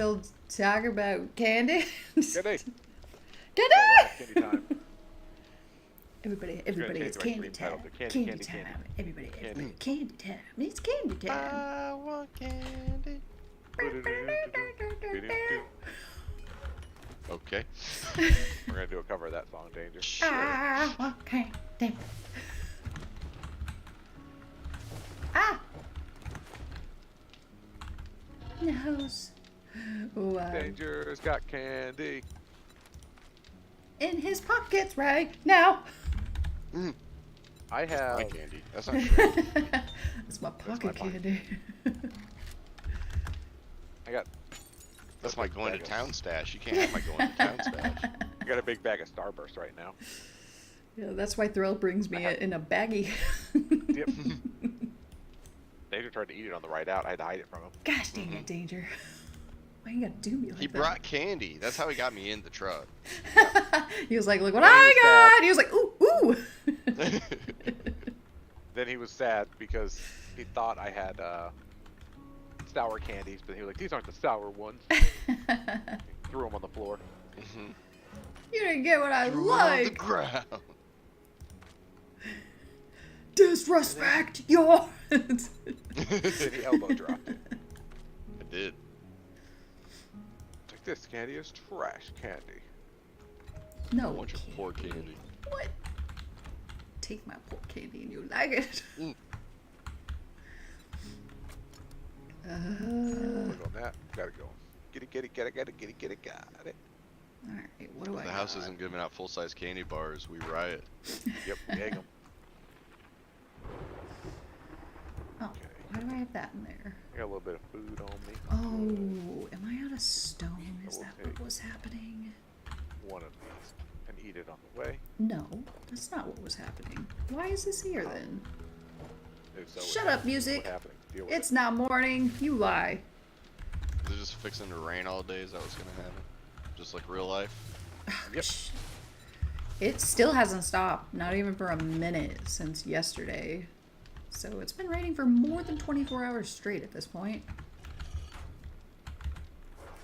still talking about candy? Candy. Candy! Candy time. Everybody, We're gonna it's change candy my time. title to candy time. candy. Everybody, Candy. candy time. It's candy time. I want candy. Okay. We're gonna do a cover of that song, Danger. Sure. I want candy. Ah! Nose. Danger's got candy. In his pockets right now. I have. My candy. That's not true. That's my pocket my pocket. candy. I got. That's my going to town stash. You can't have my going to town stash. I got a big bag of Starburst right now. Yeah, that's why Thrill brings me it in a baggie. Yep. Danger tried to eat it on the ride out. I had to hide it from him. Gosh dang it, Danger. Why you gotta do me like He that? brought candy. That's how he got me in the truck. He was like, look what Then he I was got! sad. He was like, ooh, ooh! Then he was sad because he thought I had sour candies, but he was like, these aren't the sour ones. Threw them on the floor. You didn't get what I Threw it on the like! ground. Disrespect your... Then he elbow dropped it. I did. Like, this candy is trash candy. I No, want your candy. poor candy. What? Take my poor candy and you like it. Look on that. Gotta go. Get it, got it. Alright, what do I The got? house isn't giving out full-size candy bars. We riot. Yep, egg 'em. Oh, Okay. why do I have that in there? I got a little bit of food on me. Oh, am I out of stone? Is will that take- what was happening? One of these. And eat it on the way. No, that's not what was happening. Why is this here then? So Shut up, music. What's happening? Deal with It's it. not morning. You lie. Is it just fixing to rain all day? Is that what's gonna happen? Just like real life? Yep. It still hasn't stopped. Not even for a minute since yesterday. So it's been raining for more than 24 hours straight at this point.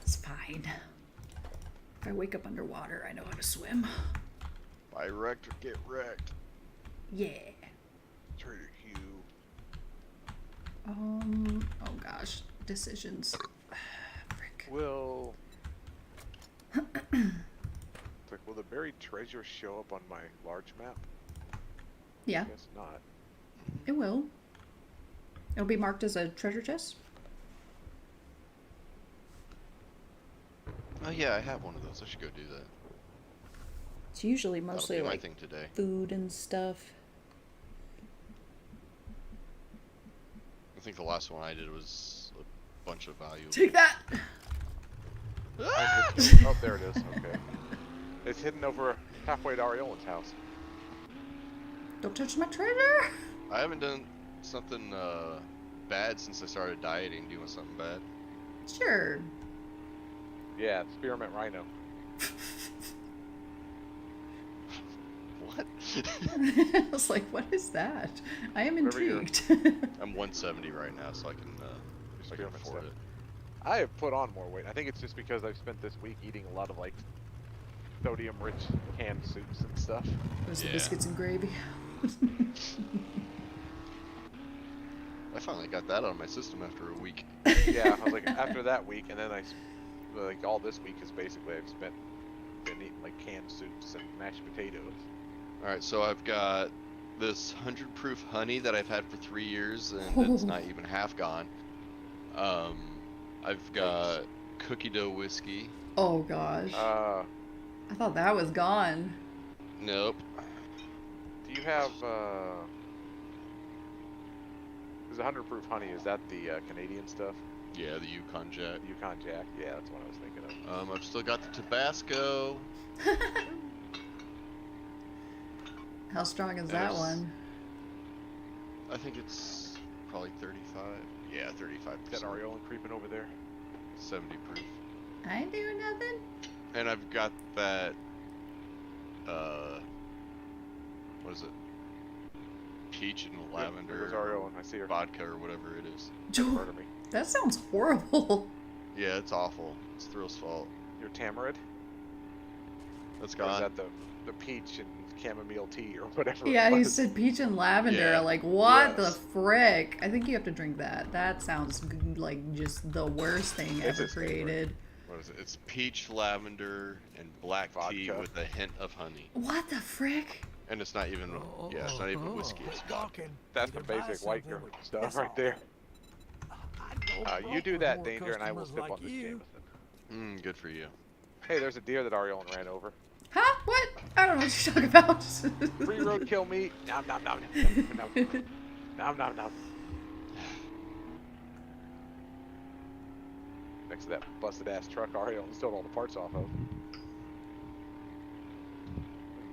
It's fine. If I wake up underwater, I know how to swim. Buy wrecked or get wrecked. Yeah. Trader Hugh. Oh gosh. Decisions. Frick. Will. It's like, will the buried treasure show up on my large map? Yeah, Guess not. it will. It'll be marked as a treasure chest. Oh yeah, I have one of those. I should go do that. It's usually That'll mostly be my like thing today. food and stuff. I think the last one I did was a bunch of value. Take that! Oh, there it is. Okay. It's hidden over halfway to Aureolin's house. Don't touch my treasure! I haven't done something bad since I started dieting. Do you want something bad? Sure. Yeah, Spearmint Rhino. What? I was like, what is that? I am Whatever you're- intrigued. I'm 170 right now, so I can Spearmint afford stuff. it. I have put on more weight. I think it's just because I've spent this week eating a lot of like sodium-rich canned soups and stuff. Those are Yeah. biscuits and gravy. I finally got that out of my system after a week. Yeah, I was like after that week, and then like all this week is basically I've been eating like canned soups and mashed potatoes. Alright, so I've got this 100 proof honey that I've had for 3 years, and it's not even half gone. I've got cookie dough whiskey. Oh gosh. I thought that was gone. Nope. Do you have is 100 proof honey? Is that the Canadian stuff? Yeah, the Yukon Jack. Yukon Jack. Yeah, that's what I was thinking of. I've still got the Tabasco. How strong is that Yes. one? I think it's probably 35. Yeah, 35%. Got Aureolin creeping over there. 70 proof. I ain't doing nothing. And I've got that, what is it? Peach and There's lavender Aureolin. I see her. vodka or whatever it is. Joe, Murder me. that sounds horrible. Yeah, it's awful. It's Thrill's fault. Your tamarind? That's Or is gone. that the peach and chamomile tea or whatever? Yeah, it he was? said peach and lavender. Yeah. Like, what the Yes. frick? I think you have to drink that. That sounds like just the worst thing It's ever his favorite. created. What is it? It's peach, lavender, and black tea Vodka. with a hint of honey. What the frick? And it's not even, yeah, it's not even whiskey. It's vodka. That's the basic white girl stuff right there. You do that, Danger, and I will sip on this Jameson. Good for you. Hey, there's a deer that Aureolin ran over. Huh? What? I don't know what you're talking about. Free roadkill meat. Nom nom nom. Nom nom nom nom. Nom. Next to that busted ass truck Aureolin stole all the parts off of.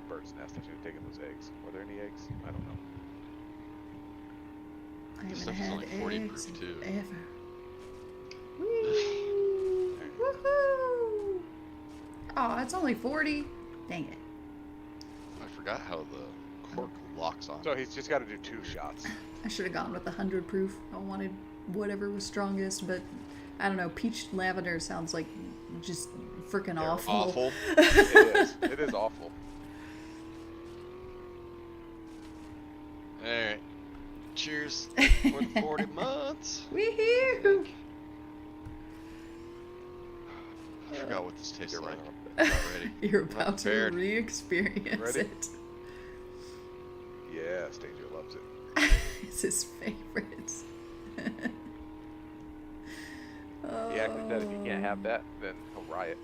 Bird's nest. I should have taken those eggs. Were there any eggs? I don't know. I This haven't stuff is had only 40 eggs proof, too. ever. Woo! Woohoo! Oh, it's only 40. Dang it. I forgot how the cork locks on. So he's just got to do 2 shots. I should have gone with the 100 proof. I wanted whatever was strongest, but I don't know. Peach lavender sounds like just freaking awful. Awful. It is. It is awful. Alright. Cheers for the 40 months. Woohoo! I forgot what this tastes You're like. right. I'm not ready. You're I'm not about to prepared. re-experience Ready? it. Yes, Danger loves it. It's his favorite. He actually said if you can't have that, then he'll riot.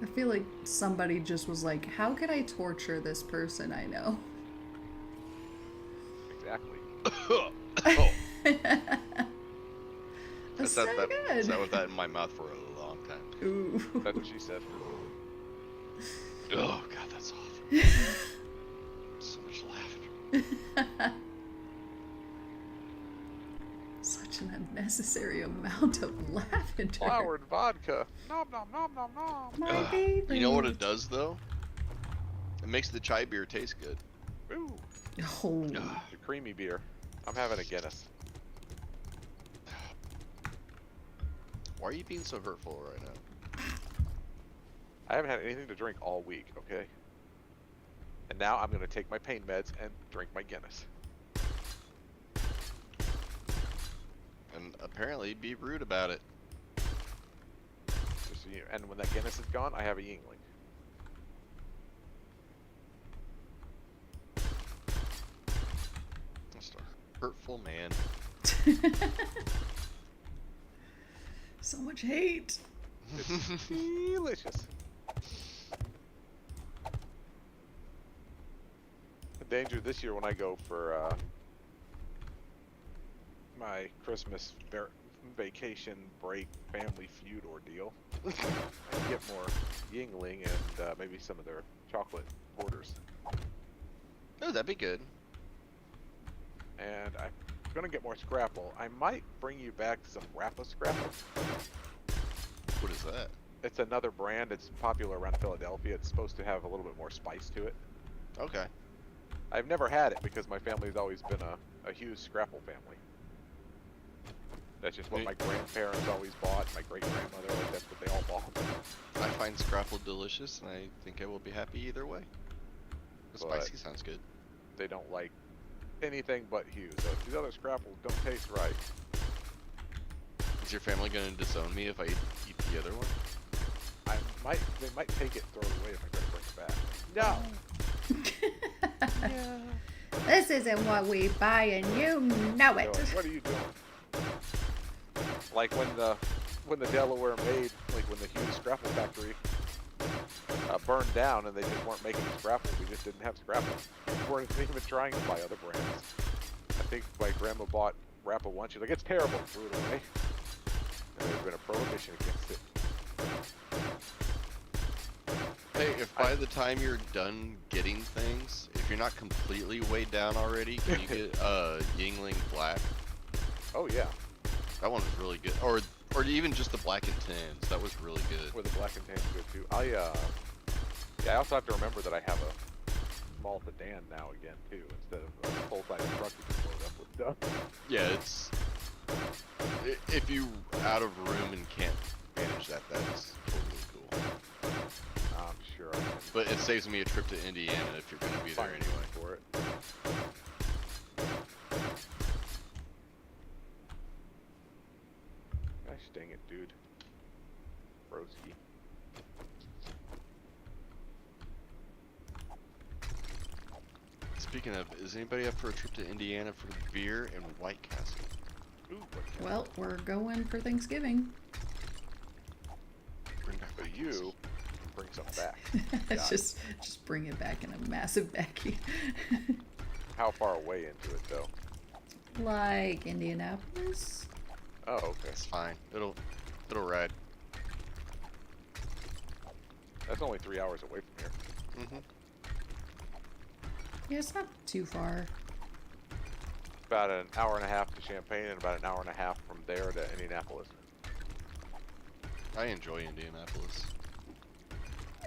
I feel like somebody just was like, how could I torture this person I know? Exactly. Oh. That's That's so that, good. sat with that in my mouth for a long time. Ooh. That's what she said. Oh god, that's awful. So much lavender. Such an unnecessary amount of lavender. Flour and vodka. Nom nom nom nom nom. My favorite. You know what it does though? It makes the chai beer taste good. Ooh, Oh. the creamy beer. I'm having a Guinness. Why are you being so hurtful right now? I haven't had anything to drink all week, okay? And now I'm gonna take my pain meds and drink my Guinness. And apparently be rude about it. Just so you, and when that Guinness is gone, I have a Yingling. Just a hurtful man. So much hate. It's delicious. The danger this year when I go for my Christmas vacation break family feud ordeal, I get more Yingling and maybe some of their chocolate orders. Oh, that'd be good. And I'm gonna get more Scrapple. I might bring you back some Rappa Scrapple. What is that? It's another brand. It's popular around Philadelphia. It's supposed to have a little bit more spice to it. Okay. I've never had it because my family's always been a huge Scrapple family. That's just what my grandparents always bought. My great-grandmother, like, that's what they all bought. I find Scrapple delicious, and I think I will be happy either way. The But- spicy sounds good. They don't like anything but Hughes. So these other Scrapples don't taste right. Is your family gonna disown me if I eat the other one? They might take it and throw it away if I try to bring it back. No! This isn't what we buy, and you know They're it. like, what are you doing? Like when the Delaware made, like when the Hughes Scrapple factory burned down and they just weren't making Scrapple. We just didn't have Scrapple. We weren't even trying to buy other brands. I think my grandma bought Rappa once. She's like, it's terrible. Threw it away. And there's been a prohibition against it. Hey, if by the time you're done getting things, if you're not completely weighed down already, can you get Yingling Black? Oh yeah, That one was really good. Or even just the black and tans. That was really good. where the black and tan is good too. I also have to remember that I have a small sedan now again too, instead of a full-size truck you can load up with stuff. Yeah, it's If you out of room and can't manage that, that's totally cool. I'm sure I can But it saves me a trip to Indiana if you're gonna be there find anyway. for it. Gosh dang it, dude. Broski. Speaking of, is anybody up for a trip to Indiana for beer and White Castle? Ooh, what can Well, we're going for Thanksgiving. Bring back But White you Castle. bring some back. It's Got it. just bring it back in a massive baggie. How far away into it though? Like Indianapolis? Oh, okay. That's fine. It'll ride. That's only 3 hours away from here. Mm-hmm. Yeah, it's not too far. About an hour and a half to Champaign and about an hour and a half from there to Indianapolis. I enjoy Indianapolis.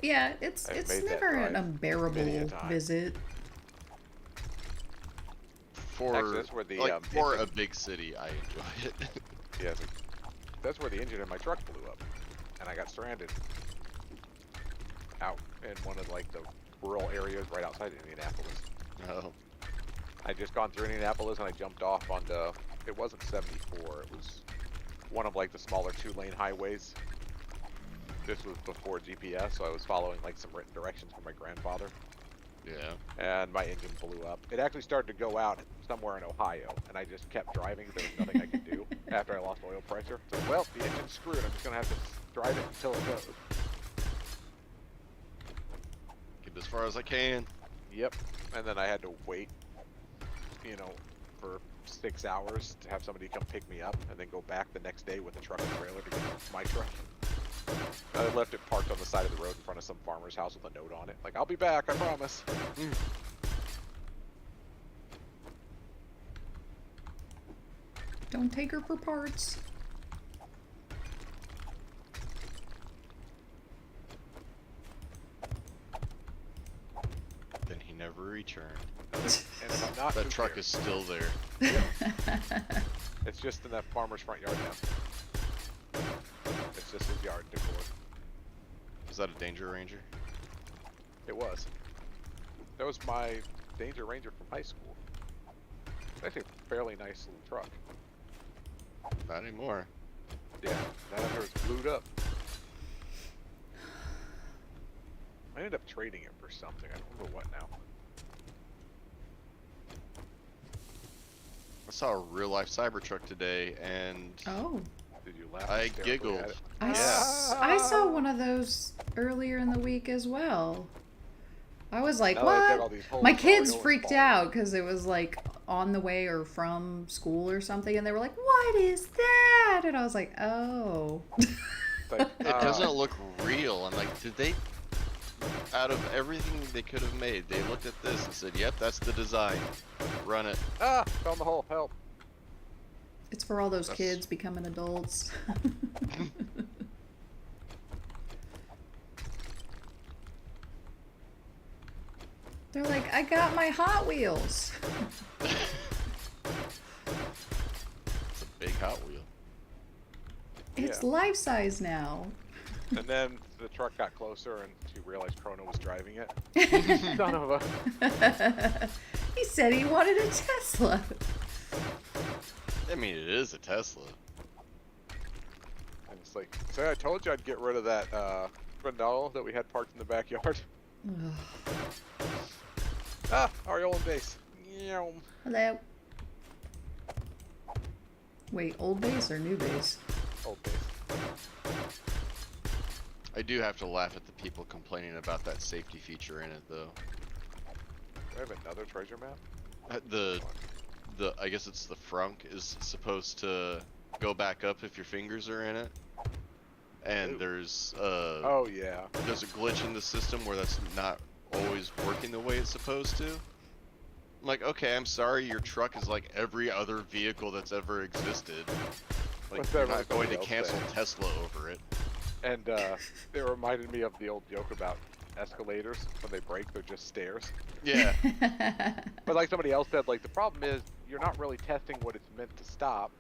Yeah, it's I've made that never an drive many a unbearable time. visit. For Actually, that's where the, like for engine- a big city, I enjoy it. Yes, that's where the engine in my truck blew up, and I got stranded out in one of like the rural areas right outside Indianapolis. Oh, I just gone through Indianapolis and I jumped off onto, it wasn't 74, it was one of like the smaller 2-lane highways. This was before GPS, so I was following like some written directions from my grandfather, yeah. and my engine blew up. It actually started to go out somewhere in Ohio, and I just kept driving. There was nothing I could do after I lost oil pressure. So, well, the engine's screwed. I'm just gonna have to drive it until it goes. Get as far as I can. Yep. And then I had to wait, you know, for 6 hours to have somebody come pick me up, and then go back the next day with a truck and trailer to get my truck. I left it parked on the side of the road in front of some farmer's house with a note on it, like, I'll be back, I promise. Don't take her for parts. Then he never returned. And if I'm not, That who truck cares? is still there. It's just in that farmer's front yard now. It's just his yard decor. Is that a Danger Ranger? It was. That was my Danger Ranger from high school. It's actually a fairly nice little truck. Not anymore. Yeah, that after it's glued up. I ended up trading it for something. I don't remember what now. I saw a real life Cybertruck today, and Oh. Did you laugh? I hysterically giggled. at it? I saw one of those earlier in the week as well. I was like, Now that I've got all what? these holes, My kids Aureolin's freaked falling. out because it was like on the way or from school or something, and they were like, what is that? And I was like, oh. It's like, it doesn't look real. I'm like, did they, out of everything they could have made, they looked at this and said, yep, that's the design. Run it. Found the hole. Help. It's for all those That's- kids becoming adults. They're like, I got my Hot Wheels. It's a big Hot Wheel. It's Yeah. life size now. And then the truck got closer and she realized Chrono was driving it. Son of a. He said he wanted a Tesla. I mean, it is a Tesla. And it's like, say, I told you I'd get rid of that Chrono that we had parked in the backyard. Aureolin base. Meow. Hello. Wait, old base or new base? Old base. I do have to laugh at the people complaining about that safety feature in it, though. Do I have another treasure map? The I guess it's the frunk is supposed to go back up if your fingers are in it, and Ooh. there's Oh yeah. there's a glitch in the system where that's not always working the way it's supposed to. I'm like, okay, I'm sorry, your truck is like every other vehicle that's ever existed. Like, What's you're that not going to else cancel say? Tesla over it. And it reminded me of the old joke about escalators. When they break, they're just stairs. Yeah. But like somebody else said, like the problem is you're not really testing what it's meant to stop.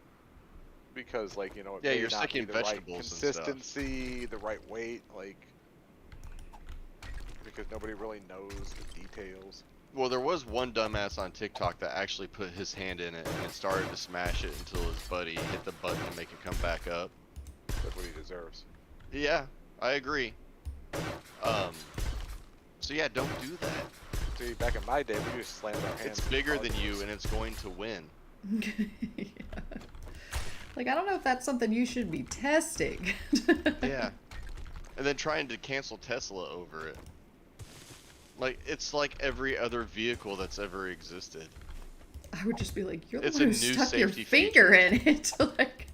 because like, you know, it Yeah, may you're not sticking be the right vegetables and stuff. consistency, the right weight, like, because nobody really knows the details. Well, there was one dumbass on TikTok that actually put his hand in it and it started to smash it until his buddy hit the button to make it come back up. That's what he deserves. Yeah, I agree. So yeah, don't do that. See, back in my day, we just slammed our hands. It's bigger than you and it's going to win. Yeah. Like, I don't know if that's something you should be testing. Yeah. And then trying to cancel Tesla over it. Like, it's like every other vehicle that's ever existed. I would just be like, you're the It's one a who new stuck your safety finger feature. in it. Like,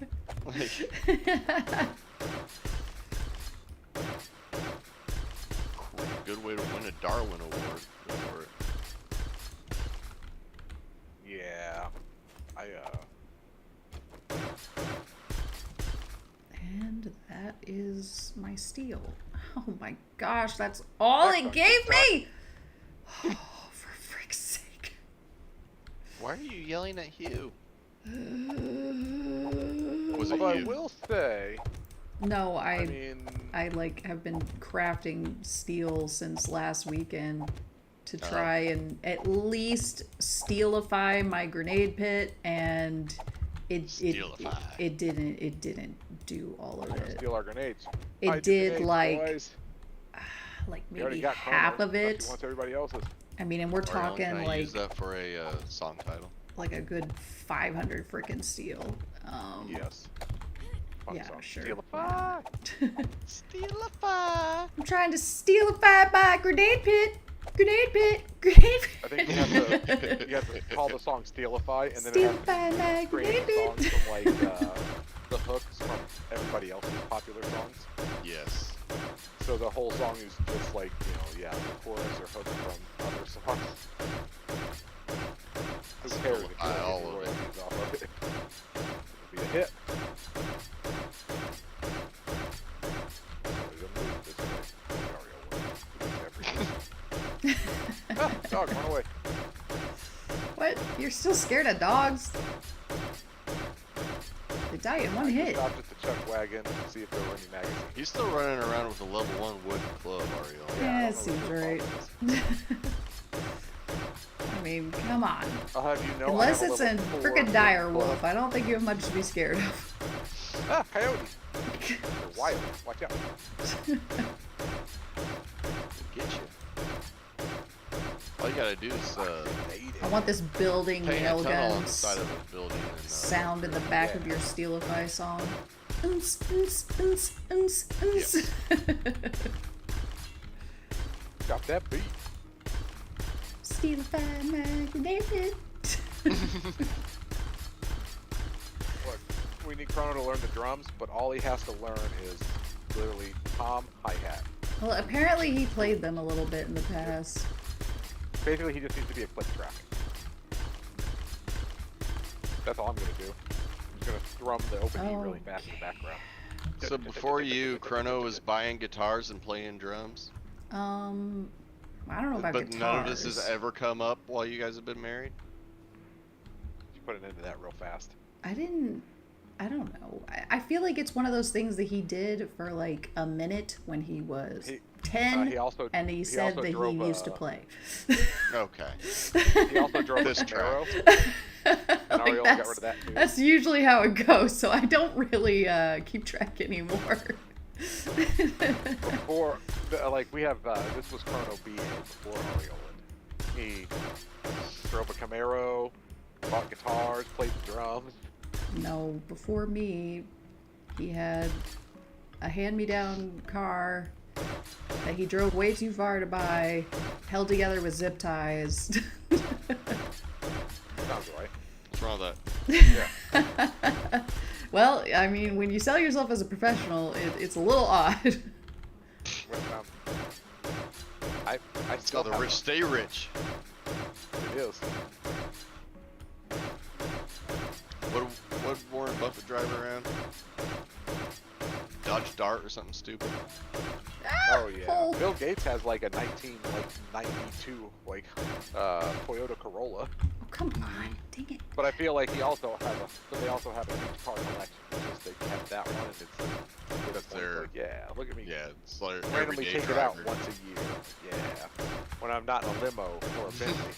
Good way to win a Darwin Award for it. Yeah. and that is my steel. Oh my gosh, that's all Back it on gave TikTok. me! Oh, for frick's sake. Why are you yelling at Hugh? Was it Although I you? will say, No, I mean, I like have been crafting steel since last weekend to Oh. try and at least steelify my grenade pit, and Steelify. it didn't do all of it. steal our grenades. It Hide your did grenades, like boys. like We already maybe got half Chrono, of unless it. He wants everybody else's. I mean, and we're Aureolin, talking can I like use that for a song title? like a good 500 freaking steel. Yes. Fun Yeah, song. sure. Steal a five. Steelify! I'm trying to steelify my grenade pit. Grenade pit. Grenade pit. I think you have to call the song Steelify, and then it has to Steelify my be creating grenade songs pit. from like the hooks from everybody else's popular songs. Yes. So the whole song is just like, you know, yeah, the chorus or hook from other songs. Who cares if you I don't all get any of it. royalties off of it? It'll be a hit. We're gonna move this way. Everything. Ah, dog, run away. What? You're still scared of dogs? They die in one hit. Stopped at the chuck wagon and see if there were any magazines. He's still running around with a level 1 wooden club, Aureolin. Yeah, I it don't know seems what your right. problem is. I mean, come on. I'll have you know, Unless I have it's a a level 4 freaking wooden dire club. wolf, I don't think you have much to be scared of. Ah, coyote. They're wild. Watch out. Get you. All you gotta do is I want this building paint a nail tunnel on the guns side of a building and sound in the back of your Steelify song. Uns, uns, uns, uns, uns. Drop that beat. Steelify my grenade pit. Look, we need Chrono to learn the drums, but all he has to learn is literally tom, hi-hat. Well, apparently he played them a little bit in the past. Basically, he just needs to be a click track. That's all I'm gonna do. I'm just gonna thrum the opening really fast in the background. So before you, Chrono was buying guitars and playing drums? I don't know about But guitars. none of this has ever come up while you guys have been married? You put an end to that real fast. I don't know. I feel like it's one of those things that he did for like a minute when he was 10, he also- and he he said also that drove, he used to play. Okay. He also drove This a Camaro, and Like, Aureolin got rid of that too. that's usually how it goes, so I don't really keep track anymore. Before, like, we have, this was Chrono B before Aureolin. He drove a Camaro, bought guitars, played the drums. No, before me, he had a hand-me-down car that he drove way too far to buy, held together with zip ties. Sounds right. What's wrong with that? Yeah. Well, I mean, when you sell yourself as a professional, it's a little odd. I It's still called the have rich stay rich. It is. What Warren Buffett drive around? Dodge Dart or something stupid? Oh yeah. Oh. Bill Gates has like a 1992 Toyota Corolla. Oh, Come on, dang it. But I feel like they also have a huge car collection. It's just they kept that one, and it's their- like, yeah, look at me. Yeah, it's like Randomly everyday take it out driver. once a year. Yeah, when I'm not in a limo or a Bentley.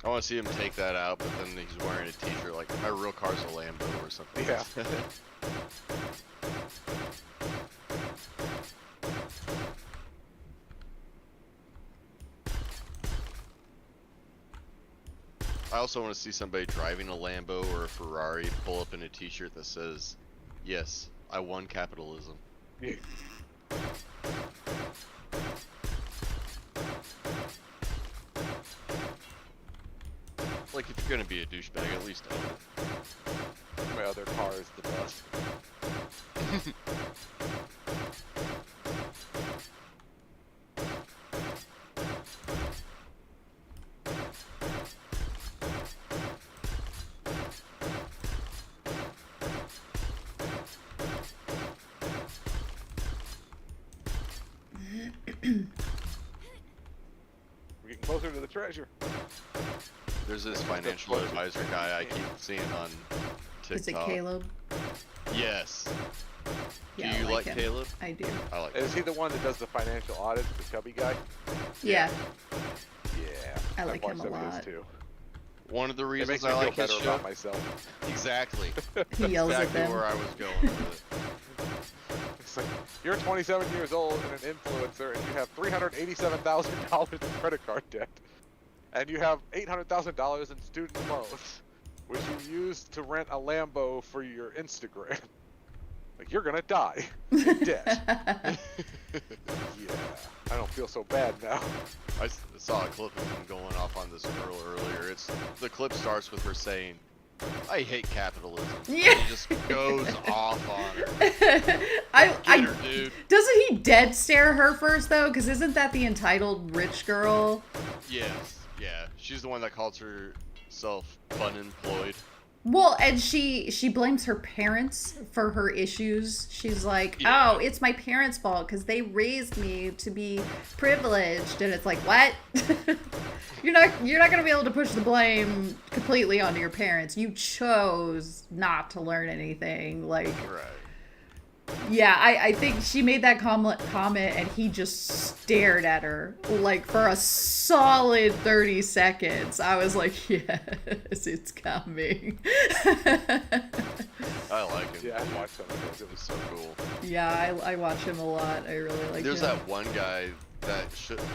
I want to see him take that out, but then he's wearing a t-shirt like, my real car's a Lambo or something. Yeah. I also want to see somebody driving a Lambo or a Ferrari pull up in a t-shirt that says, yes, I won capitalism. Yeah. Like, if you're gonna be a douchebag, at least own it. My other car is the best. We're getting closer to the treasure. There's this financial advisor guy I keep seeing on TikTok. Is it Caleb? Yes. Yeah, Do you I like him. Caleb? I do. I like him. Is he the one that does the financial audits, the chubby guy? Yeah. Yeah. I like I've him watched a some of his lot. too. One of the It reasons makes me I feel like his better show. about myself. Exactly. He yells exactly at them. where I was going with it. It's like, you're 27 years old and an influencer, and you have $387,000 in credit card debt, and you have $800,000 in student loans, which you used to rent a Lambo for your Instagram. Like, you're gonna die in debt. Yeah, I don't feel so bad now. I saw a clip of him going off on this girl earlier. The clip starts with her saying, I hate capitalism. Yeah. And he just goes off on her. Get her, dude. Doesn't he dead stare her first though? Because isn't that the entitled rich girl? Yes, yeah. She's the one that calls herself unemployed. Well, and she blames her parents for her issues. She's like, Yeah. "Oh, it's my parents' fault because they raised me to be privileged." And it's like, "What? You're not gonna be able to push the blame completely onto your parents. You chose not to learn anything." Like, Right. yeah, I think she made that comment and he just stared at her like for a solid 30 seconds. I was like, yes, it's coming. I like him. Yeah, I watched some of his. It was so cool. Yeah, I watch him a lot. I really like There's him. that one guy that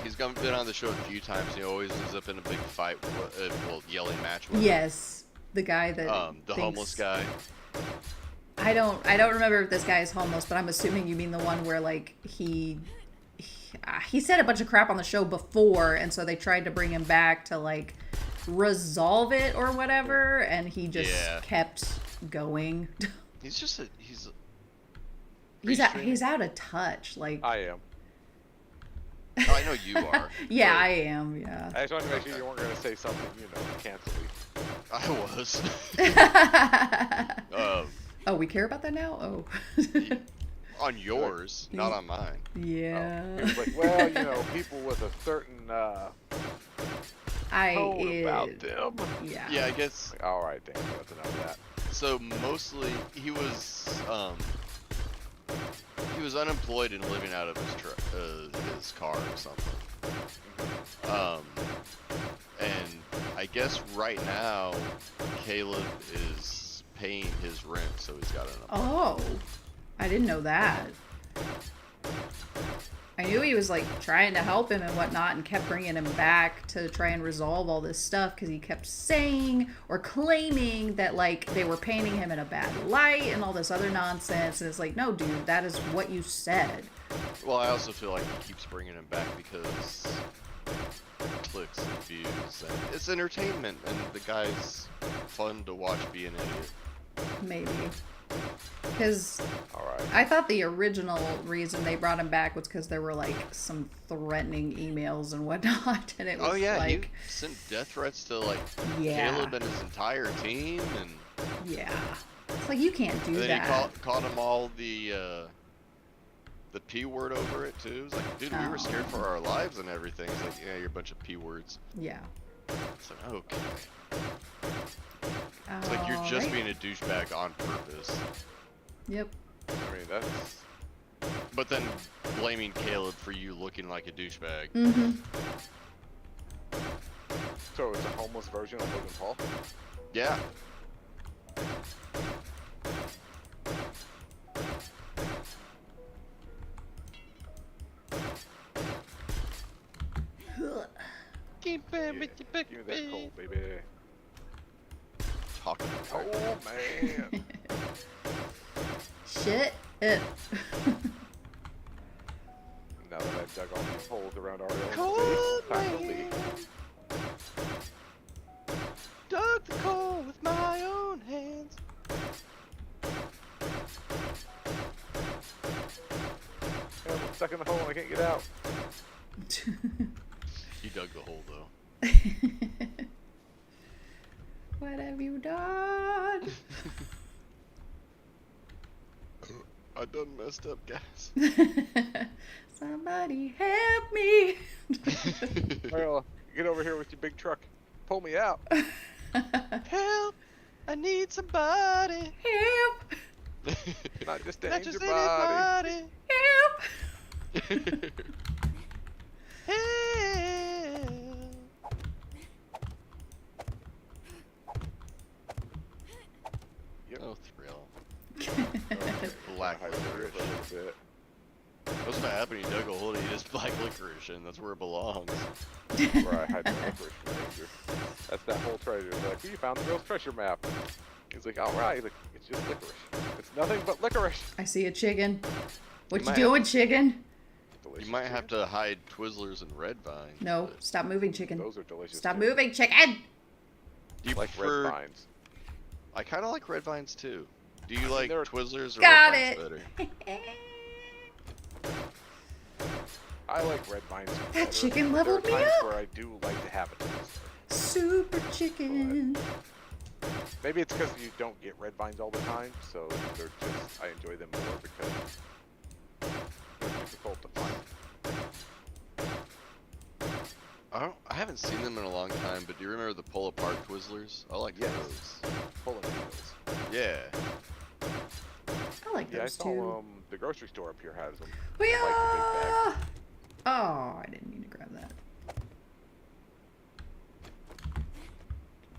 he's been on the show a few times. And he always ends up in a big fight, yelling match with Yes, the guy that the thinks- homeless guy. I don't remember if this guy is homeless, but I'm assuming you mean the one where like he said a bunch of crap on the show before, and so they tried to bring him back to like resolve it or whatever, and he just kept going. He's just He's out of touch. Like I am. Oh, I know you are. yeah, but I am. Yeah. I just wanted to make sure you weren't gonna say something, cancel me. I was. Oh, we care about that now? Oh. On yours, not on mine. Yeah. It was like, well, people with a certain tone about them. Yeah. Yeah, I guess. Like, all right, damn, that's enough of that. So mostly he was unemployed and living out of his car or something. And I guess right now Caleb is paying his rent, so he's got enough. Oh, I didn't know that. I knew he was like trying to help him and whatnot and kept bringing him back to try and resolve all this stuff because he kept saying or claiming that like they were painting him in a bad light and all this other nonsense. And it's like, no, dude, that is what you said. Well, I also feel like he keeps bringing him back because clicks and views, and it's entertainment, and the guy's fun to watch be an idiot. Maybe. Because All right. I thought the original reason they brought him back was because there were like some threatening emails and whatnot, and it was Oh yeah, like, he sent death threats to like yeah, Caleb and his entire team, and yeah. It's like you can't do then that. he called them all the the P word over it too. It's like, dude, we were scared for our lives and everything. It's like, yeah, you're a bunch of P words. Yeah. It's like, okay. It's like you're just being a douchebag on purpose. Yep. I mean, that's... But then blaming Caleb for you looking like a douchebag. Mm-hmm. So it's a homeless version of Logan Paul? Yeah. Keep it with your big Give me that cold, baby. Talking Oh, man. Shit. It. Now that I've dug all these holes around Aureolin, Cold time to man. leave. Dug the coal with my own hands. Yeah, I'm stuck in the hole and I can't get out. He dug the hole though. What have you done? I done messed up, guys. Somebody help me. Well, get over here with your big truck. Pull me out. Help! I need somebody. Help. Not just Not just your body. anybody. Help. Help! Yep. Oh, thrill. Okay. Black Hide under it licorice. a little bit. What's gonna happen? You dug a hole, you just black licorice in. That's where it belongs. Where I hide my licorice from danger. That's that whole treasure. They're like, you found the girl's treasure map. He's like, alright. He's like, it's just licorice. It's nothing but licorice. I see a chicken. What you might doing, chicken? Delicious You might have chicken. to hide Twizzlers and Red Vines. No, but- stop moving, chicken. Those are delicious. Stop too. moving, chicken. Do you Like prefer? red vines. I kind of like Red Vines too. Do you like They're- Twizzlers or Got Red it. Vines better? I like red vines. That better. chicken There are leveled me times up. where I do like to have a Twizzler. Super chicken. Maybe it's because you don't get red vines all the time, so they're just I enjoy them more because they're difficult to find. I haven't seen them in a long time, but do you remember the pull apart Twizzlers? I like Yes. those. Pulling needles. Yeah. I like Yeah, I those saw too. The grocery store up here has them. We I like the big are. Oh, I didn't mean to grab that.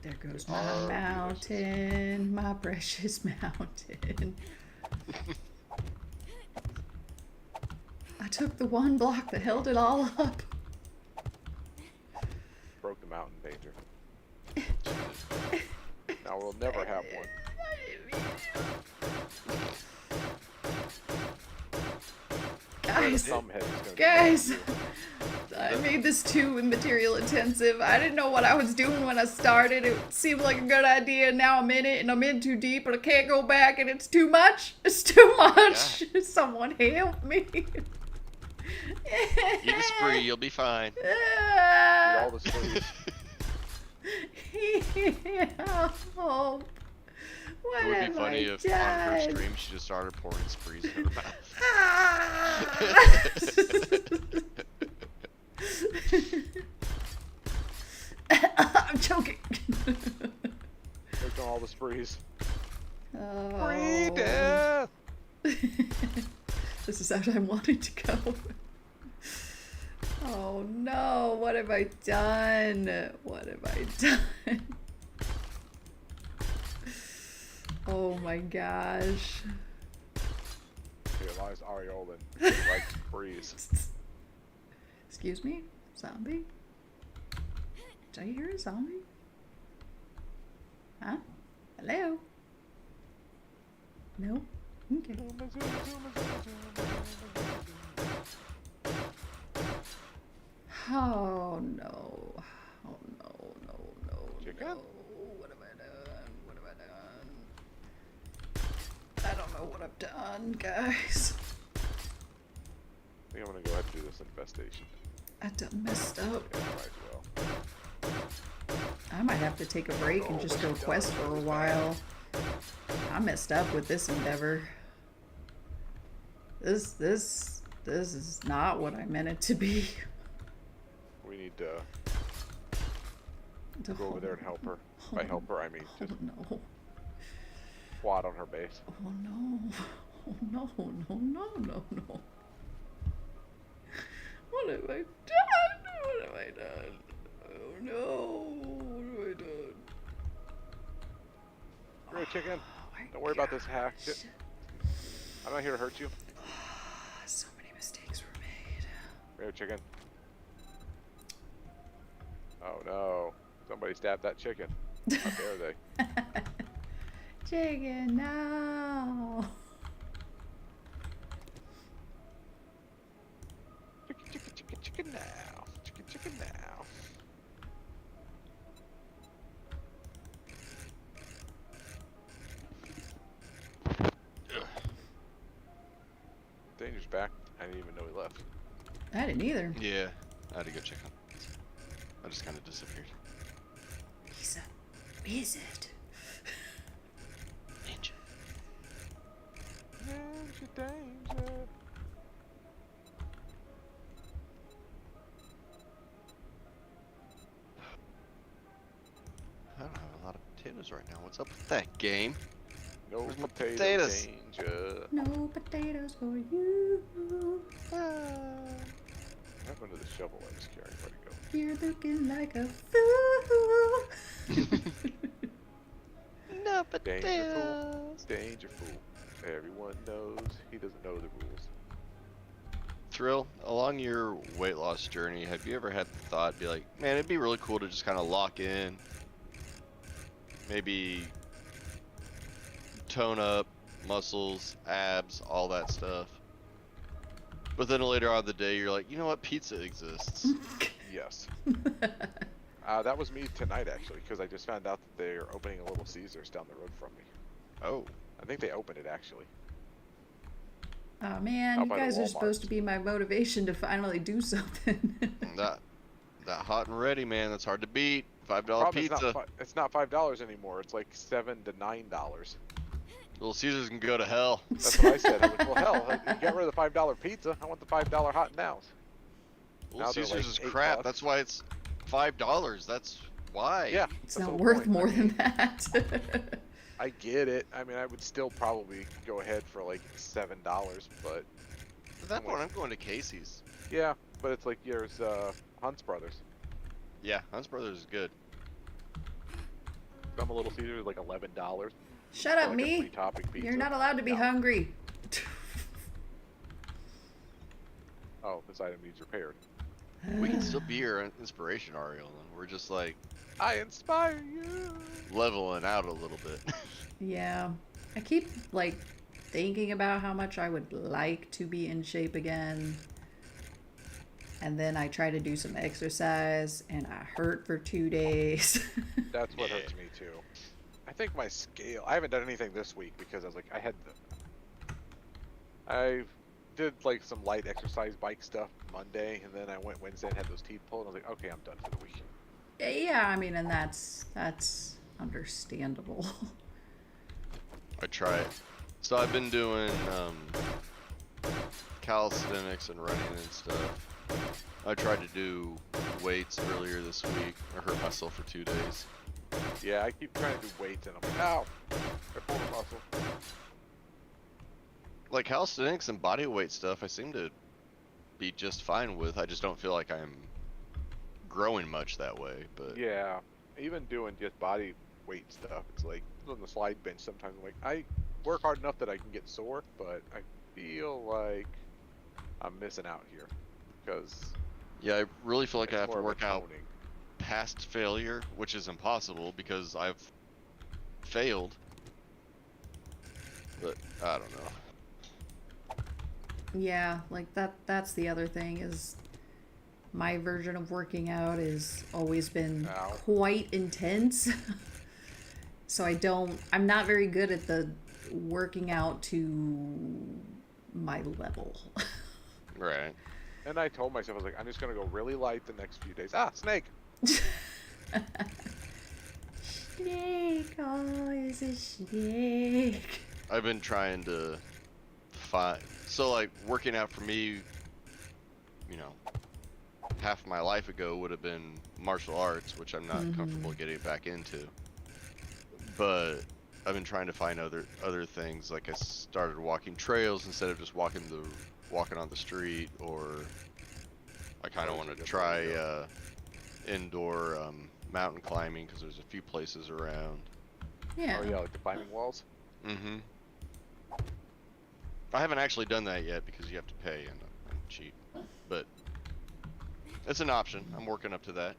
There goes my are mountain, my precious mountain. I took the one block that held it all up. Broke the mountain painter. Now we'll never have one. Guys, Thumb head is gonna be guys, next to you. I made this too material intensive. I didn't know what I was doing when I started. It seemed like a good idea. Now I'm in it and I'm in too deep and I can't go back and it's too much. It's too much. Someone help me. Eat a spree, you'll be fine. Eat all the sprees. Help. What It would be have funny I if on her done? stream she just started pouring sprees in her mouth. I'm choking. There's all the sprees. Oh. Spree death! This is how I wanted to go. Oh no, what have I done? What have I done? Oh my gosh. Here lies Aureolin. He likes sprees. Excuse me? Zombie? Did I hear a zombie? Huh? Hello? No? Okay. Oh no. Oh no, no, no, Chicken? no. What have I done? What have I done? I don't know what I've done, guys. I think I'm gonna go ahead and do this infestation. I done messed up. Yeah, might as well. I might have to take a break and just go quest for a while. I messed up with this endeavor. This This is not what I meant it to be. We need to go over there and help her. By help her, I mean just no. squat on her base. Oh no. Oh no, no. What have I done? What have I done? Oh no. What have I done? You're a chicken. Oh my Don't worry about this gosh. hack shit. I'm not here to hurt you. So many mistakes were made. You're a chicken. Oh no. Somebody stabbed that chicken. How dare they? Chicken, no. Chicken now. Chicken now. Danger's back. I didn't even know he left. I didn't either. Yeah, I had to go check on. I just kind of disappeared. He's a wizard. Ninja. Danger. I don't have a lot of potatoes right now. What's up with that game? No Where's my potato potatoes? danger. No potatoes for you. What happened to the shovel I was carrying? Where'd it go? You're looking like a fool. No potatoes. Danger fool. Everyone knows he doesn't know the rules. Thrill, along your weight loss journey, have you ever had the thought, be like, man, it'd be really cool to just kind of lock in, maybe tone up muscles, abs, all that stuff, but then later on in the day, you're like, you know what, pizza exists. Yes. That was me tonight, actually, because I just found out that they're opening a Little Caesars down the road from me. Oh. I think they opened it, actually. Oh man, Out you by the guys are Walmart. supposed to be my motivation to finally do something. that hot and ready, man, that's hard to beat. $5 Problem is pizza. it's not $5 anymore. It's like $7 to $9. Little Caesars can go to hell. That's what I said. I was like, well, hell, you get rid of the $5 pizza. I want the $5 hot nows. Little Now they're Caesars like is $8. crap. That's why it's $5. That's why. Yeah. It's that's not the worth point. more I mean, than that. I get it. I mean, I would still probably go ahead for like $7, but At that point, I'm going to Casey's. yeah. But it's like there's Hunt's Brothers. Yeah, Hunt's Brothers is good. Some Little Caesars like $11. Shut for up, like a me. 3-topping pizza. You're not allowed to be No. hungry. Oh, this item needs repaired. We can still be your inspiration, Aureolin. We're just like I inspire you. leveling out a little bit. Yeah. I keep like thinking about how much I would like to be in shape again. And then I try to do some exercise and I hurt for 2 days. That's what Yeah. hurts me too. I think my scale. I haven't done anything this week because I was like, I did like some light exercise bike stuff Monday, and then I went Wednesday and had those teeth pulled. And I was like, okay, I'm done for the week. Yeah, I mean, and that's understandable. I try it. So I've been doing calisthenics and running and stuff. I tried to do weights earlier this week. I hurt myself for 2 days. Yeah, I keep trying to do weights, and I'm like, ow, I pulled a muscle. Like calisthenics and body weight stuff, I seem to be just fine with. I just don't feel like I'm growing much that way. But Yeah, even doing just body weight stuff, it's like on the slide bench. Sometimes I'm like, I work hard enough that I can get sore, but I feel like I'm missing out here because yeah, I really feel like I it's have to more of a work out toning. past failure, which is impossible because I've failed. But I don't know. Yeah, like that's the other thing is my version of working out has always been Ow. quite intense. So I'm not very good at the working out to my level. Right. And I told myself, I was like, I'm just gonna go really light the next few days. Ah, snake! Snake, oh, it's a snake. I've been trying to find, so like working out for me you know, half my life ago would have been martial arts, which I'm not comfortable getting back into. But I've been trying to find other things. Like I started walking trails instead of just walking on the street, or I kind of want to try indoor mountain climbing because there's a few places around. Yeah. Oh yeah, like the climbing walls. Mm-hmm. I haven't actually done that yet because you have to pay and I'm cheap, but it's an option. I'm working up to that.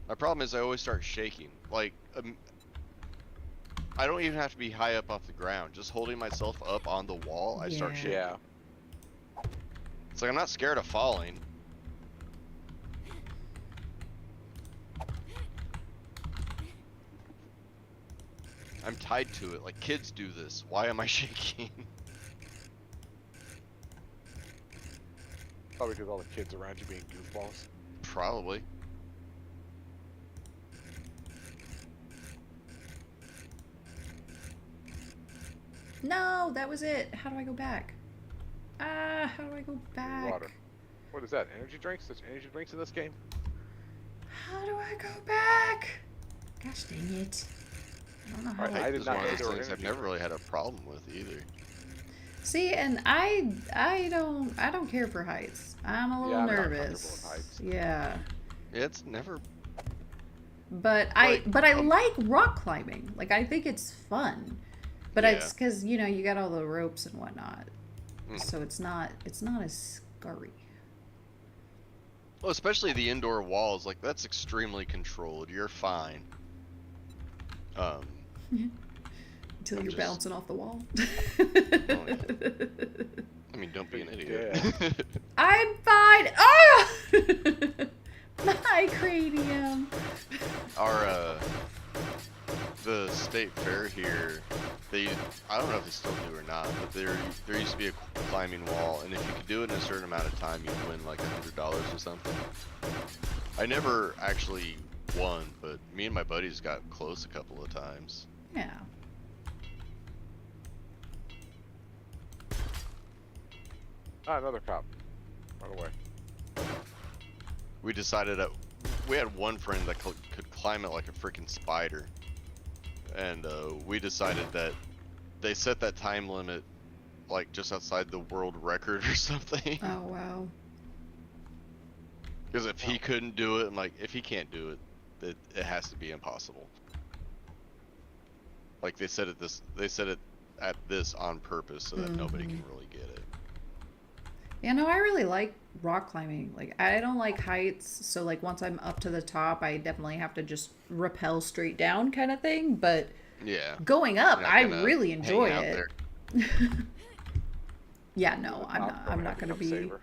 My problem is I always start shaking. Like, I don't even have to be high up off the ground. Just holding myself up on the wall, I start shaking. Yeah. It's like I'm not scared of falling. I'm tied to it. Like kids do this. Why am I shaking? Probably because all the kids around you being goofballs. Probably. No, that was it. How do I go back? How do I go back? Water. What is that? Energy drinks? There's energy drinks in this game? How do I go back? Gosh dang it. I don't know how Alright, to... I did It's not one know of there those were things I've energy never really drinks. had a problem with either. See, and I don't care for heights. I'm a little I'm not comfortable nervous. with heights. Yeah. It's never. But I like rock climbing. Like I think it's fun. But Yeah. it's cuz you know, you got all the ropes and whatnot. Mm. So it's not as scary. Well, especially the indoor walls, like that's extremely controlled. You're fine. Until I'm you're just- bouncing off the wall. Oh, yeah. I mean, don't be an idiot. Yeah. I'm fine. Oh! My cranium. Our the state fair here, I don't know if they still do or not, but there used to be a climbing wall, and if you could do it in a certain amount of time, you'd win like $100 or something. I never actually won, but me and my buddies got close a couple of times. Yeah. Ah, another cop. Run away. We decided that we had one friend that could climb it like a freaking spider, and we decided that they set that time limit like just outside the world record or something. Oh wow. Because if he couldn't do it, and like if he can't do it, it has to be impossible. Like they said it at this on purpose so that nobody can really get it. Yeah, no, I really like rock climbing. Like, I don't like heights, so like once I'm up to the top, I definitely have to just rappel straight down kind of thing. But Yeah. going up, You're not I gonna really hang enjoy out it. there. Yeah, no, I'm not gonna be Saver.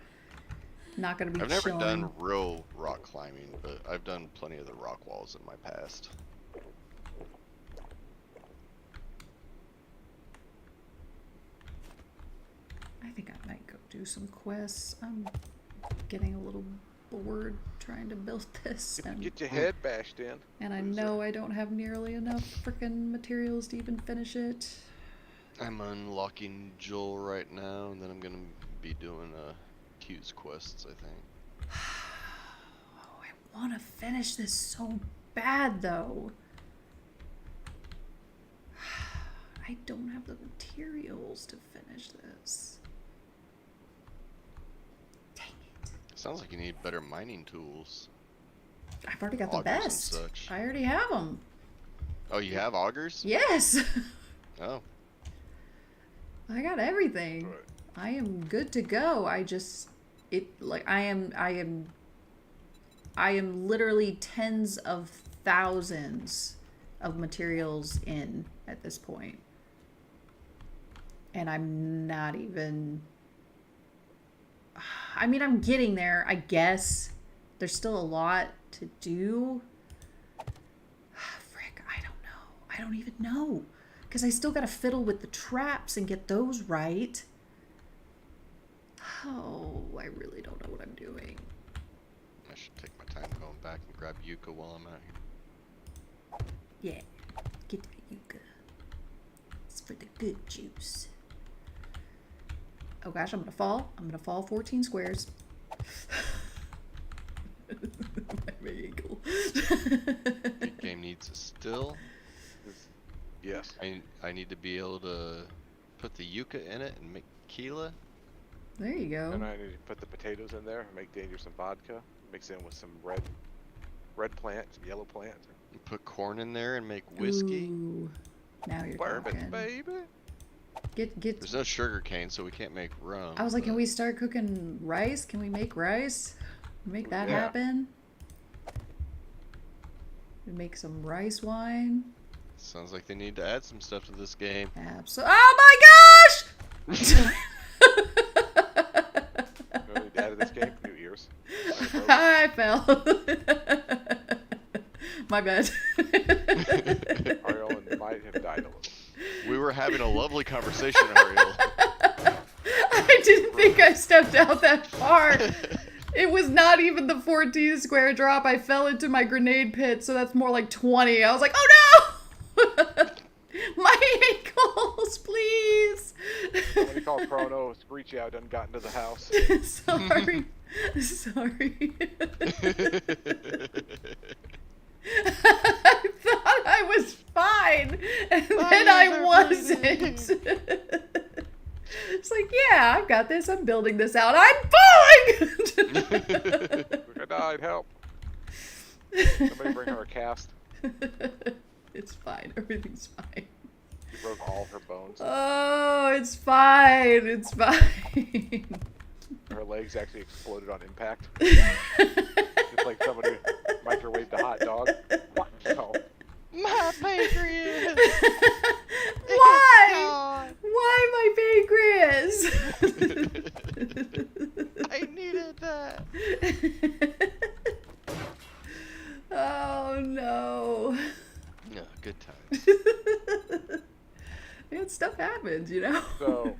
I've never chilling. done real rock climbing, but I've done plenty of the rock walls in my past. I think I might go do some quests. I'm getting a little bored trying to build this, and Get your head bashed in. I Loser. know I don't have nearly enough freaking materials to even finish it. I'm unlocking Joel right now, and then I'm gonna be doing Q's quests, I think. Oh, I want to finish this so bad, though. I don't have the materials to finish this. Dang it. Sounds like you need better mining tools. I've already got the Augers and best. such. I already have them. Oh, you have augers? Yes. Oh. I got everything. Right. I am good to go. I am literally tens of thousands of materials in at this point. And I'm not even, I mean, I'm getting there, I guess. There's still a lot to do. Frick, I don't know. I don't even know. Because I still got to fiddle with the traps and get those right. Oh, I really don't know what I'm doing. I should take my time going back and grab Yuka while I'm out here. Yeah, get that yucca. It's for the good juice. Oh gosh, I'm gonna fall. I'm gonna fall 14 squares. My ankle. The game needs a still. Yes. I need to be able to put the yucca in it and make tequila. There you go. And I need to put the potatoes in there and make Danger some vodka. Mix in with some red plant, some yellow plant. And put corn in there and make whiskey. Ooh, now you're Bourbon, talking. baby. Get. There's no sugar cane, so we can't make rum. I was like, but can we start cooking rice? Can we make rice? Make that Yeah. happen? We make some rice wine. Sounds like they need to add some stuff to this game. Oh my gosh! You know, the dad of this game, new ears. I fell. My bad. Aureolin might have died a little. We were having a lovely conversation, Ariel. I didn't think I stepped out that far. It was not even the 14 square drop. I fell into my grenade pit, so that's more like 20. I was like, oh no! My ankles, please! Somebody called Chrono, screech out, done got into the house. Sorry. Sorry. I thought I was fine, and then I wasn't. It's like, yeah, I've got this. I'm building this out. I'm falling! I died, help. Somebody bring her a cast. It's fine. Everything's fine. She broke all her bones. Oh, it's fine. It's fine. Her legs actually exploded on impact. Just like somebody microwaved a hot dog. What? No. My pancreas! Why? Why my pancreas? I needed that. Oh no. No, good times. Man, stuff happens, you know? So,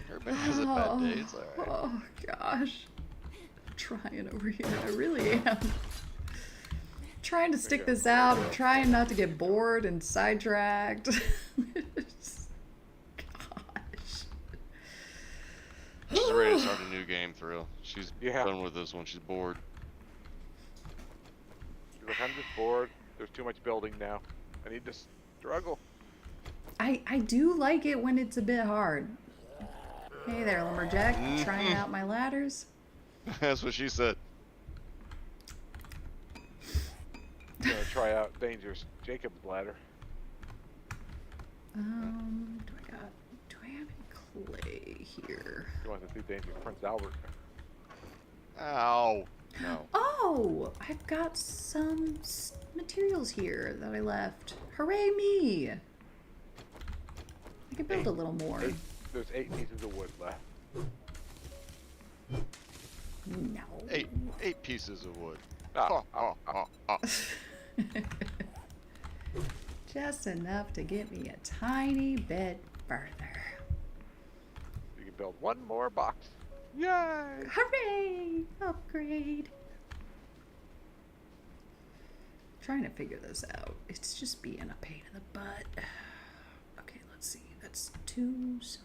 Everybody has a bad day. It's alright. Oh gosh. I'm trying over here. I really am. Trying to stick this out. I'm trying not to get bored and sidetracked. Gosh. She's ready to start a new game, Thrill. She's Yeah. done with this one. She's bored. she's like, I'm just bored. There's too much building now. I need to struggle. I do like it when it's a bit hard. Hey there, lumberjack. Trying out my ladders. That's what she said. I'm gonna try out Danger's Jacob's ladder. Do I have any clay here? She wants to do Danger's Prince Albert. Ow. No. Oh, I've got some materials here that I left. Hooray me! I can build a little more. There's 8 pieces of wood left. No. Eight pieces of wood. Ah, Just enough to get me a tiny bit further. You can build one more box. Yay! Hooray! Upgrade. Trying to figure this out. It's just being a pain in the butt. Okay, let's see. That's 2, so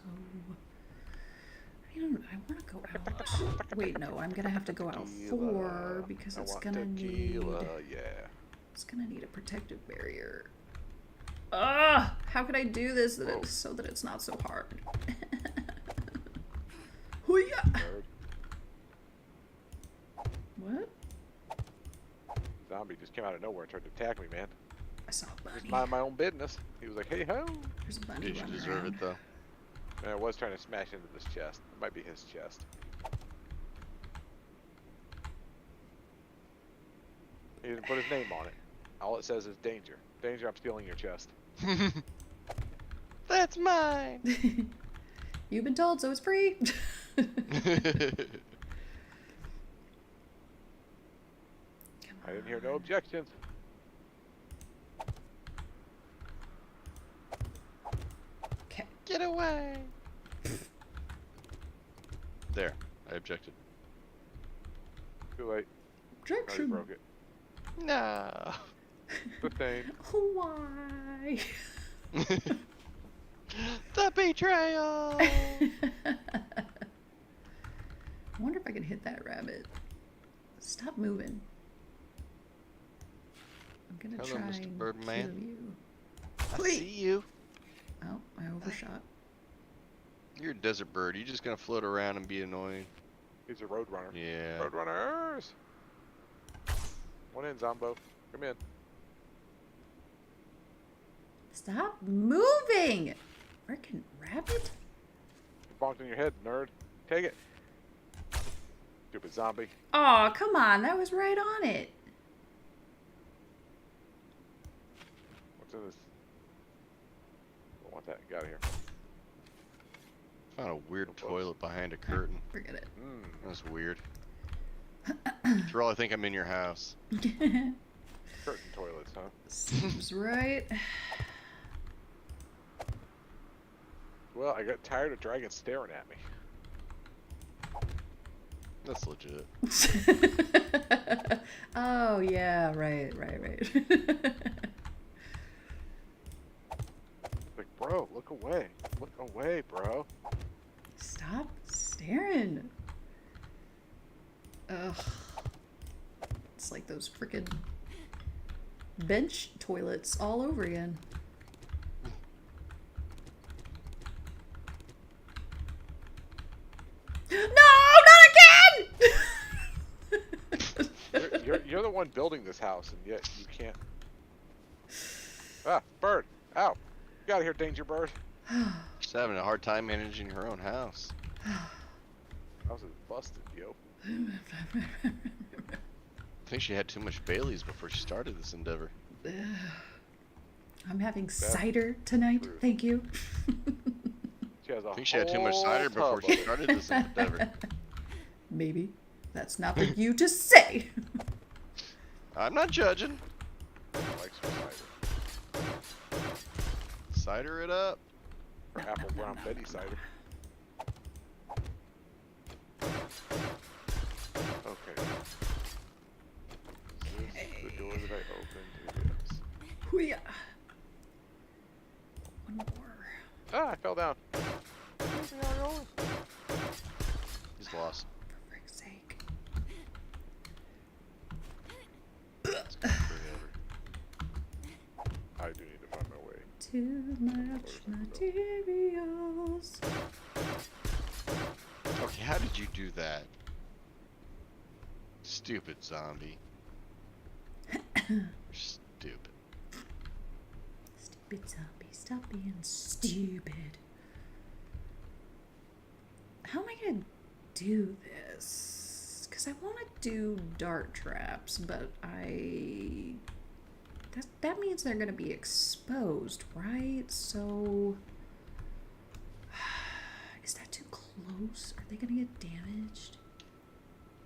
I want to go out. Wait, no, I'm gonna have to go out 4 because it's gonna need. Yeah. It's gonna need a protective barrier. Ugh! How could I do this so that it's not so hard? Hoo-yah! Nerd. What? Zombie just came out of nowhere and tried to attack me, man. I saw a Just bunny. mind my own business. He was like, hey ho! There's a bunny You should running deserve around. it, though. And I was trying to smash into this chest. It might be his chest. He didn't put his name on it. All it says is danger. Danger, I'm stealing your chest. That's mine. You've been told, so it's free. Come I didn't hear no objections. Okay. Get away. There. I objected. Too late. I already Objection. broke it. No. Sustained. Why? The betrayal! I wonder if I can hit that rabbit. Stop moving. I'm gonna Hello, try Mr. and Birdman. kill you. I Wait. see you. Oh, I overshot. You're a desert bird. You're just gonna float around and be annoying. He's a roadrunner. Yeah. Roadrunners! One in, Zombo. Come in. Stop moving! Frickin' rabbit? You bonked in your head, nerd. Take it. Stupid zombie. Aw, come on, that was right on it. What's in this? Don't want that. Get out of here. Found a weird toilet behind a curtain. Forget it. That's weird. Terrell, I think I'm in your house. Curtain toilets, huh? Seems right. Well, I got tired of dragons staring at me. That's legit. Oh, yeah, right. Like, bro, look away. Look away, bro. Stop staring. Ugh. It's like those frickin' bench toilets all over again. No, not again! You're the one building this house, and yet you can't. Ah, bird! Ow! Get out of here, danger bird. Just having a hard time managing her own house. House is busted, yo. I think she had too much Baileys before she started this endeavor. I'm having cider tonight, true. thank you. She has a I think she had too much cider before she started this endeavor. Maybe. That's not for you to say. I'm not judging. Likes her cider. Cider it up. Or apple brown Betty cider. Okay. Is this the door that I opened? It is. Hoo-yah. One more. Ah, I fell down. Where's the Aureolin? He's lost. For frick's sake. It's gonna be forever. I do need to find my way. Too much materials. Okay, how did you do that? Stupid zombie. You're stupid. Stupid zombie, stop being stupid. How am I gonna do this? Because I want to do dart traps, but that means they're gonna be exposed, right? So is that too close? Are they gonna get damaged?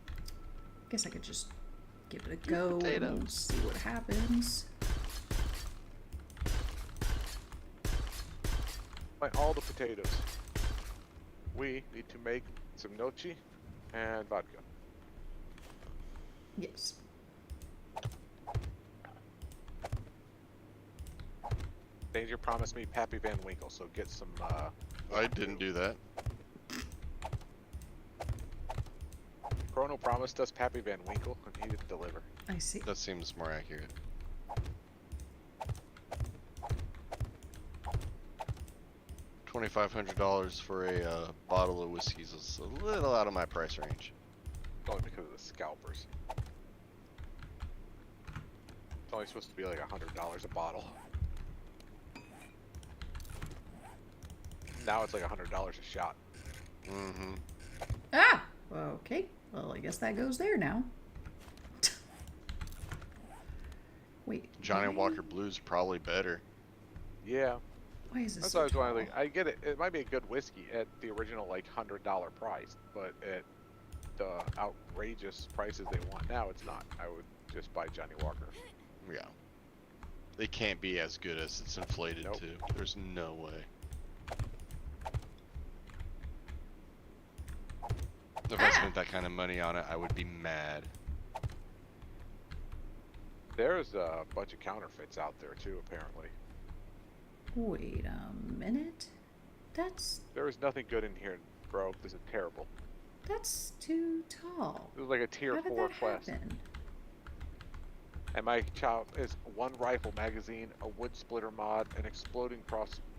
I guess I could just give it a go and see what happens. Find all the potatoes. We need to make some nochi and vodka. Yes. Danger promised me Pappy Van Winkle, so get some. I didn't do that. Chrono promised us Pappy Van Winkle, and he didn't deliver. I see. That seems more accurate. $2,500 for a bottle of whiskeys is a little out of my price range. Only because of the scalpers. It's only supposed to be like $100 a bottle. Now it's like $100 a shot. Mm-hmm. Ah! Okay. Well, I guess that goes there now. Wait. Johnny why- Walker Blue's probably better. Yeah, Why is this that's so what I was tall? wondering. I get it. It might be a good whiskey at the original like $100 price, but at the outrageous prices they want now, it's not. I would just buy Johnny Walker. Yeah. They can't be as good as it's inflated Nope. to. There's no way. If I spent that kind of money on it, I would be mad. There's a bunch of counterfeits out there too, apparently. Wait a minute. There is nothing good in here, bro. This is terrible. That's too tall. This is like a tier How did 4 that quest. happen? And my child is 1 rifle magazine, a wood splitter mod, an exploding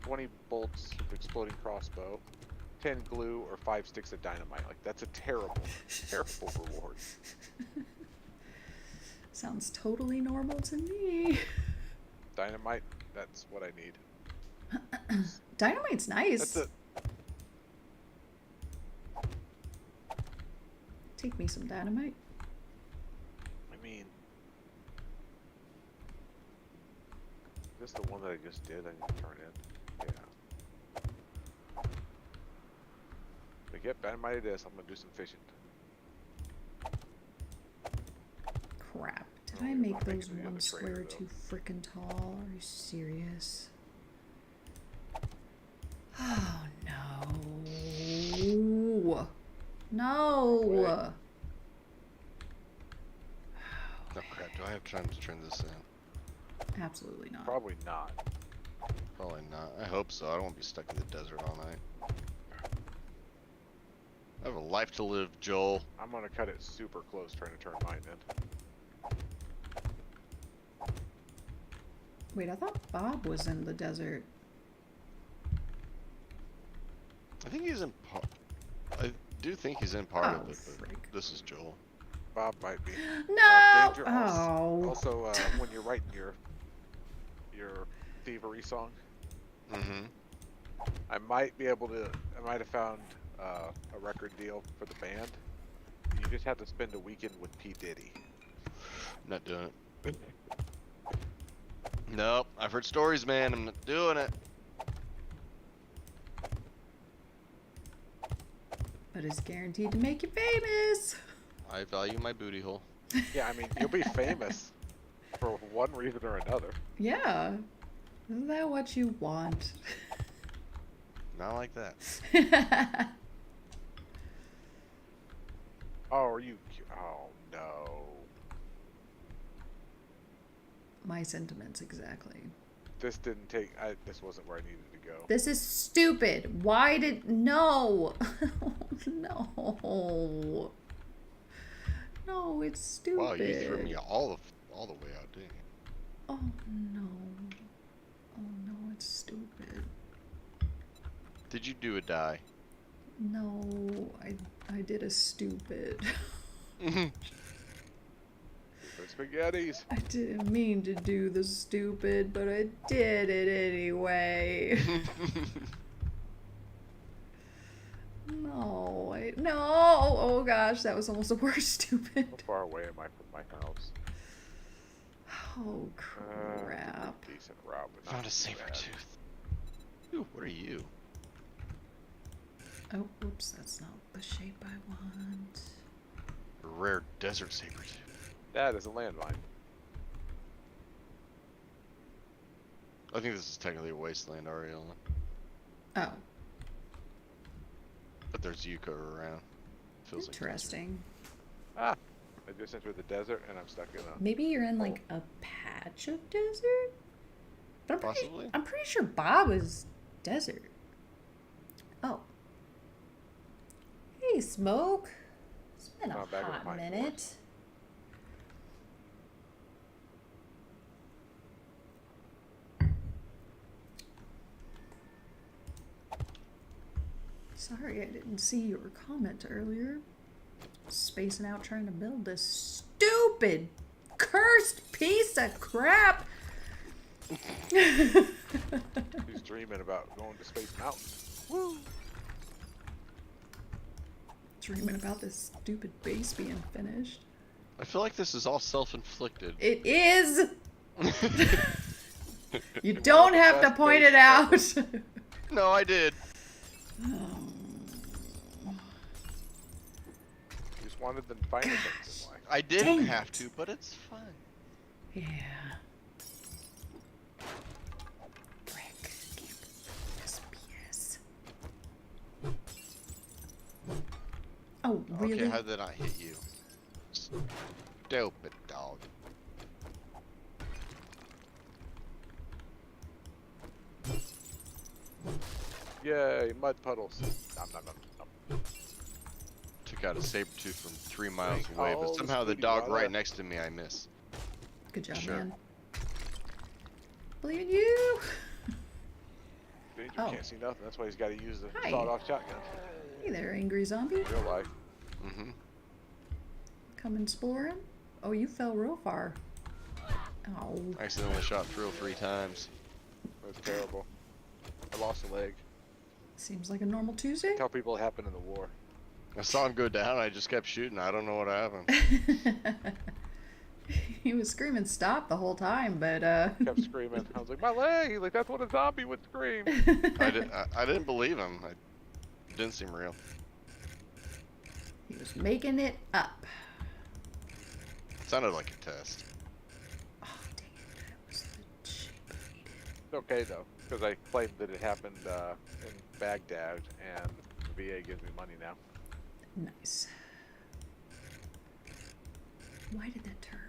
20 bolts of exploding crossbow, 10 glue, or 5 sticks of dynamite. Like, that's a terrible, terrible reward. Sounds totally normal to me. Dynamite, that's what I need. Dynamite's nice. That's it. Take me some dynamite. I mean, is this the one that I just did? I need to turn in. Yeah. But yep, dynamite it is. I'm gonna do some fishing. Crap. Did Oh, I yeah, make I'm making those it in one the square trailer, too frickin' tall? Are you serious? Oh no. No. Wait. Oh crap, do I have time to turn this in? Absolutely not. Probably not. Probably not. I hope so. I don't want to be stuck in the desert all night. I have a life to live, Joel. I'm gonna cut it super close trying to turn mine in. Wait, I thought Bob was in the desert. I think he's in part. I do think he's in part Oh, of it, but frick. this is Joel. Bob might be. No! Danger Oh. Also, when you're writing your thievery song, Mm-hmm. I might have found a record deal for the band. You just have to spend a weekend with P. Diddy. Not doing it. Nope. I've heard stories, man. I'm not doing it. But it's guaranteed to make you famous. I value my booty hole. Yeah, I mean, you'll be famous for one reason or another. Yeah. Isn't that what you want? Not like that. Oh, are you? Oh no. My sentiments, exactly. This didn't take. This wasn't where I needed to go. This is stupid. Why did... No. No. No, it's stupid. Wow, you threw me all the way out, didn't you? Oh, no. Oh, no, it's stupid. Did you do a die? No, I did a stupid. For spaghettis. I didn't mean to do the stupid, but I did it anyway. No. Oh gosh, that was almost the worst stupid. How far away am I from my house? Oh crap. Decent route, but not Found a too saber bad. tooth. Ooh, what are you? Oh, whoops, that's not the shape I want. A rare desert saber tooth. That is a landmine. I think this is technically a wasteland, Aureolin. Oh, But there's Yucca around. Feels interesting. Ah, I just entered the desert and I'm stuck in a. Maybe you're in like a patch of desert? But Possibly. I'm pretty sure Bob is desert. Oh. Hey, Smoke. It's been a Not back with hot my minute. voice. Sorry, I didn't see your comment earlier. Spacing out trying to build this stupid, cursed piece of crap. He's dreaming about going to Space Mountain. Woo! Dreaming about this stupid base being finished. I feel like this is all self-inflicted. It is. You don't have to point it out. No, I did. You just wanted the finer things in life. I didn't Dang have it. to, but it's fun. Yeah. Brick. Can't believe this BS. Oh, really? Okay, how did I hit you? Stupid dog. Yay, mud puddles. Nom, nom, nom, nom. Took out a saber-tooth from 3 miles Drink away, all but the somehow the sweetie dog water. right next to me I miss. Good job, Sure. man. Believe in you. Dude, you Oh. can't see nothing. That's why he's got to use the Hi. sawed-off shotgun. Hey there, angry zombie. In real life. Mm-hmm. Come exploring. Oh, you fell real far. Oh. I accidentally shot Thrill 3 times. It was terrible. I lost a leg. Seems like a normal Tuesday. Tell people it happened in the war. I saw him go down, I just kept shooting. I don't know what happened. He was screaming stop the whole time, but Kept screaming. I was like, my leg! He's like, that's what a zombie would scream. I didn't believe him. It didn't seem real. He was making it up. It sounded like a test. Oh, dang it. That was the chip I needed. It's okay, though, because I claimed that it happened in Baghdad, and the VA gives me money now. Nice. Why did that turn?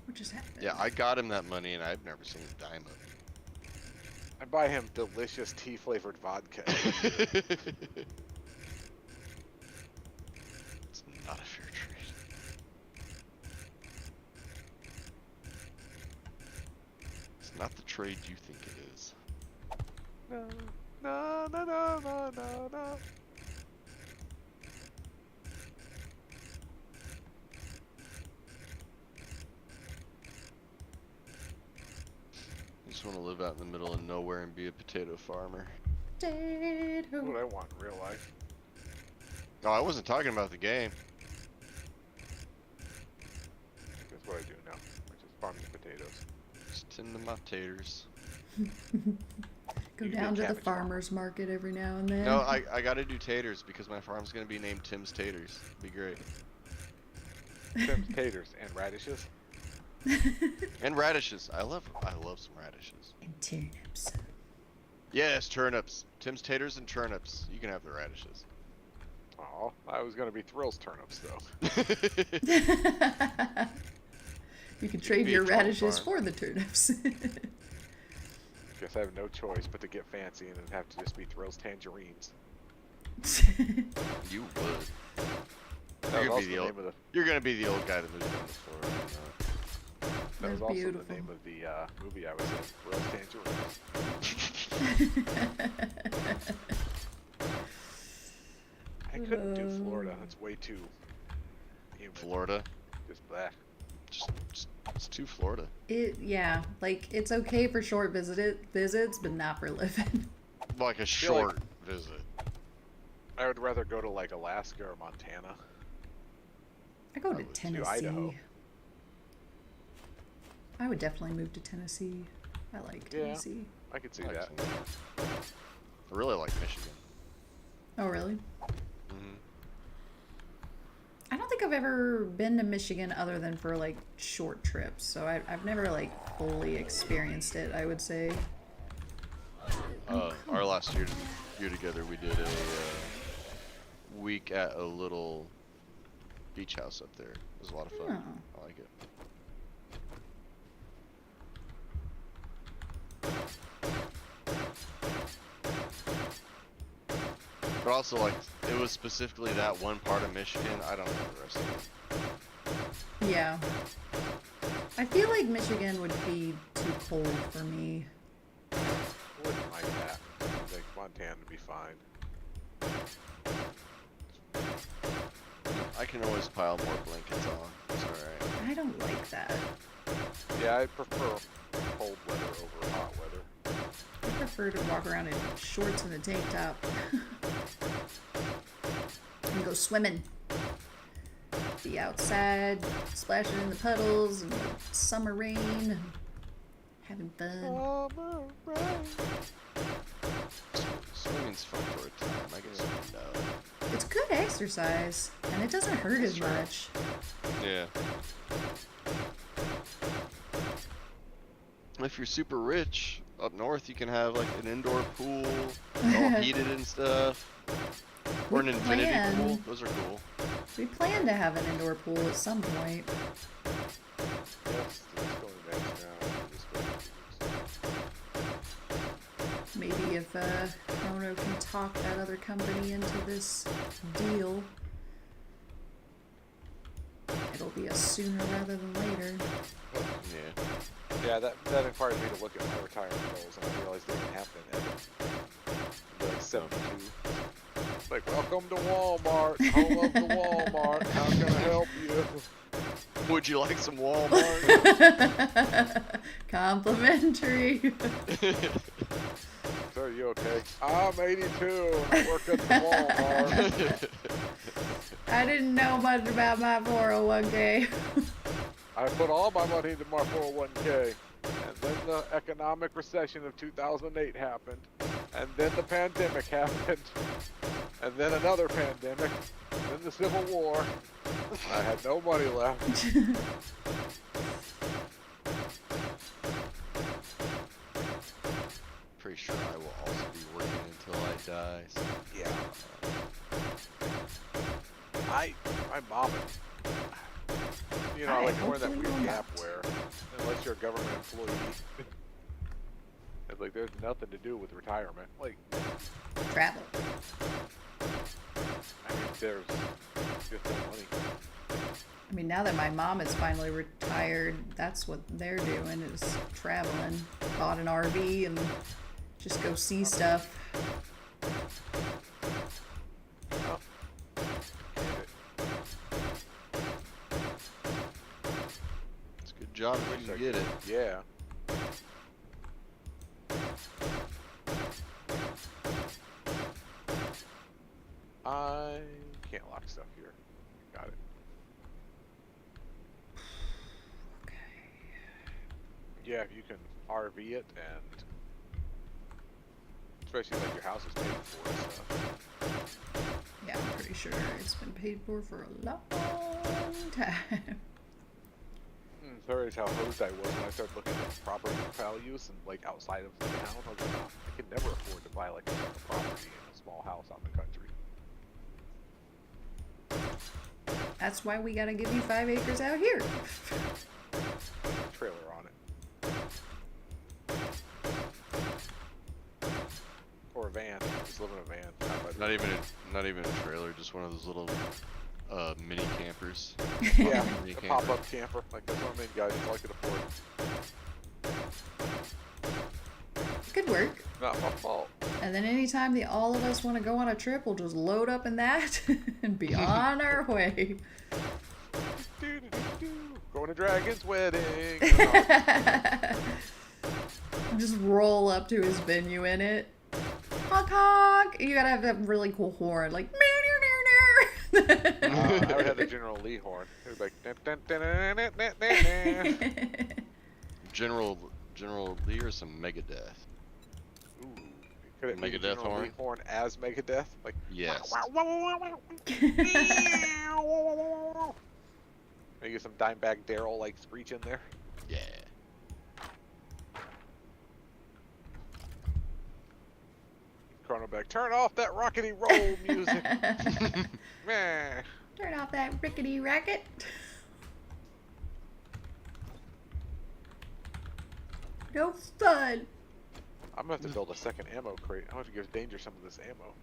What just happened? Yeah, I got him that money and I've never seen a dime of I buy him delicious tea-flavored vodka. it. It's not a fair trade. It's not the trade you think it is. No, no, no, no, no, no, no. I just want to live out in the middle of nowhere and be a potato farmer. That's what Potato. I want in real life. No, I wasn't talking about the game. That's what I do now. I just farming potatoes. Just tend to my taters. Go You can be a down to the cabbage farmer. farmer's market every now and then. No, I gotta do taters because my farm's gonna be named Tim's Taters. Be great. Tim's taters and radishes. And radishes. I love some radishes. And turnips. Yes, turnips. Tim's Taters and turnips. You can have the radishes. Oh, I was gonna be Thrill's turnips though. You can trade be a your troll radishes farm. for the turnips. Guess I have no choice but to get fancy and then have to just be Thrill's tangerines. You would. That You're was gonna also be the the name old. of the. You're gonna be the old guy that lives on the floor. That was They're also beautiful. the name of the movie I was in. Thrill's tangerines. I couldn't do Florida. That's way too humid. Florida. Just black. Just it's too Florida. Yeah, like it's okay for short visits, but not for living. Like a feel like- short visit. I would rather go to like Alaska or Montana. I go to would do Tennessee. Idaho. I would definitely move to Tennessee. I like Yeah. Tennessee. I could see I like that. some- I really like Michigan. Oh, really? Hmm. I don't think I've ever been to Michigan other than for like short trips, so I've never like fully experienced it, I would say. Our last year together, we did a week at a little beach house up there. It was a lot of fun. Oh. I like it. But also, like, it was specifically that one part of Michigan. I don't know the rest of it. Yeah. I feel like Michigan would be too cold for me. I wouldn't mind that. I think Montana would be fine. I can always pile more blankets on. It's alright. I don't like that. Yeah, I prefer cold weather over hot weather. I prefer to walk around in shorts and a tank top. And go swimming. Be outside, splashing in the puddles and the summer rain. Having fun. Swimming's fun for a time. I guess no. It's good exercise, and it doesn't hurt as true. much. Yeah. If you're super rich, up north you can have like an indoor pool, all heated and stuff. Or an We infinity plan. pool. Those are cool. We plan to have an indoor pool at some point. Yes, it's going next now. Just going to- Maybe if Chrono can talk that other company into this deal. It'll be a sooner rather than later. Yeah. Yeah, that inspired me to look at my retirement goals, and I realized they didn't happen at like 72. Like, welcome to Walmart, home of the Walmart. How can I help you? Would you like some Walmart? Complimentary. So, are you okay? I'm 82. I work at the Walmart. I didn't know much about my 401k. I put all my money into my 401k. And then the economic recession of 2008 happened. And then the pandemic happened. And then another pandemic. Then the Civil War. I had no money left. Pretty sure I will also be working until I die. So. Yeah. My mom, you know, like we're in that weird gap where, unless you're a government employee, it's like there's nothing to do with retirement. Like, Travel. I mean, there's just no money. I mean, now that my mom is finally retired, that's what they're doing is traveling. Bought an RV and just go see stuff. Oh. It's a good job if you can get it. Yeah. I can't lock stuff here. Got it. Okay. Yeah, if you can RV it and especially like your house is paid for and stuff. Yeah, I'm pretty sure it's been paid for a long time. Sorry, how hosed I was when I started looking at property values and like outside of the town. I was like, oh, I could never afford to buy like a property in a small house out in the country. That's why we gotta give you 5 acres out here. Trailer on it. Or a van. Just live in a van. Not even a trailer, just one of those little mini campers. Yeah, Mini a camper. pop-up camper. Like that's what I mean, guys. That's all I could afford. Good work. Not my fault. And then anytime all of us want to go on a trip, we'll just load up in that and be on our way. Going to Dragon's wedding. Just roll up to his venue in it. Honk honk! You gotta have a really cool horn, like meow meow meow meow. I would have the General Lee horn. It would be like dun, dun, dun, dun, dun, dun, dun. General Lee or some Megadeth? Ooh, could it be Megadeth General horn? Lee horn as Megadeth? Like Yes. Maybe some Dimebag Daryl like screech in there. Yeah. Chrono back. Turn off that rockety roll music. Meh. Turn off that rickety racket. No fun. I'm gonna have to build a second ammo crate. I'm gonna have to give Danger some of this ammo.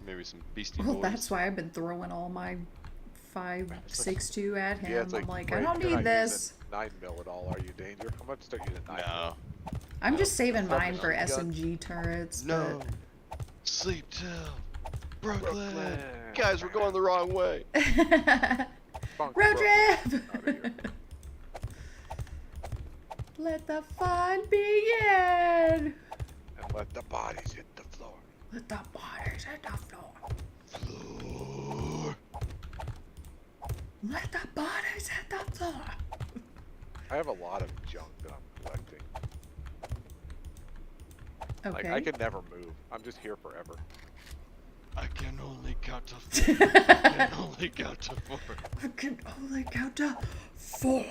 Maybe some Beastie Well, Boys. that's why I've been throwing all my 5.62 at him. Yeah, it's like, I'm like, wait, I don't you're need not this. using 9mm at all, are you, Danger? I'm gonna start using 9mm. No. I'm just saving mine for Gun. SMG turrets. No. Sleep till Brooklyn. Guys, we're going the wrong way. But... Funk Road Brooklyn. trip! Outta here. Let the fun begin! And let the bodies hit the floor. Let the bodies hit the floor. Floor. Let the bodies hit the floor. I have a lot of junk that I'm collecting. Okay. Like, I can never move. I'm just here forever. I can only count to 4. I can only count to 4. I can only count to 4.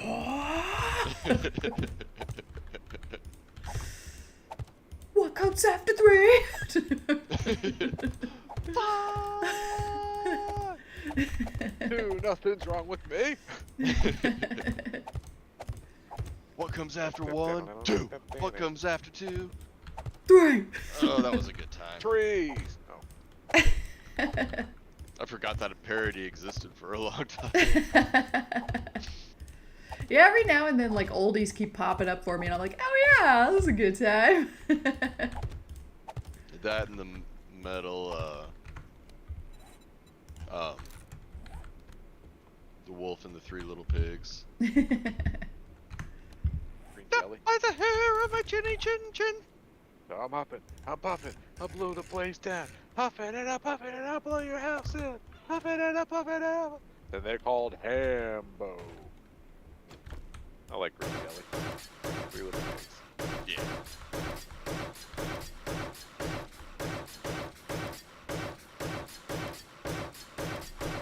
What comes after 3? 2, nothing's wrong with me. What comes after 1? 2. What comes after 2? 3. Oh, that was a good time. Trees. Oh. I forgot that a parody existed for a long time. Yeah, every now and then, like, oldies keep popping up for me, and I'm like, oh yeah, that was a good time. That and the metal, the wolf and the 3 little pigs. Green jelly. By the hair of my chinny chin chin. So I'm huffing, I'm puffing, I blew the place down. Huffing and I'm puffing and I'll blow your house in. Huffing and I'm puffing out. Then they're called Hambo. I like green jelly. 3 little pigs. Yeah.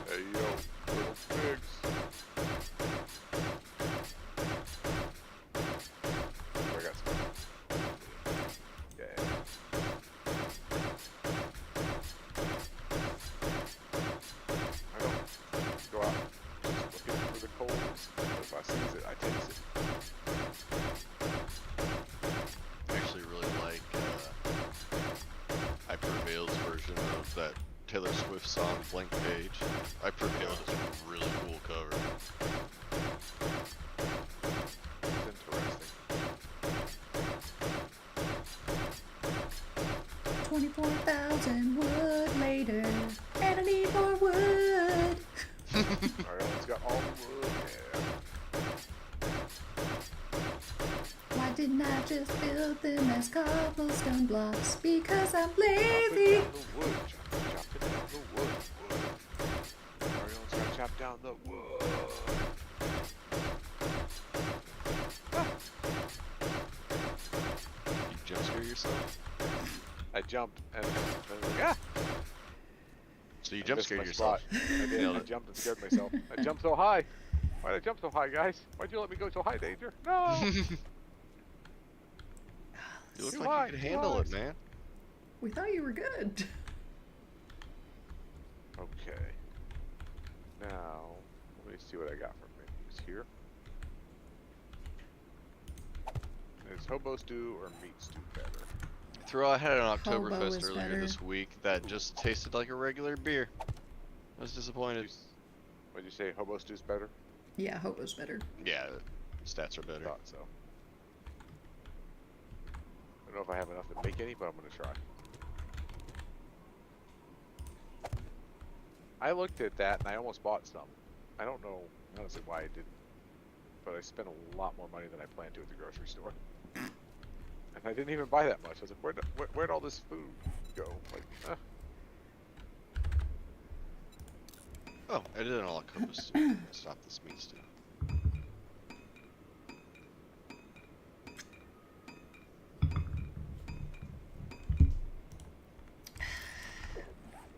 Hey yo, little pigs. I got some. Yeah. I don't go out just looking for the coals. If I seize it, I taste it. I actually really like I Prevail's version of that Taylor Swift song Blank Page. I Prevail is a really cool cover. It's interesting. 24,000 wood later, and I need more wood. Aureolin's got all the wood, yeah. Why didn't I just build them as cobblestone blocks? Because I'm lazy. Chop it down the wood, chop it down the wood, wood. Aureolin's gotta chop down the wood. You jump scare yourself? I jumped and I was like, ah! So you I jump missed scared my yourself. spot. I did. Nailed I it. jumped and scared myself. I jumped so high. Why'd I jump so high, guys? Why'd you let me go so high, Danger? No! You look Too like high, you could too handle high. it, man. We thought you were good. Okay. Now, let me see what I got from menus here. Is hobo stew or meat stew better? I had an Hobo Oktoberfest is earlier better. this week that just tasted like a regular beer. I was disappointed. What'd you say? Hobo stew's better? Yeah, hobo's better. Yeah, stats are better. Thought so. I don't know if I have enough to make any, but I'm gonna try. I looked at that and I almost bought some. I don't know honestly why I didn't, but I spent a lot more money than I planned to at the grocery store. And I didn't even buy that much. I was like, where'd all this food go? Like, Oh, I did an Oktober stew. Stop this meat stew.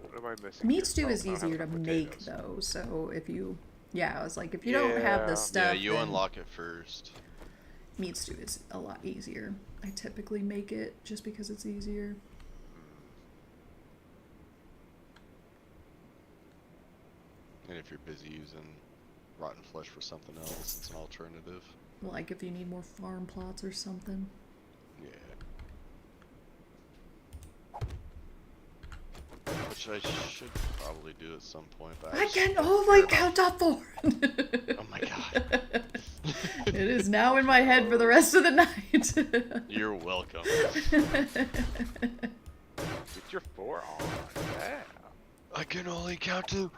what am I missing? Meat here? stew Oh, is I don't have easier to enough make potatoes. though, so if you, yeah, I was like, if you don't have Yeah. the stuff, Yeah, you then unlock it first. meat stew is a lot easier. I typically make it just because it's easier. And if you're busy using rotten flesh for something else, it's an alternative. Like if you need more farm plots or something. Yeah. Which I should probably do at some point. But I just can don't oh care my about- count top 4. Oh my god. It is now in my head for the rest of the night. You're welcome. Get your 4 on. Yeah. I can only count to.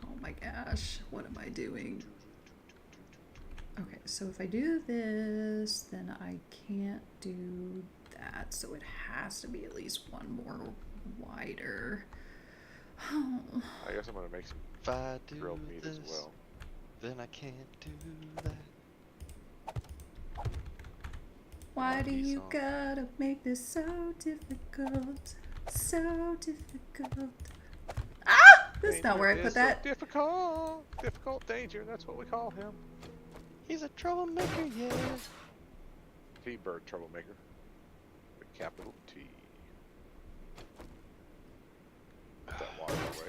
Oh my gosh, what am I doing? Okay, so if I do this, then I can't do that, so it has to be at least one more wider. Oh. I guess I'm gonna make some If I do grilled meat this, as well. then I can't do that. Why do Monkey you song. gotta make this so difficult? So difficult. Ah! That's not where I Danger put is that. so difficult. Difficult danger, that's what we call him. He's a troublemaker, yeah. T-Bird troublemaker. With capital T. Put that water away.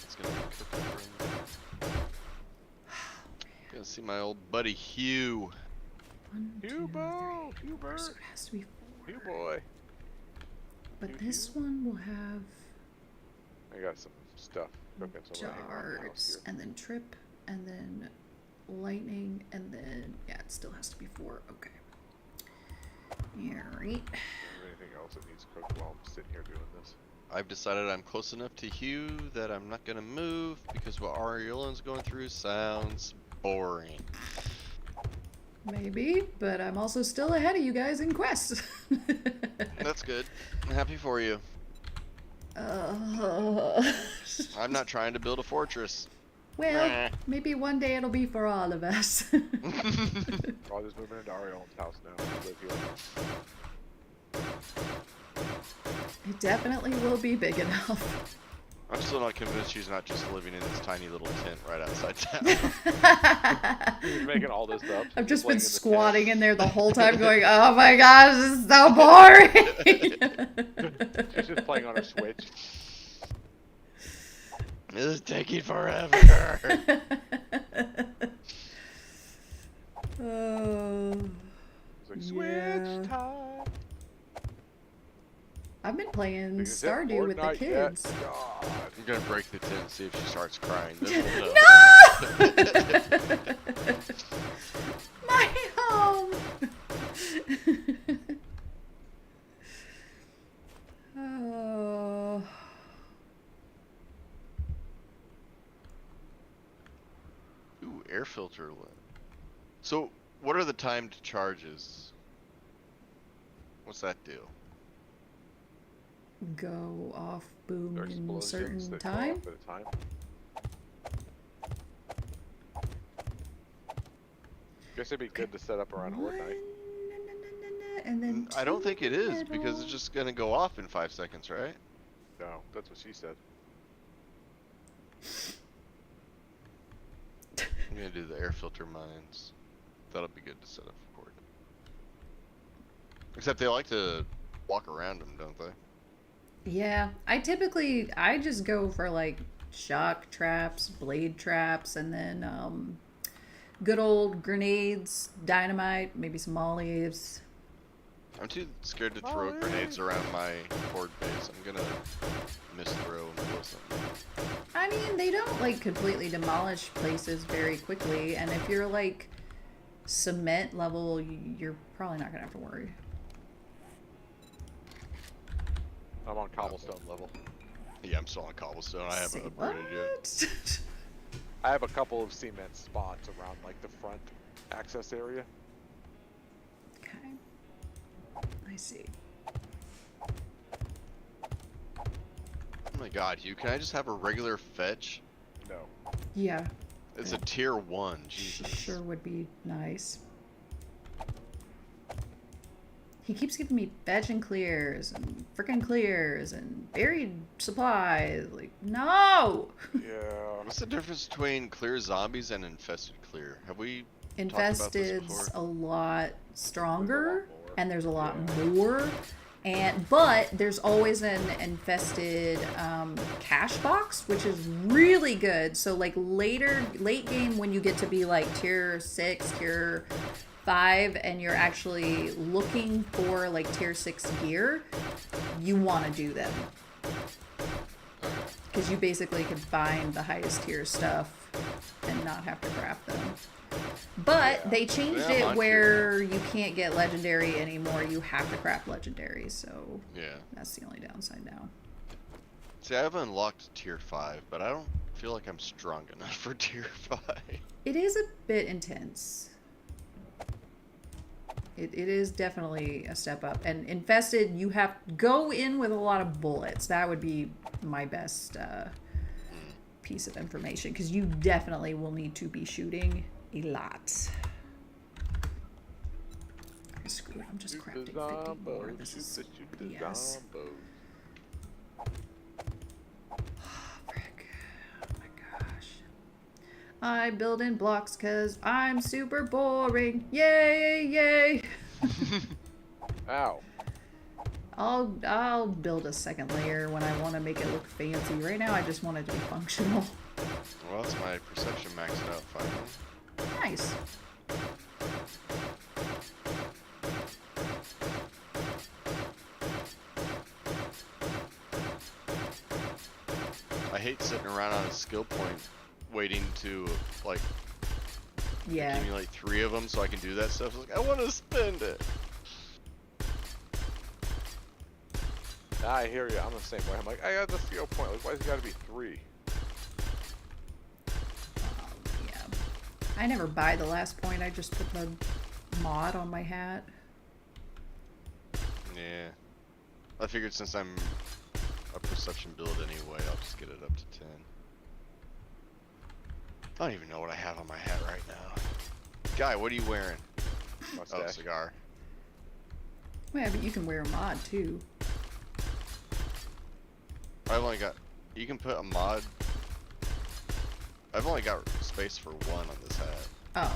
It's gonna be cooking for me. Gonna see my old buddy Hugh. One, two, Hubo! three, four. Hubert! So it has to be 4. Hugh boy! But Hugh, this Hugh. one will have I got some stuff cooking, so I'm gonna hang around the house darts, here. and then trip, and then lightning, and then yeah, it still has to be 4. Okay. Alright. Is there anything else that needs cooked while I'm sitting here doing this? I've decided I'm close enough to Hugh that I'm not gonna move because what Aureolin's going through sounds boring. Maybe, but I'm also still ahead of you guys in quests. That's good. I'm happy for you. I'm not trying to build a fortress. Well, Meh. maybe one day it'll be for all of us. Oh, I'm just moving into Aureolin's house now. I live here. It definitely will be big enough. I'm still not convinced she's not just living in this tiny little tent right outside town. He's making all this up. I've just laying been in the squatting in there the whole time going, oh my gosh, this is so boring. tent. She's just playing on her Switch. This is taking forever. Oh, It's like, Switch yeah. time! I've been playing Is it Stardew with the Fortnite yet? kids. God. I'm gonna break the tent and see if she starts crying. Then we'll know. No! My home! Oh. Ooh, air filter lit. So, what are the timed charges? What's that do? Go off boom They're in explosions certain that go time. off at a time. Guess it'd be good to set up around Horde night. And then I don't think it is because middle. it's just gonna go off in 5 seconds, right? No, that's what she said. I'm gonna do the air filter mines. That'll be good to set up for Horde. Except they like to walk around them, don't they? Yeah, I just go for like shock traps, blade traps, and then good old grenades, dynamite, maybe some mollies. I'm too scared to throw grenades around my Horde base. I'm gonna misthrow and blow something. I mean, they don't like completely demolish places very quickly, and if you're like cement level, you're probably not gonna have to worry. I'm on cobblestone level. Yeah, I'm still on cobblestone. I Say haven't upgraded yet. what? I have a couple of cement spots around like the front access area. Okay. I see. Oh my god, Hugh, can I just have a regular fetch? No. Yeah, It's a tier 1, Jesus. sure would be nice. He keeps giving me fetch and clears and frickin' clears and buried supplies. Like, no! Yeah. What's the difference between clear zombies and infested clear? Have we talked about this Infested's before? a lot stronger, There's a lot more. and there's a lot Yeah. more. But there's always an infested cash box, which is really good. So like late game when you get to be like tier 6, tier 5, and you're actually looking for like tier 6 gear, you want to do them. Because you basically can find the highest tier stuff and not have to craft them. But Yeah. they changed Yeah, it I'm where you can't get legendary anymore. You have to craft legendary, so Yeah. that's the only downside now. See, I've unlocked tier 5, but I don't feel like I'm strong enough for tier 5. It is a bit intense. It is definitely a step up. And infested, you have go in with a lot of bullets. That would be my best piece of information, because you definitely will need to be shooting a lot. Okay, screw it. I'm just crafting 50 more. This is BS. Oh, frick. Oh my gosh. I build in blocks because I'm super boring. Yay, yay. Ow. I'll build a second layer when I want to make it look fancy. Right now I just want it to be functional. Well, that's my perception maxed out finally. Nice. I hate sitting around on a skill point waiting to, like, Yeah. accumulate 3 of them so I can do that stuff. It's like, I want to spend it. I hear you. I'm the same way. I'm like, I got the skill point. Like, why's it got to be 3? Yeah. I never buy the last point. I just put the mod on my hat. Yeah. I figured since I'm a perception build anyway, I'll just get it up to 10. I don't even know what I have on my hat right now. Guy, what are you wearing? Mustache. Oh, cigar. Yeah, but you can wear a mod too. I've only got... You can put a mod... I've only got space for 1 on this hat. Oh.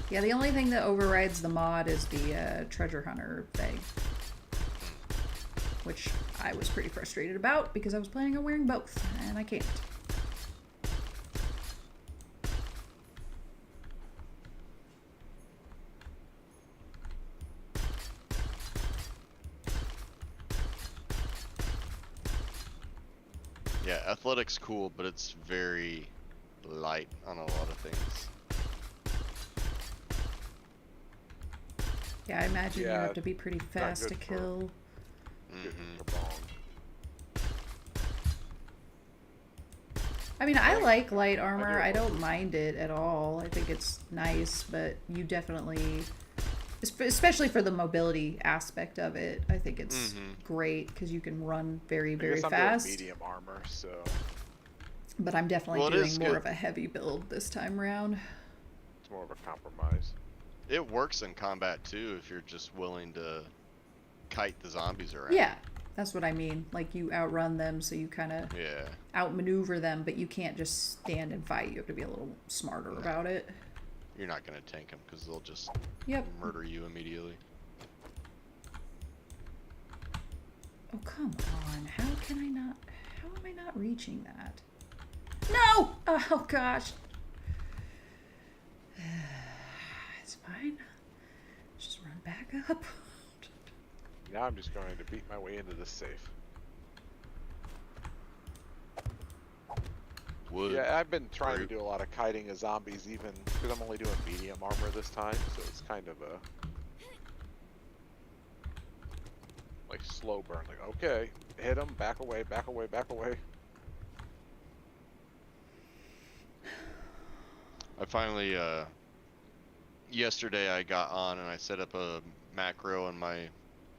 Yeah, the only thing that overrides the mod is the treasure hunter thing. Which I was pretty frustrated about because I was planning on wearing both, and I can't. Yeah, athletics cool, but it's very light on a lot of things. Yeah, I imagine you Yeah, have to be pretty fast to good for- kill. I mean, I like light armor. I don't mind it at all. I think it's nice, but you definitely, especially for the mobility aspect of it, I think it's great because you can run very, very fast. I'm doing medium armor, so. But I'm definitely Well, it doing is more good. of a heavy build this time around. It's more of a compromise. It works in combat too if you're just willing to kite the zombies around. Yeah, that's what I mean. Like, you outrun them, so you kind of Yeah. outmaneuver them, but you can't just stand and fight. You have to be a little smarter about it. You're not going to tank them because they'll just Yep. murder you immediately. Oh, come on. How can I not... How am I not reaching that? No! Oh, gosh. It's fine. Just run back up. Now I'm just going to beat my way into this safe. Wood. Yeah, I've been trying Root. to do a lot of kiting of zombies even because I'm only doing medium armor this time, so it's kind of a like slow burn. Like, okay, hit them, back away, back away, back away. I finally, yesterday I got on and I set up a macro on my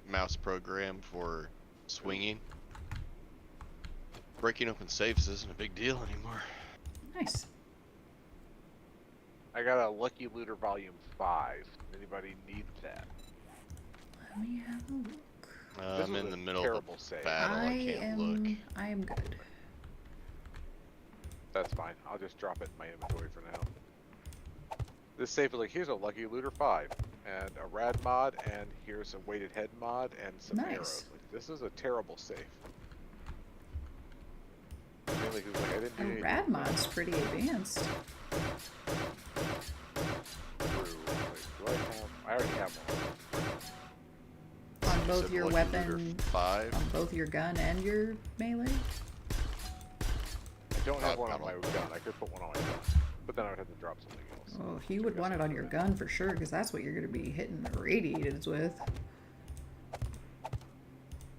mouse program for swinging. Breaking open safes isn't a big deal anymore. Nice. I got a Lucky Looter Volume 5. Anybody need that? Let me have a look. This I'm was in a the middle terrible of a save. battle. I can't look. I am good. That's fine. I'll just drop it in my inventory for now. This safe is like, here's a Lucky Looter 5, and a rad mod, and here's a weighted head mod, and some Nice. arrows. Like, this is a terrible safe. Mainly 'cause, like, I didn't do Oh, anything rad mod's pretty advanced. through. Like, do I already have one. On You both said your Lucky Looter weapon, 5. on both your gun and your melee? I don't have Not one on my battle. gun. I could put one on my gun, but then I would have to drop something else. Oh, you would want it on your gun for sure, because that's what you're going to be hitting the radiators with.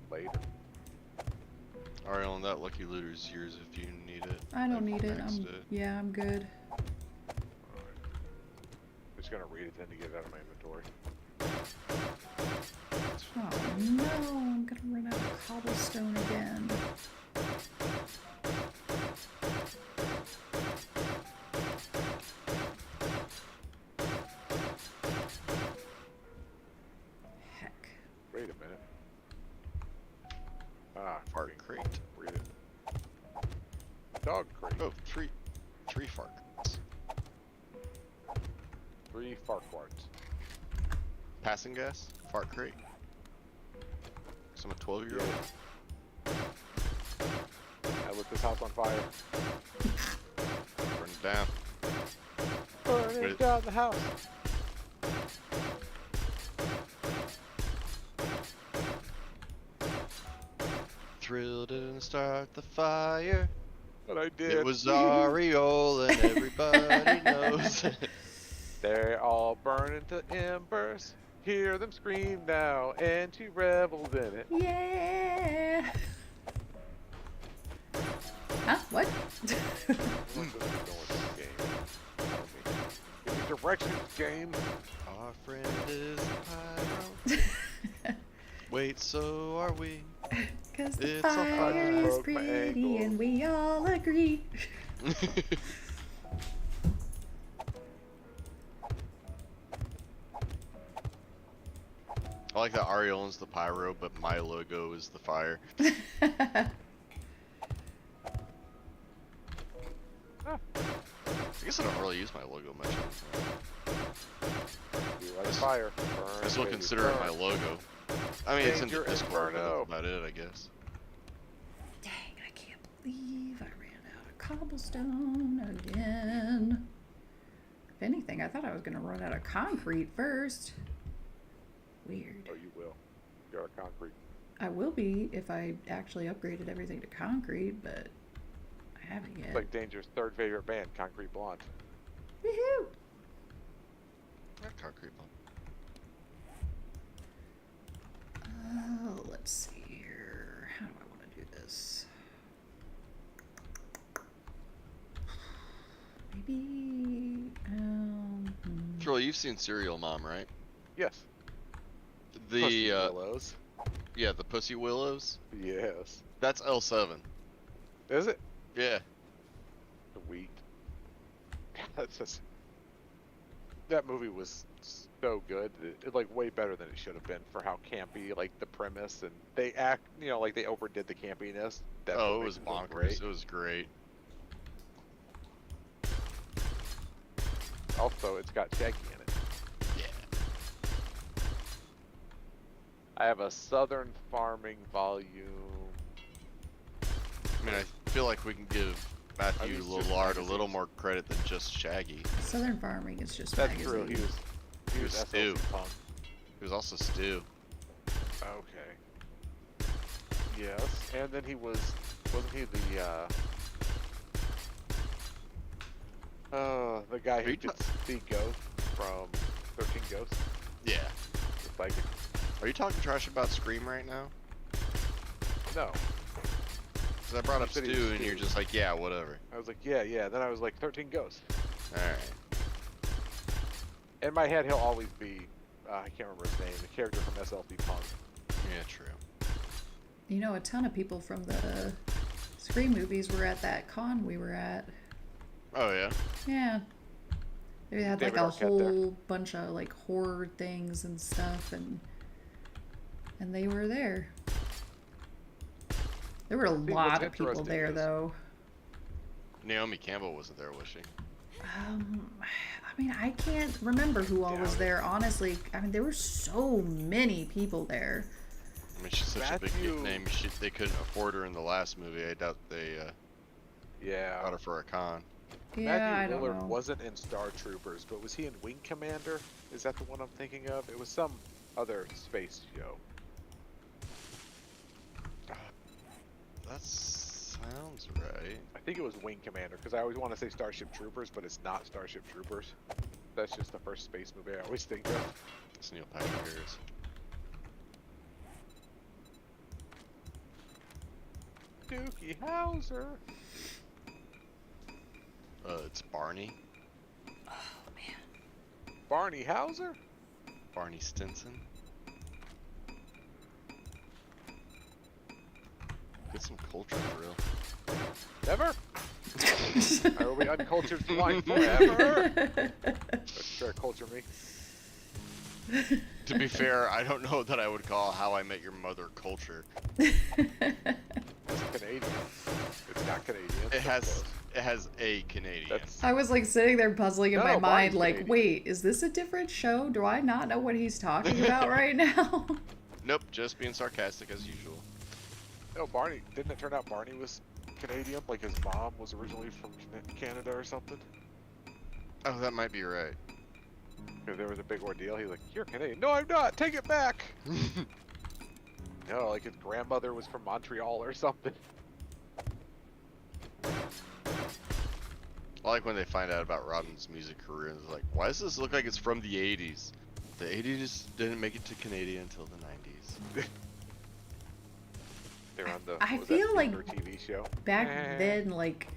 Later. Aureolin, that Lucky Looter's yours if you need it. I don't I've need it. maxed Yeah, I'm good. Alright. Just gonna read it then to get it out of my inventory. Oh no, I'm gonna run out of cobblestone again. Heck. Wait a minute. Ah, Heartrate. Read it. Dog crate. Oh, tree farts. 3 Farquharts. Passing gas? Fart crate. So I'm a 12-year-old. I lit this house on fire. Burn it down. Burn Wait. it down the house. Thrill didn't start the fire. But I did. It was Aureolin, everybody knows. They're all burning to embers. Hear them scream now, and she revels in it. Yeah. Huh? What? Where's this going with this game? Tell me. Give me directions, game. Our friend is a pyro. Wait, so are we? Cause the It's a fire fire. is Broke my pretty ankle. and we all agree. I like that Aureolin's the pyro, but my logo is the fire. I guess I don't really use my logo much anymore. You light a fire. Burn, I still baby, consider it burn. my logo. I mean, it's in the Danger Discord, but Inferno. that's about it, I guess. Dang, I can't believe I ran out of cobblestone again. If anything, I thought I was gonna run out of concrete first. Weird. Oh, you will. You're a concrete. I will be if I actually upgraded everything to concrete, but I haven't yet. It's like Danger's third favorite band, Concrete Blonde. Woohoo! Not concrete bomb. Let's see here. How do I want to do this? Maybe. Troll, you've seen Serial Mom, right? Yes. The Pussy Willows. yeah, the Pussy Willows. Yes. That's L7. Is it? Yeah. Sweet. That's just. That movie was so good. It like way better than it should have been for how campy like the premise and they act. You know, like they overdid the campiness. That's Oh, what it was makes so bonkers. great. It was great. Also, it's got Shaggy in it. Yeah. I have a Southern Farming volume. I mean, I feel like we can give Matthew These just Lillard a little magazines. more credit than just Shaggy. Southern Farming is just That's magazine. true. He was Stu. SLC Punk. He was also Stu. Okay. Yes, and then he wasn't he the guy Are who you did the ghost from 13 Ghosts? Yeah. It's like, Are you talking trash about Scream right now? no. Because I brought up You said Stu he was and you're Stu. just like, yeah, whatever. I was like, yeah. Then I was like, 13 Ghosts. Alright. In my head, he'll always be, I can't remember his name, the character from SLC Punk. Yeah, true. You know, a ton of people from the Scream movies were at that con we were at. Oh, yeah? Yeah. They had like David a Arquette there. whole bunch of like horror things and stuff, and they were there. There were a what's lot of people interesting there, is- though. Naomi Campbell wasn't there, was she? I mean, I can't remember who all was Doubt it. there, honestly. I mean, there were so many people there. I mean, she's such a big Matthew- name. They couldn't afford her in the last movie. I doubt they Yeah. got her for a con. Yeah, I Matthew don't Lillard know. wasn't in Star Troopers, but was he in Wing Commander? Is that the one I'm thinking of? It was some other space show. That sounds right. I think it was Wing Commander, because I always want to say Starship Troopers, but it's not Starship Troopers. That's just the first space movie I always think of. It's Neil Patrick Harris. Dookie Howser. It's Barney. Oh, man. Barney Hauser? Barney Stinson. Get some culture for real. Never? I will be uncultured swine forever. Try to culture me. To be fair, I don't know that I would call How I Met Your Mother culture. It's Canadian. It's not Canadian. It has a Canadian. That's I was like sitting there puzzling in No, my no, mind, Barney's like, Canadian. wait, is this a different show? Do I not know what he's talking about right now? Nope, just being sarcastic as usual. no Barney. Didn't it turn out Barney was Canadian? Like his mom was originally from Canada or something? Oh, that might be right. Because there was a big ordeal. He's like, "You're Canadian." No, I'm not. Take it back. No, like his grandmother was from Montreal or something. I like when they find out about Robin's music career and it's like, why does this look like it's from the 80s? The 80s didn't make it to Canada until the 90s. They're on the I what was that, feel like theater TV show. Back then, like,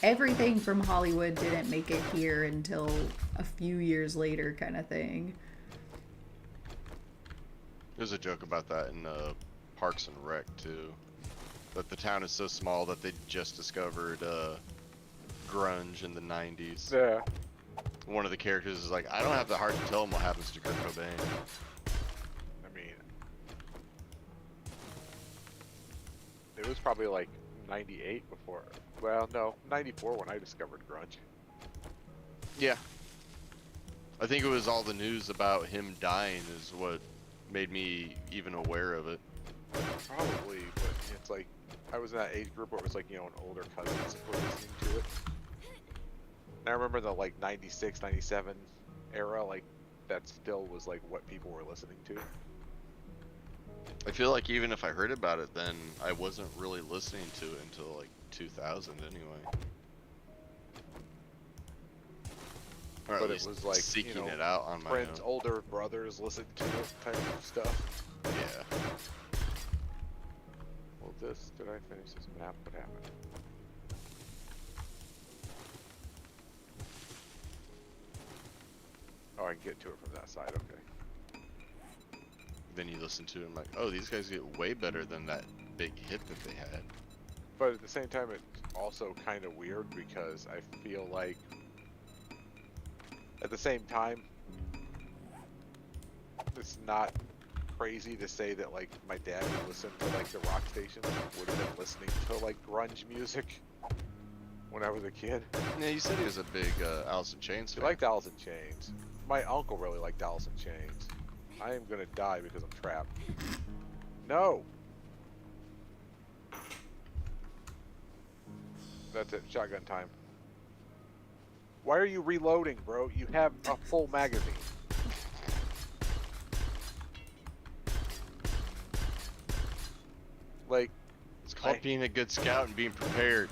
everything from Hollywood didn't make it here until a few years later, kind of thing. There's a joke about that in Parks and Rec too. That the town is so small that they just discovered grunge in the 90s. Yeah. One of the characters is like, I don't have the heart to tell him what happens to Kurt Cobain. I mean, it was probably like 98 before. Well, no, 94 when I discovered grunge. Yeah. I think it was all the news about him dying is what made me even aware of it. Probably, but it's like I was in that age group where it was like, you know, an older cousins were listening to it. And I remember the like 96, 97 era, like that still was like what people were listening to. I feel like even if I heard about it then, I wasn't really listening to it until like 2000 anyway. Or at But it least was like, seeking you know, it out on my Friends, own. older brothers listening to it type of stuff. Yeah. Well, did I finish this map? What happened? Oh, I can get to it from that side, okay. Then you listen to it and like, oh, these guys get way better than that big hit that they had. But at the same time, it's also kind of weird because I feel like at the same time, it's not crazy to say that like my dad who listened to like the rock stations would have been listening to like grunge music when I was a kid. Yeah, you said he was a big Alice in Chains He fan. liked Alice in Chains. My uncle really liked Alice in Chains. I am gonna die because I'm trapped. No! That's it, shotgun time. Why are you reloading, bro? You have a full magazine. Like, It's called being a good scout and being prepared.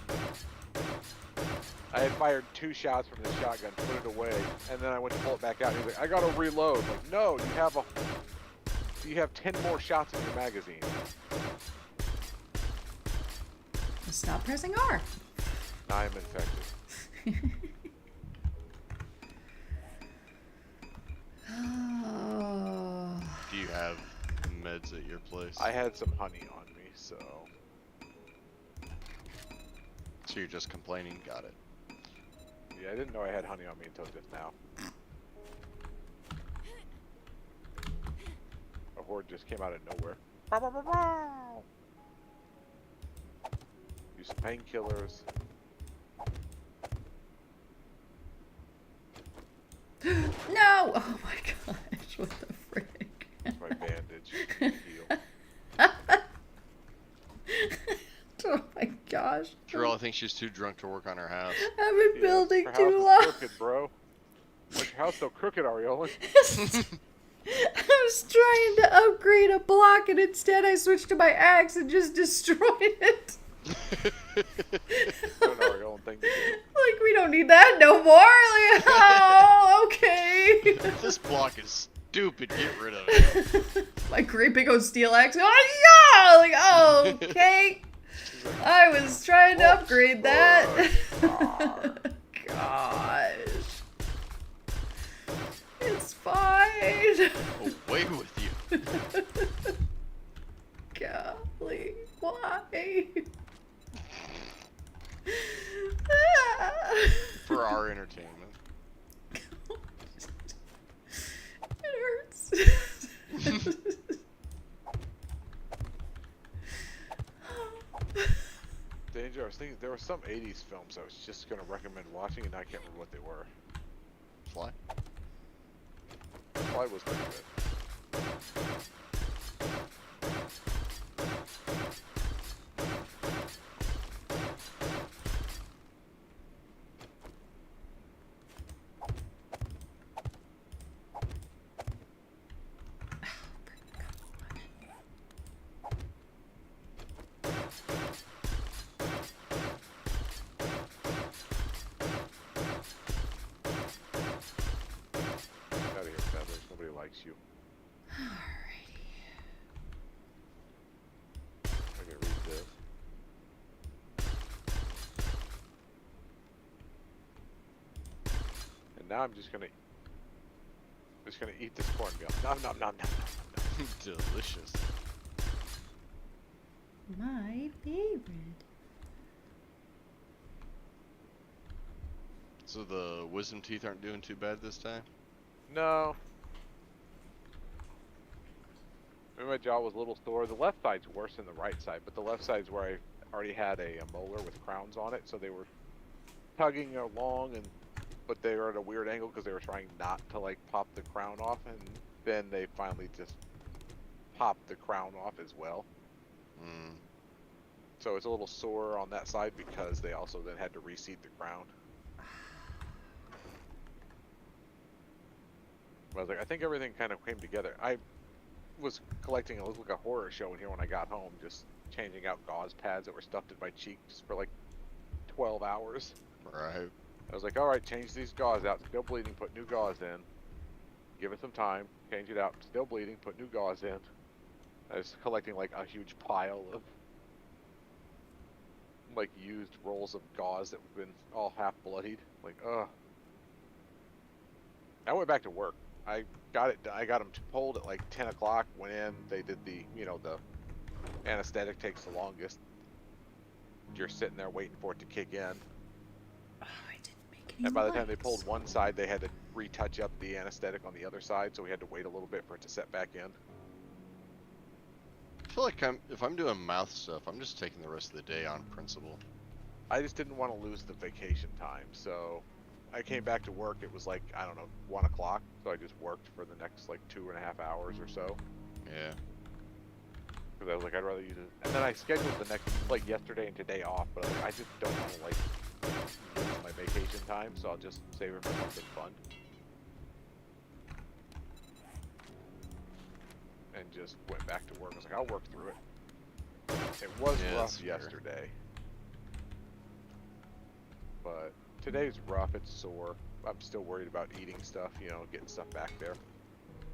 I had fired 2 shots from the shotgun, put it away, and then I went to pull it back out. And he's like, "I gotta reload." I'm like, no, you have 10 more shots in your magazine. Stop pressing R. I am infected. Oh. Do you have meds at your place? I had some honey on me, so So you're just complaining? Got it. yeah, I didn't know I had honey on me until just now. A horde just came out of nowhere. Use some painkillers. No! Oh my gosh, what the frick? My bandage. Heal. Oh my gosh. Drill, I think she's too drunk to work on her house. I've been Yeah, building your too house is long. crooked, bro. Why's your house so crooked, Aureolin? I was trying to upgrade a block and instead I switched to my axe and just destroyed it. What an Aureolin thing to do. Like, we don't need that no more. Like, oh, okay. This block is stupid. Get rid of it. My great big old steel axe. Oh, yeah! Like, oh, okay. I was trying to upgrade that. Gosh. It's fine. Away with you. Golly, why? For our entertainment. It hurts. Danger. I was thinking there were some 80s films I was just gonna recommend watching, and I can't remember what they were. Fly. Fly was pretty good. Out of here, Feathers. Nobody likes you. Alrighty. I can read this. And now I'm just gonna eat this cornmeal. Nom nom nom nom nom nom. Delicious. My favorite. So the wisdom teeth aren't doing too bad this time? No. Maybe my jaw was a little sore. The left side's worse than the right side, but the left side's where I already had a molar with crowns on it, so they were tugging along, but they were at a weird angle because they were trying not to like pop the crown off, and then they finally just popped the crown off as well. Mm. So it's a little sore on that side because they also then had to reseat the crown. But I was like, I think everything kind of came together. I was collecting a look like a horror show in here when I got home, just changing out gauze pads that were stuffed in my cheeks for like 12 hours. Right. I was like, alright, change these gauze out, still bleeding, put new gauze in. Give it some time, change it out, still bleeding, put new gauze in. I was collecting like a huge pile of like used rolls of gauze that have been all half bloodied. Like, ugh. I went back to work. I got them pulled at like 10 o'clock, went in, they did the, the anesthetic takes the longest. You're sitting there waiting for it to kick in. Oh, I didn't make any And by the time they lights. pulled one side, they had to retouch up the anesthetic on the other side, so we had to wait a little bit for it to set back in. I feel like if I'm doing mouth stuff, I'm just taking the rest of the day on principle. I just didn't want to lose the vacation time, so I came back to work. It was like, I don't know, 1 o'clock, so I just worked for the next like 2.5 hours or so. Yeah. Because I was like, I'd rather use it. And then I scheduled the next, like yesterday and today off, but I just don't want to like lose my vacation time, so I'll just save it for something fun. And just went back to work. I was like, I'll work through it. It was Yeah, rough that's fair. yesterday. But today's rough, it's sore. I'm still worried about eating stuff, getting stuff back there.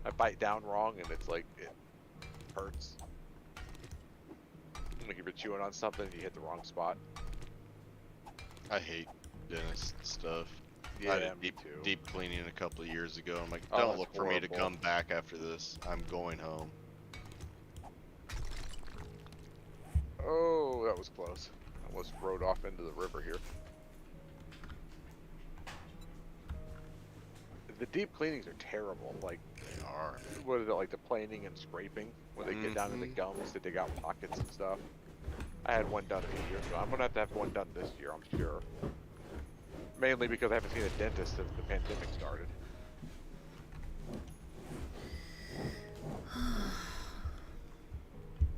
I bite down wrong and it's like, it hurts. Like if you're chewing on something and you hit the wrong spot. I hate dentist stuff. Yeah, I did me too. deep cleaning a couple of years ago. I'm like, Oh, don't that's look for me to horrible. come back after this. I'm going home. Oh, that was close. I almost rode off into the river here. The deep cleanings are terrible. Like, They are. what is it, like the planing and scraping? When they get down in the gums to dig out pockets and stuff. I had one done a few years ago. I'm going to have one done this year, I'm sure. Mainly because I haven't seen a dentist since the pandemic started.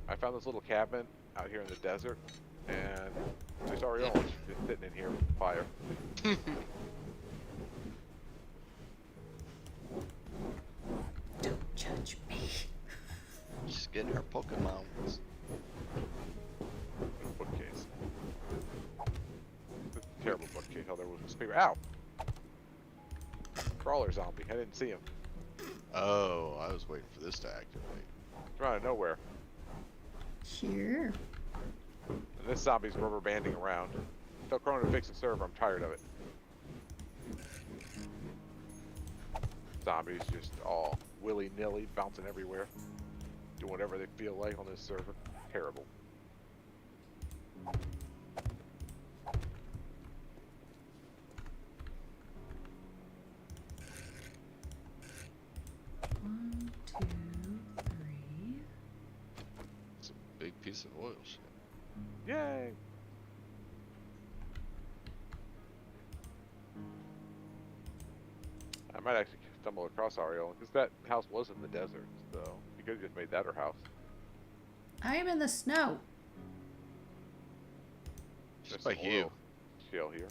I found this little cabin out here in the desert, and there's Aureolin just sitting in here with the fire. Don't judge me. Just getting our Pokemons. Bookcase. This is a terrible bookcase. Oh, there was a speaker. Ow! Crawler zombie. I didn't see him. Oh, I was waiting for this to activate. From out of nowhere. Sure. And this zombie's rubber banding around. Tell Chrono to fix the server. I'm tired of it. Zombies just all willy-nilly bouncing everywhere. Doing whatever they feel like on this server. Terrible. One, two, three. It's a big piece of oil shit. Yay! might actually stumble across Aureolin, because that house was in the desert, so you could have just made that her house. I am in the snow. Just There's by some you. oil shale here.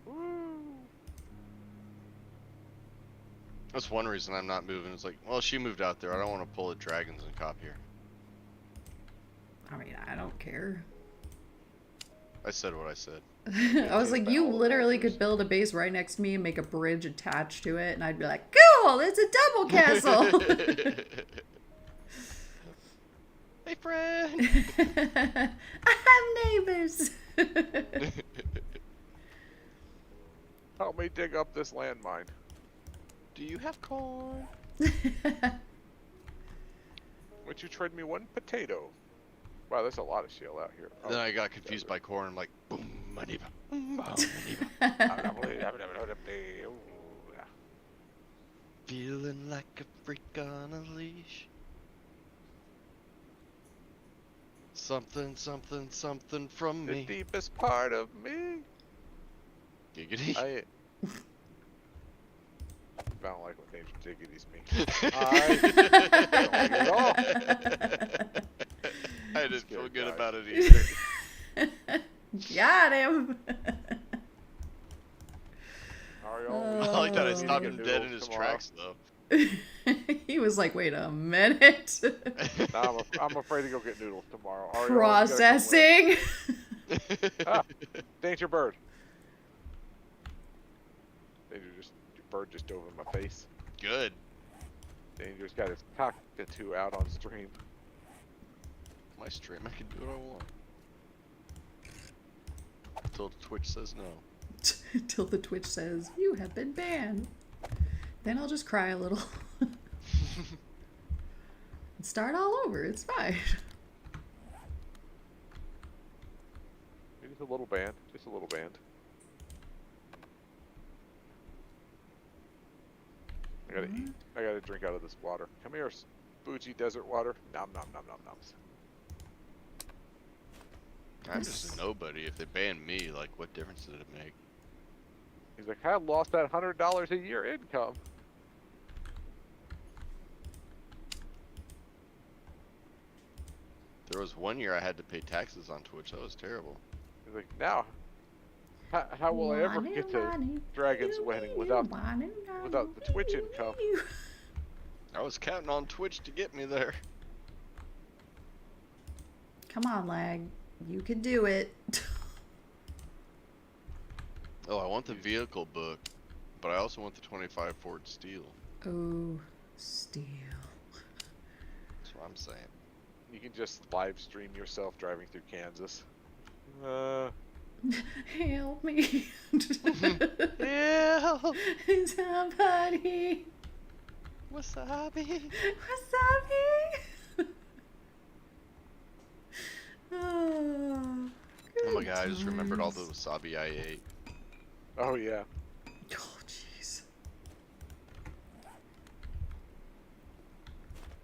Woo! That's one reason I'm not moving. It's like, well, she moved out there. I don't want to pull the dragons and cop here. I mean, I don't care. I said what I said. I was like, you all the literally vultures. could build a base right next to me and make a bridge attached to it, and I'd be like, cool, it's a double castle. Hey, friend. I have neighbors. Help me dig up this landmine. Do you have corn? Would you trade me one potato? Wow, there's a lot of shale out here. Then I got confused by corn. I'm like, boom, my neighbor. Boom, my neighbor. Feeling like a freak on a leash. Something, something, something from The me. deepest part of me. Giggity. I don't like what Dave's diggities mean. I don't like it at all. I didn't feel Good good guy. about it either. Got him. Aureolin, I like that I Oh. stopped him Get dead in noodles his tomorrow. tracks, though. He was like, wait a minute. Nah, I'm afraid to go get noodles tomorrow. Aureolin, you gotta come with. Processing. Ah, danger bird. Danger bird just dove in my face. Good. Danger's got his cockatoo out on stream. My stream, I can do what I want. Until Twitch says no. Till the Twitch says, you have been banned. Then I'll just cry a little. And start all over. It's fine. Just a little band. Just a little band. I gotta eat. I gotta drink out of this water. Come here, Fuji desert water. Nom nom nom nom noms. I'm just a nobody. If they ban me, like, what difference did it make? He's like, I lost that $100 a year income. There was one year I had to pay taxes on Twitch. That was terrible. He's like, now, how will I ever get to Dragon's wedding without the Twitch income? I was counting on Twitch to get me there. Come on, Lag. You can do it. Oh, I want the vehicle book, but I also want the 25 Ford Steel. Oh, steel. That's what I'm saying. You can just live stream yourself driving through Kansas. Help me. Yeah. Somebody. Wasabi. Wasabi. Oh, Oh my god, I just remembered all the wasabi I ate. Oh yeah. Oh, jeez.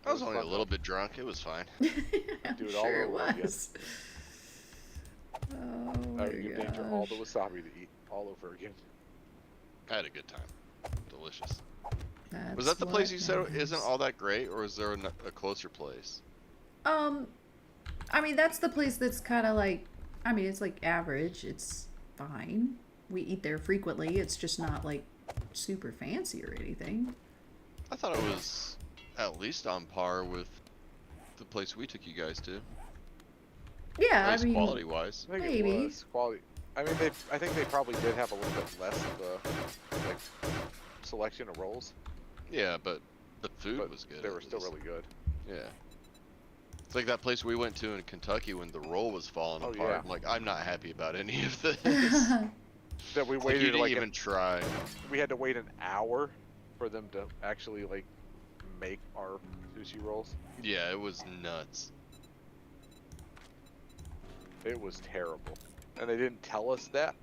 I was only a little bit drunk. It was fine. Do it all Sure over again. was. Oh I my would give Danger all the gosh. wasabi to eat all over again. I had a good time. Delicious. That's Was that the place what you said matters. isn't all that great, or is there a closer place? I mean, that's the place that's kind of like, I mean, it's like average. It's fine. We eat there frequently. It's just not like super fancy or anything. I thought it was at least on par with the place we took you guys to. Yeah, At least I mean, quality-wise. I think Maybe. it was quality. I mean, I think they probably did have a little bit less of the like selection of rolls, Yeah, but the food but was good. they at were still least. really good. Yeah. It's like that place we went to in Kentucky when the roll was falling Oh, apart. yeah. I'm like, I'm not happy about any of this. That we It's like you waited didn't like even try. we had to wait an hour for them to actually like make our sushi rolls. Yeah, it was nuts. It was terrible, and they didn't tell us that.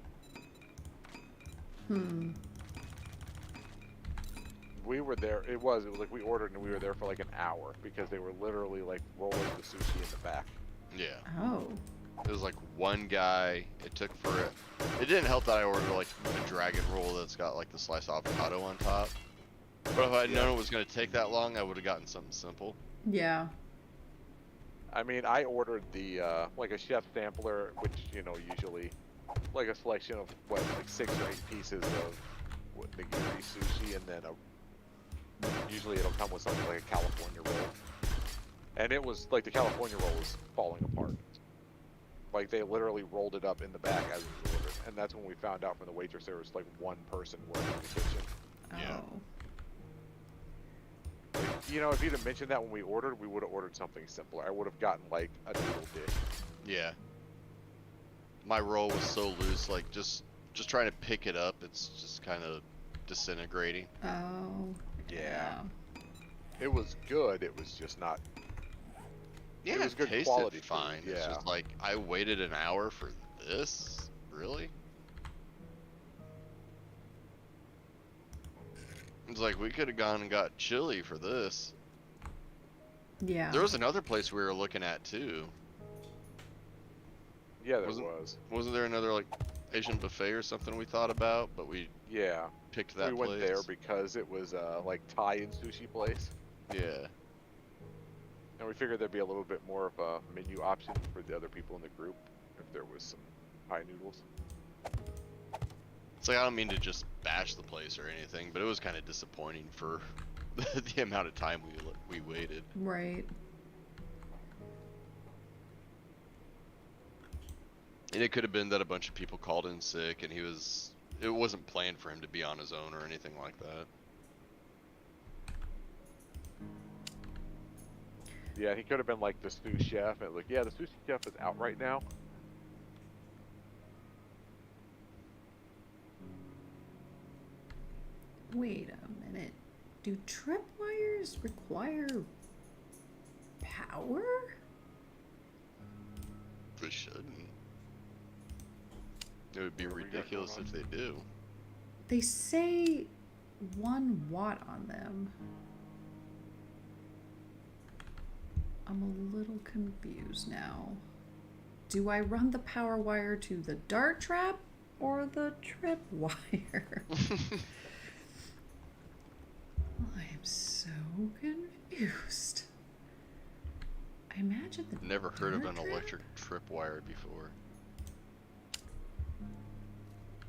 hmm. We were there. It was like we ordered and we were there for like an hour because they were literally like rolling the sushi in the back. Yeah. Oh. It was like one guy. It took for it. It didn't help that I ordered like a dragon roll that's got like the sliced avocado on top. But if I had known it was going to take that long, I would have gotten something simple. Yeah. I mean, I ordered the like a chef sampler, which usually like a selection of what, like 6 or 8 pieces of what, nigiri sushi, and then usually it'll come with something like a California roll. And it was like the California roll was falling apart. Like they literally rolled it up in the back as it was ordered, and that's when we found out from the waitress there was like one person working in the kitchen. Yeah. Oh. Like, if you'd have mentioned that when we ordered, we would have ordered something simpler. I would have gotten like a noodle dish. Yeah. My roll was so loose, like just trying to pick it up, it's just kind of disintegrating. Oh. Yeah. It was good. It was just not. Yeah, it was good tasted quality fine. food, It's yeah. just like I waited an hour for this. Really? It's like we could have gone and got chili for this. Yeah. There was another place we were looking at too. Yeah, there Wasn't- was. Wasn't there another like Asian buffet or something we thought about, but we Yeah. picked that We place? went there because it was like Thai and sushi place, Yeah. and we figured there'd be a little bit more of a menu option for the other people in the group if there was some Thai noodles. It's like I don't mean to just bash the place or anything, but it was kind of disappointing for the amount of time we waited. Right. And it could have been that a bunch of people called in sick, and it wasn't planned for him to be on his own or anything like that. Yeah, he could have been like the sous chef, and like, yeah, the sushi chef is out right now. Wait a minute. Do tripwires require power? They shouldn't. It would be What do we got ridiculous going if they do. They say 1 watt on them. I'm a little confused now. Do I run the power wire to the dart trap or the tripwire? I am so confused. I imagine the Never heard of dart an trap? electric tripwire before.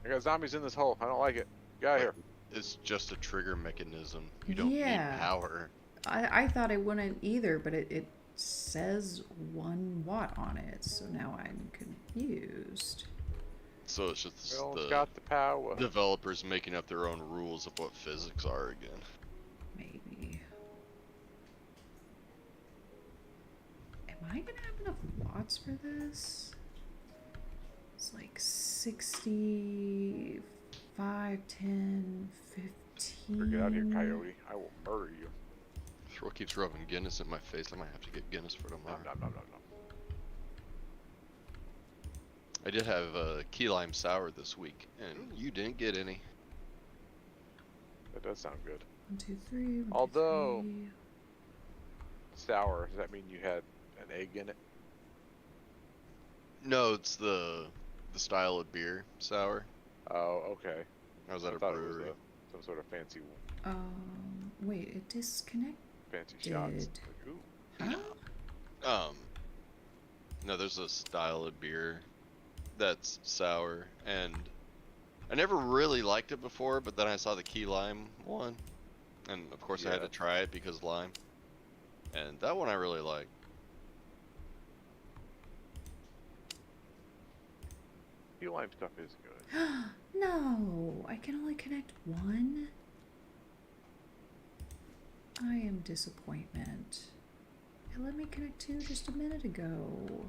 I got zombies in this hole. I don't like it. Get out of here. It's just a trigger mechanism. You don't Yeah. need power. I thought it wouldn't either, but it says 1 watt on it, so now I'm confused. So it's just Well, the got the power. developers making up their own rules of what physics are again. Maybe. Am I gonna have enough watts for this? It's like 60, 5, 10, 15. Get out of here, coyote. I will murder you. Throw keeps rubbing Guinness in my face. I might have to get Guinness for tomorrow. Nom, nom, nom, nom, nom. I did have key lime sour this week, and you didn't get any. That does sound good. 1, 2, 3. 1, 2, Although- 3. Sour. Does that mean you had an egg in it? No, it's the style of beer sour. Oh, okay. I was at I a thought it was brewery. some sort of fancy Wait, it disconnected. shots. Like, ooh. Huh? No, there's a style of beer that's sour, and I never really liked it before, but then I saw the key lime one, and of course I had to Yeah. try it because lime, and that one I really like. Key lime stuff is good. No, I can only connect 1. I am disappointment. It let me connect 2 just a minute ago.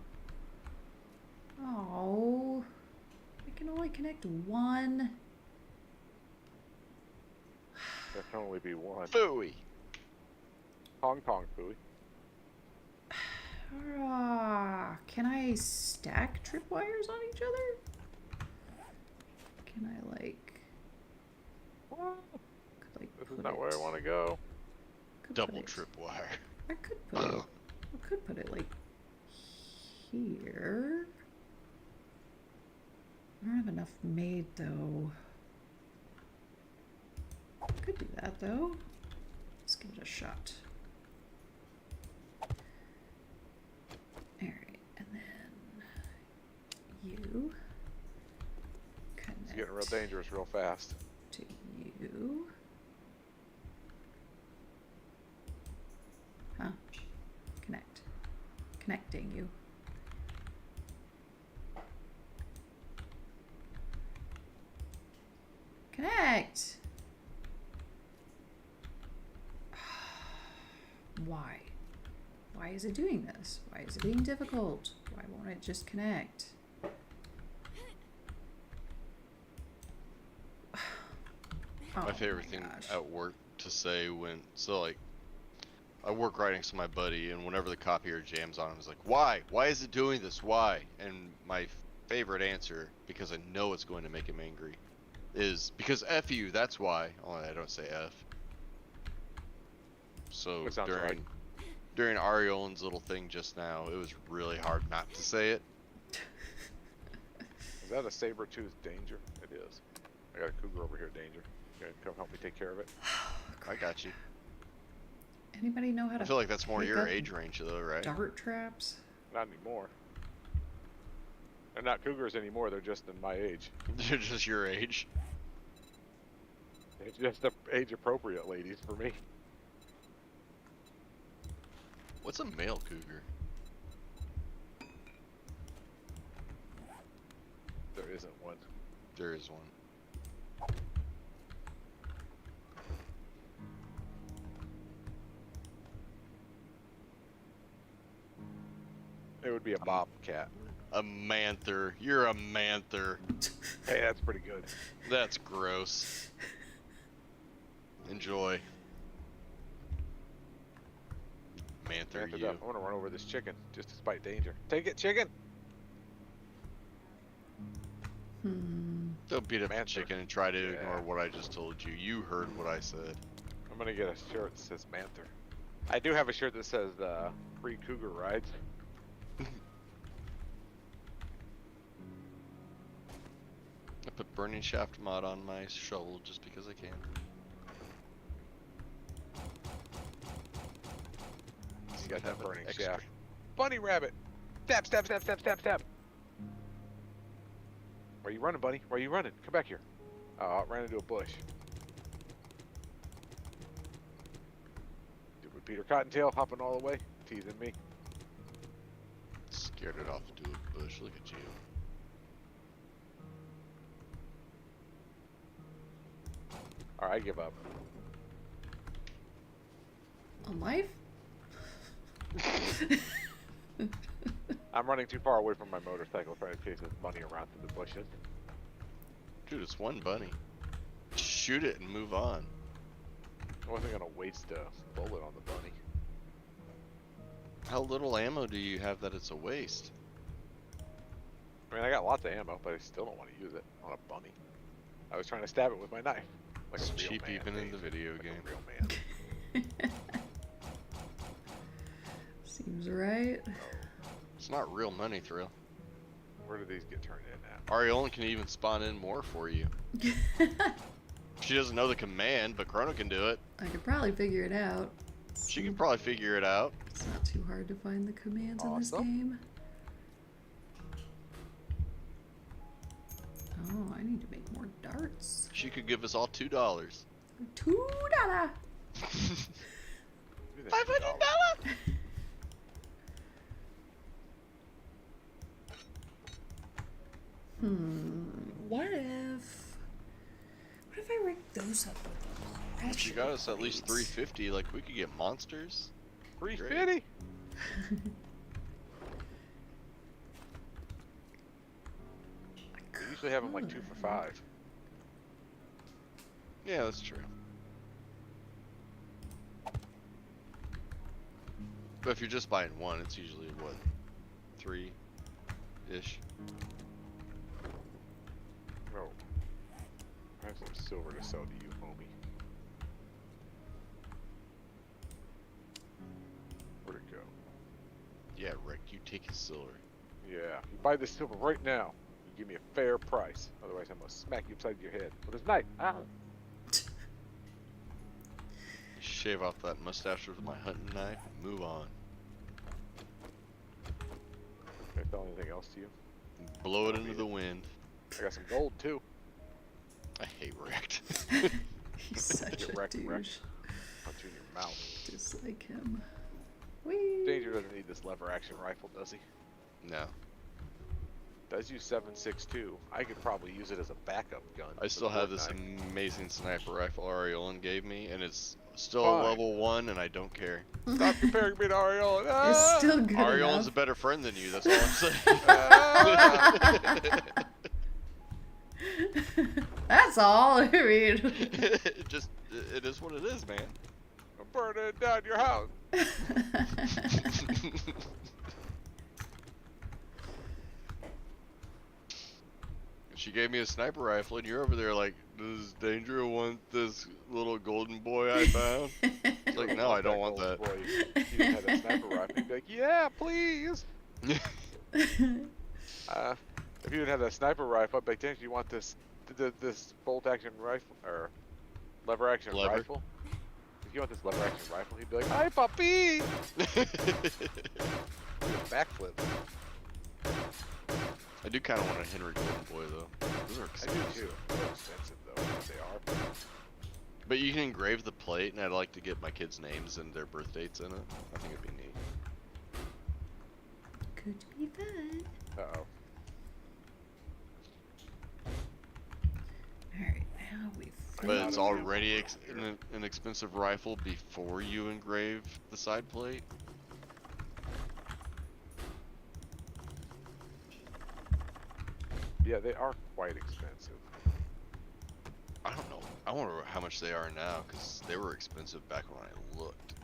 Oh, I can only connect 1. That can only be one. Phooey! Hong Kong fooey. Can I stack tripwires on each other? Can I like? Could like This put is not where I it- want to go. could put Double it- tripwire. I could put it. I could put it like here. have enough made though. Could do that though. Let's give it a shot. Alright, and then you connect It's getting real dangerous real fast. to you. Huh? Connect. Connecting you. Connect! Why? Why is it doing this? Why is it being difficult? Why won't it just connect? My Oh favorite thing gosh. at work to say when, so like, I work right next to my buddy, and whenever the copier jams on him, he's like, why? Why is it doing this? Why? And my favorite answer, because I know it's going to make him angry, is because F you, that's why. Only I don't say F. So That sounds right. during Aureolin's little thing just now, it was really hard not to say it. Is that a saber-toothed danger? It is. I got a cougar over here, danger. You gonna come help me take care of it? I got you. Anybody know how I to feel like that's more pick your up age range though, right? dart traps? Not anymore. They're not cougars anymore. They're just in my age. They're just your age. It's just age appropriate, ladies, for me. What's a male cougar? There isn't one. There is one. It would be a bobcat. A manther. You're a manther. Hey, that's pretty good. That's gross. Enjoy. Manther, Ramp it you. up. I want to run over this chicken, just despite danger. Take it, chicken! Don't beat up the Manther. chicken and try to Yeah. ignore what I just told you. You heard what I said. I'm gonna get a shirt that says Manther. I do have a shirt that says free cougar rides. I put burning shaft mod on my shovel just because I can. You got that Have an burning extra- shaft. Bunny rabbit! Stab, stab, stab, stab, stab, stab! Where you running, buddy? Where you running? Come back here. Oh, I ran into a bush. Stupid Peter Cottontail hopping all the way, teasing me. Scared it off into a bush. Look at you. Alright, I give up. On life? I'm running too far away from my motorcycle trying to chase this bunny around through the bushes. Dude, it's one bunny. Shoot it and move on. I wasn't gonna waste a bullet on the bunny. How little ammo do you have that it's a waste? I mean, I got lots of ammo, but I still don't want to use it on a bunny. I was trying to stab it with my knife. Like It's a real cheap man, even in the Dave. video Like game. a real man. Seems right. It's not real money, Thrill. Where do these get turned in at? Aureolin can even spawn in more for you. She doesn't know the command, but Chrono can do it. I could probably figure it out. She can probably figure it out. It's not too hard to find the commands in this Awesome. game. Oh, I need to make more darts. She could give us all $2. $2! $500. What if I rigged those up with the pressure She got us at least plates? 350. Like we could get monsters. 350? They usually have them like 2 for 5. Yeah, that's true. But if you're just buying one, it's usually what, 3-ish. Oh. I have some silver to sell to you, homie. Where'd it go? Yeah, Rick, you take his silver. Yeah, you buy this silver right now. give me a fair price. Otherwise, I'm gonna smack you upside your head with this knife. Ah. Shave off that mustache with my hunting knife and move on. Can I tell anything else to you? Blow it into the wind. I got some gold too. I hate wrecked. He's such Get a wrecked, douche. wrecked. Punch you in your mouth. Dislike him. Whee! Danger doesn't need this lever action rifle, does he? No. Does use 7.62. I could probably use it as a backup gun. I still for have this Fortnite. amazing sniper rifle Aureolin gave me, and it's still Fine. a level 1, and I don't care. Stop comparing me to Aureolin. It's Ah! still good Aureolin's enough. a better friend than you, that's all I'm saying. That's all. I mean, it is what it is, man. I'm burning down your house. She gave me a sniper rifle, and you're over there like, does Danger want this little golden boy I found? It's like, no, I don't want that. Boy, you didn't have that sniper rifle. You'd be like, yeah, please. If you didn't have that sniper rifle, I'd be like, Danger, you want this bolt action rifle or lever action rifle? If you want this lever action rifle, he'd be like, hi, puppy. Do a backflip. I do kind of want a Henry Golden Boy though. Those are I expensive. do too. They're expensive though, as they are. But you can engrave the plate, and I'd like to get my kids' names and their birth dates in it. I think it'd be neat. could be fun. Uh-oh. Alright, now we've. But it's already an expensive rifle before you engrave the side plate. Yeah, they are quite expensive. I don't know. I wonder how much they are now, because they were expensive back when I looked.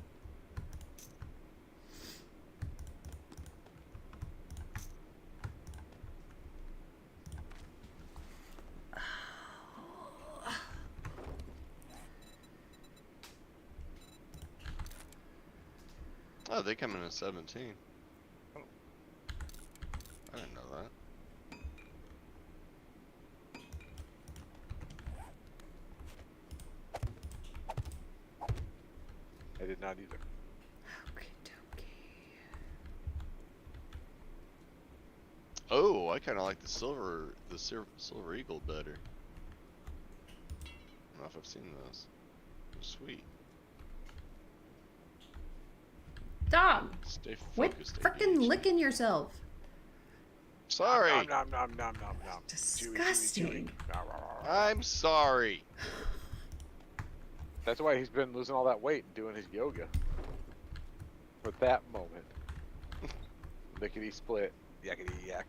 Oh, they come in at 17. Oh. I didn't know that. I did not either. Oh, I kind of like the silver eagle better. I don't know if I've seen those. They're sweet. Dog! Stay Quit focused. frickin' ADHD. licking yourself. Sorry. Nom, nom, nom, nom, nom, nom. Disgusting. I'm sorry. That's why he's been losing all that weight and doing his yoga. For that moment. Lickety split. Yakety yak.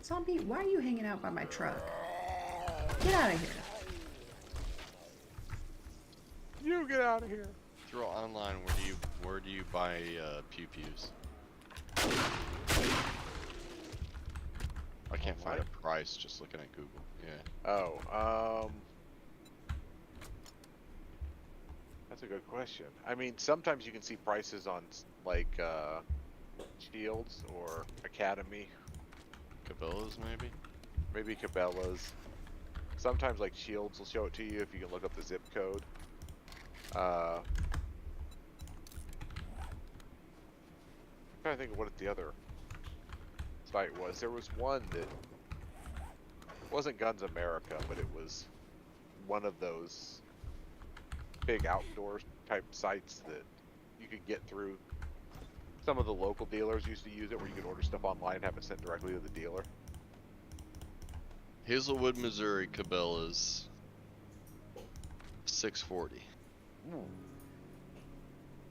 Zombie, why are you hanging out by my truck? Get out of here. You get out of here. Through online, where do you buy pew pews? I can't find a price just looking at Google. Yeah. Oh, that's a good question. I mean, sometimes you can see prices on like Shields or Academy, Cabela's maybe? maybe Cabela's. Sometimes like Shields will show it to you if you can look up the zip code. I'm trying to think of what the other site was. There was one that wasn't Guns America, but it was one of those big outdoor type sites that you could get through. Some of the local dealers used to use it, where you could order stuff online and have it sent directly to the dealer. Hazelwood, Missouri, Cabela's. $6.40.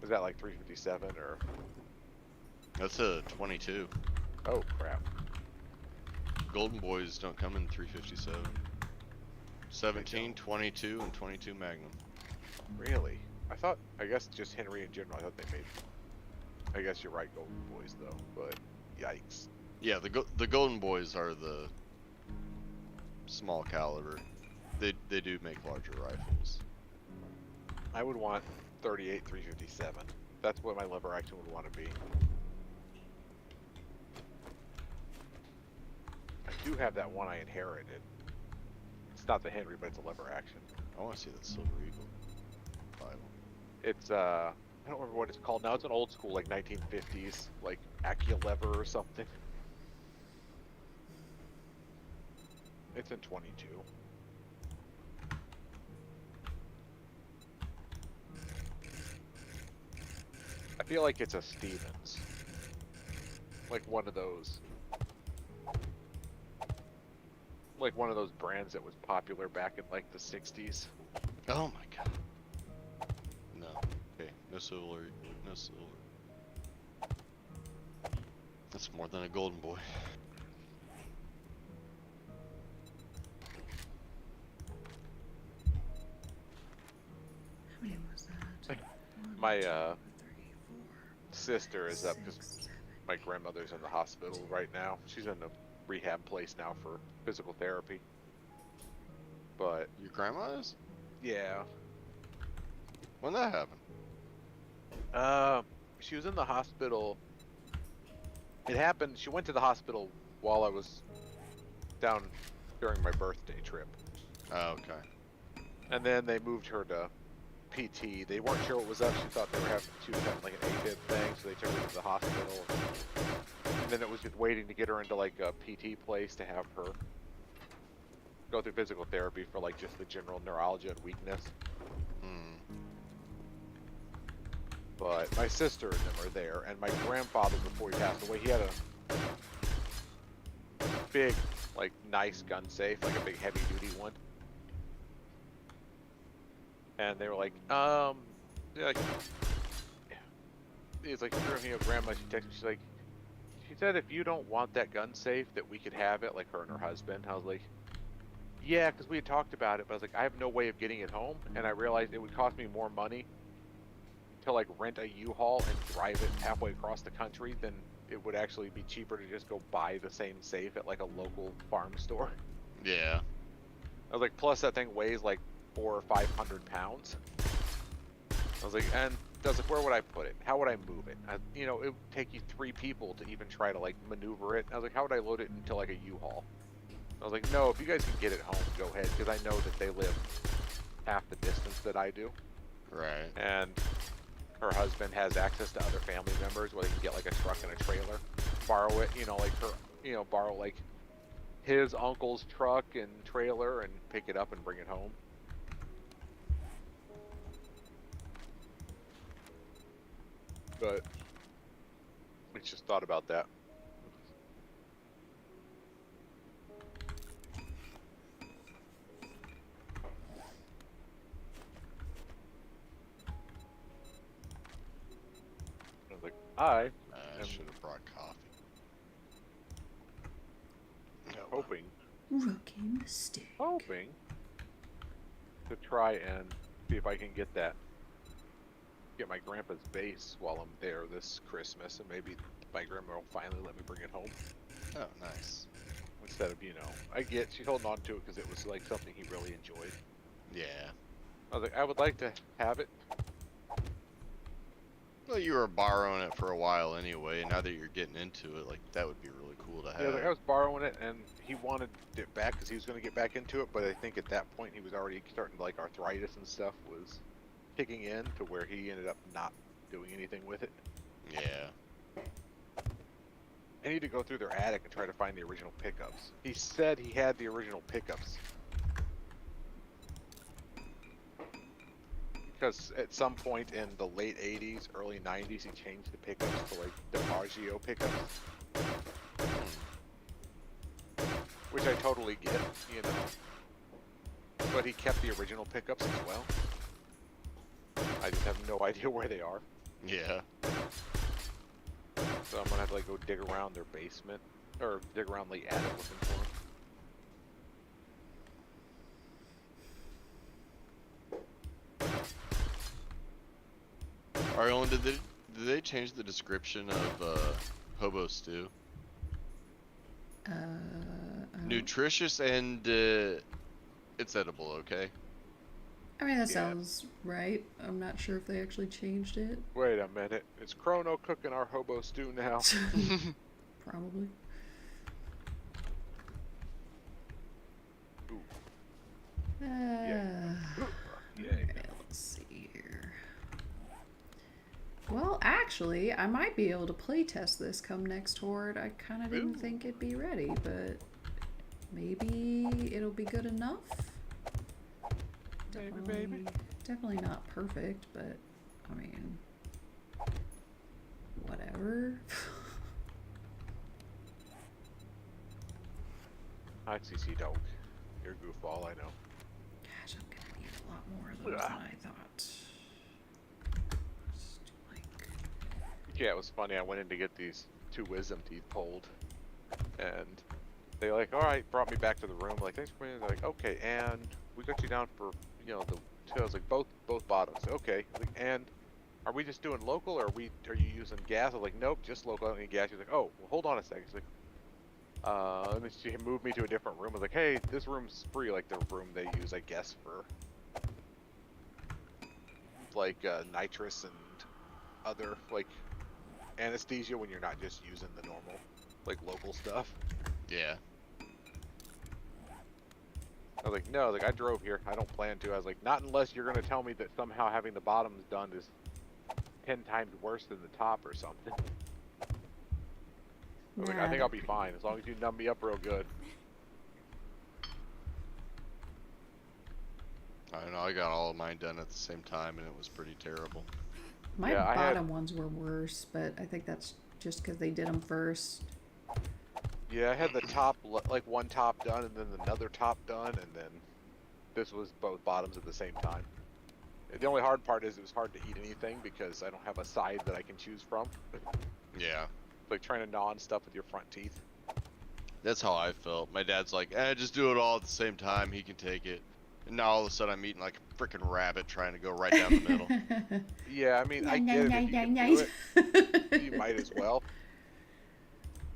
Is that like 357 or? That's a 22. Oh crap! Golden Boys don't come in 357. 17, 22, and 22 Magnum. Really? I guess just Henry in general. I thought they made. I guess you're right, Golden Boys though. But yikes! Yeah, the Golden Boys are the small caliber. They do make larger rifles. I would want 38 357. That's what my lever action would want to be. do have that one I inherited. It's not the Henry, but it's a lever action. I want to see that Silver Eagle Bible. It's I don't remember what it's called now. It's an old school, like 1950s, like Aculever or something. It's in 22. I feel like it's a Stevens. Like one of those. Like one of those brands that was popular back in like the 60s. Oh my god. No. Okay. No silver. No silver. That's more than a golden boy. How many was that? My 3, 4, sister is up because 6, 7. my grandmother's in the hospital right now. She's in a rehab place now for physical therapy. But Your grandma is? yeah, When that happened? she was in the hospital. It happened. She went to the hospital while I was down during my birthday trip, Oh, okay. and then they moved her to PT. They weren't sure what was up. She thought she was having like an AFib thing, so they took her to the hospital. And then it was just waiting to get her into like a PT place to have her go through physical therapy for like just the general neuralgia and weakness. Hmm. But my sister and them are there, and my grandfather, before he passed away, he had a big, like, nice gun safe, like a big heavy-duty one. And they were like, yeah, like, he's like, sure, you know, Grandma, she texted me, she's like, she said if you don't want that gun safe, that we could have it, like her and her husband. I was like, yeah, because we had talked about it, but I was like, I have no way of getting it home, and I realized it would cost me more money to like rent a U-Haul and drive it halfway across the country than it would actually be cheaper to just go buy the same safe at like a local farm store. Yeah. I was like, plus that thing weighs like 400 or 500 pounds. I was like, and I was like, where would I put it? How would I move it? You know, it would take you 3 people to even try to like maneuver it. I was like, how would I load it into like a U-Haul? I was like, no, if you guys can get it home, go ahead, because I know that they live half the distance that I do. Right. And her husband has access to other family members where they can get like a truck and a trailer, borrow it, you know, like her, you know, borrow like his uncle's truck and trailer and pick it up and bring it home. But I just thought about that. I was like, I I am should have brought coffee. hoping Rookie mistake. to try and see if I can get my grandpa's base while I'm there this Christmas, and maybe my grandma will finally let me bring it home Oh, nice. instead of, you know, she's holding on to it because it was like something he really enjoyed. Yeah. I was like, I would like to have it. Well, you were borrowing it for a while anyway, and now that you're getting into it, like, that would be really cool to have. Yeah, like I was borrowing it, and he wanted it back because he was going to get back into it, but I think at that point he was already starting to, like, arthritis and stuff was kicking in to where he ended up not doing anything with it. Yeah. I need to go through their attic and try to find the original pickups. He said he had the original pickups. Because at some point in the late 80s, early 90s, he changed the pickups to like DiMaggio pickups. Which I totally get, you know. But he kept the original pickups as well. I just have no idea where they are. Yeah. So I'm gonna have to like go dig around their basement, or dig around the attic looking for them. Aureolin, did they change the description of hobo stew? I don't- Nutritious and it's edible, okay? I mean, that Yeah. sounds right. I'm not sure if they actually changed it. Wait a minute, is Chrono cooking our hobo stew now? Probably. Yeah. Alright, let's see here. Well, actually, I might be able to playtest this come next Horde. I kind of didn't think it'd be ready, but maybe it'll be good enough. Maybe. Definitely not perfect, but I mean, whatever. Hi, CC Dog. You're a goofball, I know. Gosh, I'm gonna need a lot more of those than I thought. Just like... Yeah, it was funny. I went in to get these 2 wisdom teeth pulled, and they like, all right, brought me back to the room. Like, thanks for being. They're like, okay, and we got you down for, you know, the 2. I was like, both bottoms. Okay, like, and are we just doing local, or are you using gas? I was like, nope, just local. I don't need gas. She's like, oh, well, hold on a second. She's like, and then she moved me to a different room. I was like, hey, this room's free, like the room they use, I guess, for like nitrous and other like anesthesia when you're not just using the normal like local stuff. Yeah. I was like, no, like I drove here. I don't plan to. I was like, not unless you're gonna tell me that somehow having the bottoms done is 10 times worse than the top or something. I was like, I think I'll be fine as long as you numb me up real good. I don't know, I got all of mine done at the same time and it was pretty terrible. My Yeah, bottom ones were worse, but I think that's just because they did them first. Yeah, I had the top, like one top done and then another top done, and then this was both bottoms at the same time. The only hard part is it was hard to eat anything because I don't have a side that I can choose from. Yeah. It's like trying to gnaw on stuff with your front teeth. That's how I felt. My dad's like, just do it all at the same time, he can take it. And now all of a sudden I'm eating like a freaking rabbit trying to go right down the middle. Yeah, I mean, I get it. If you can do it, you might as well.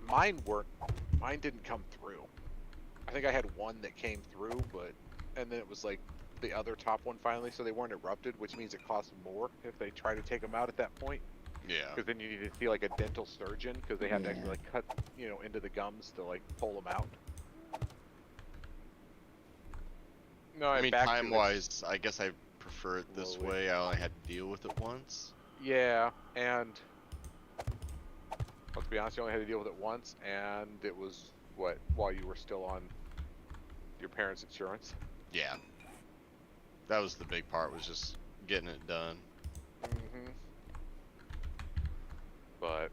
Mine didn't come through. I think I had one that came through, and then it was like the other top one finally, so they weren't erupted, which means it costs more if they try to take them out at that point. Yeah. Because then you need to see like a dental surgeon, because they have to actually like cut, you know, into the gums to like pull them out. No, I mean, time-wise, I guess I prefer it this way. I only had to deal with it once. Yeah, and let's be honest, you only had to deal with it once, and it was, what, while you were still on your parents' insurance? Yeah. That was the big part, was just getting it done. Mm-hmm. But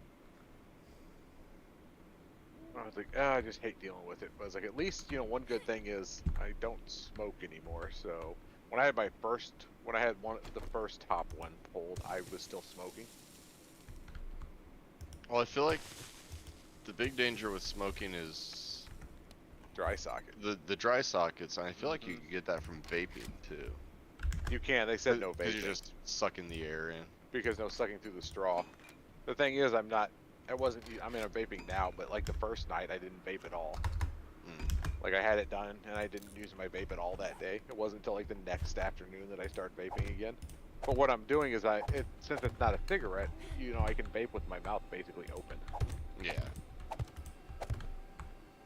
I was like, I just hate dealing with it. But I was like, at least, you know, one good thing is I don't smoke anymore. So when I had the first top one pulled, I was still smoking. Well, I feel like the big danger with smoking is dry socket. The dry sockets, and I feel like you can get that from vaping too. You can. They said no vaping. Because you're just sucking the air in. Because no sucking through the straw. The thing is, I'm vaping now, but like the first night I didn't vape at all. Like I had it done and I didn't use my vape at all that day. It wasn't until like the next afternoon that I started vaping again. But what I'm doing is since it's not a cigarette, you know, I can vape with my mouth basically open. Yeah.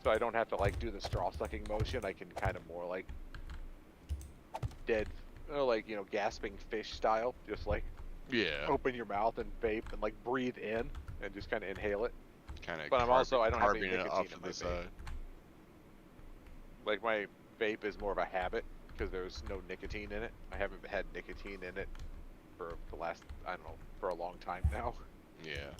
So I don't have to like do the straw sucking motion. I can kind of more like like, you know, gasping fish style, just like open your mouth and vape and like breathe in and just kind of inhale it. But I don't have any nicotine in my vape. Like my vape is more of a habit because there's no nicotine in it. I haven't had nicotine in it for the last, I don't know, for a long time now. Yeah.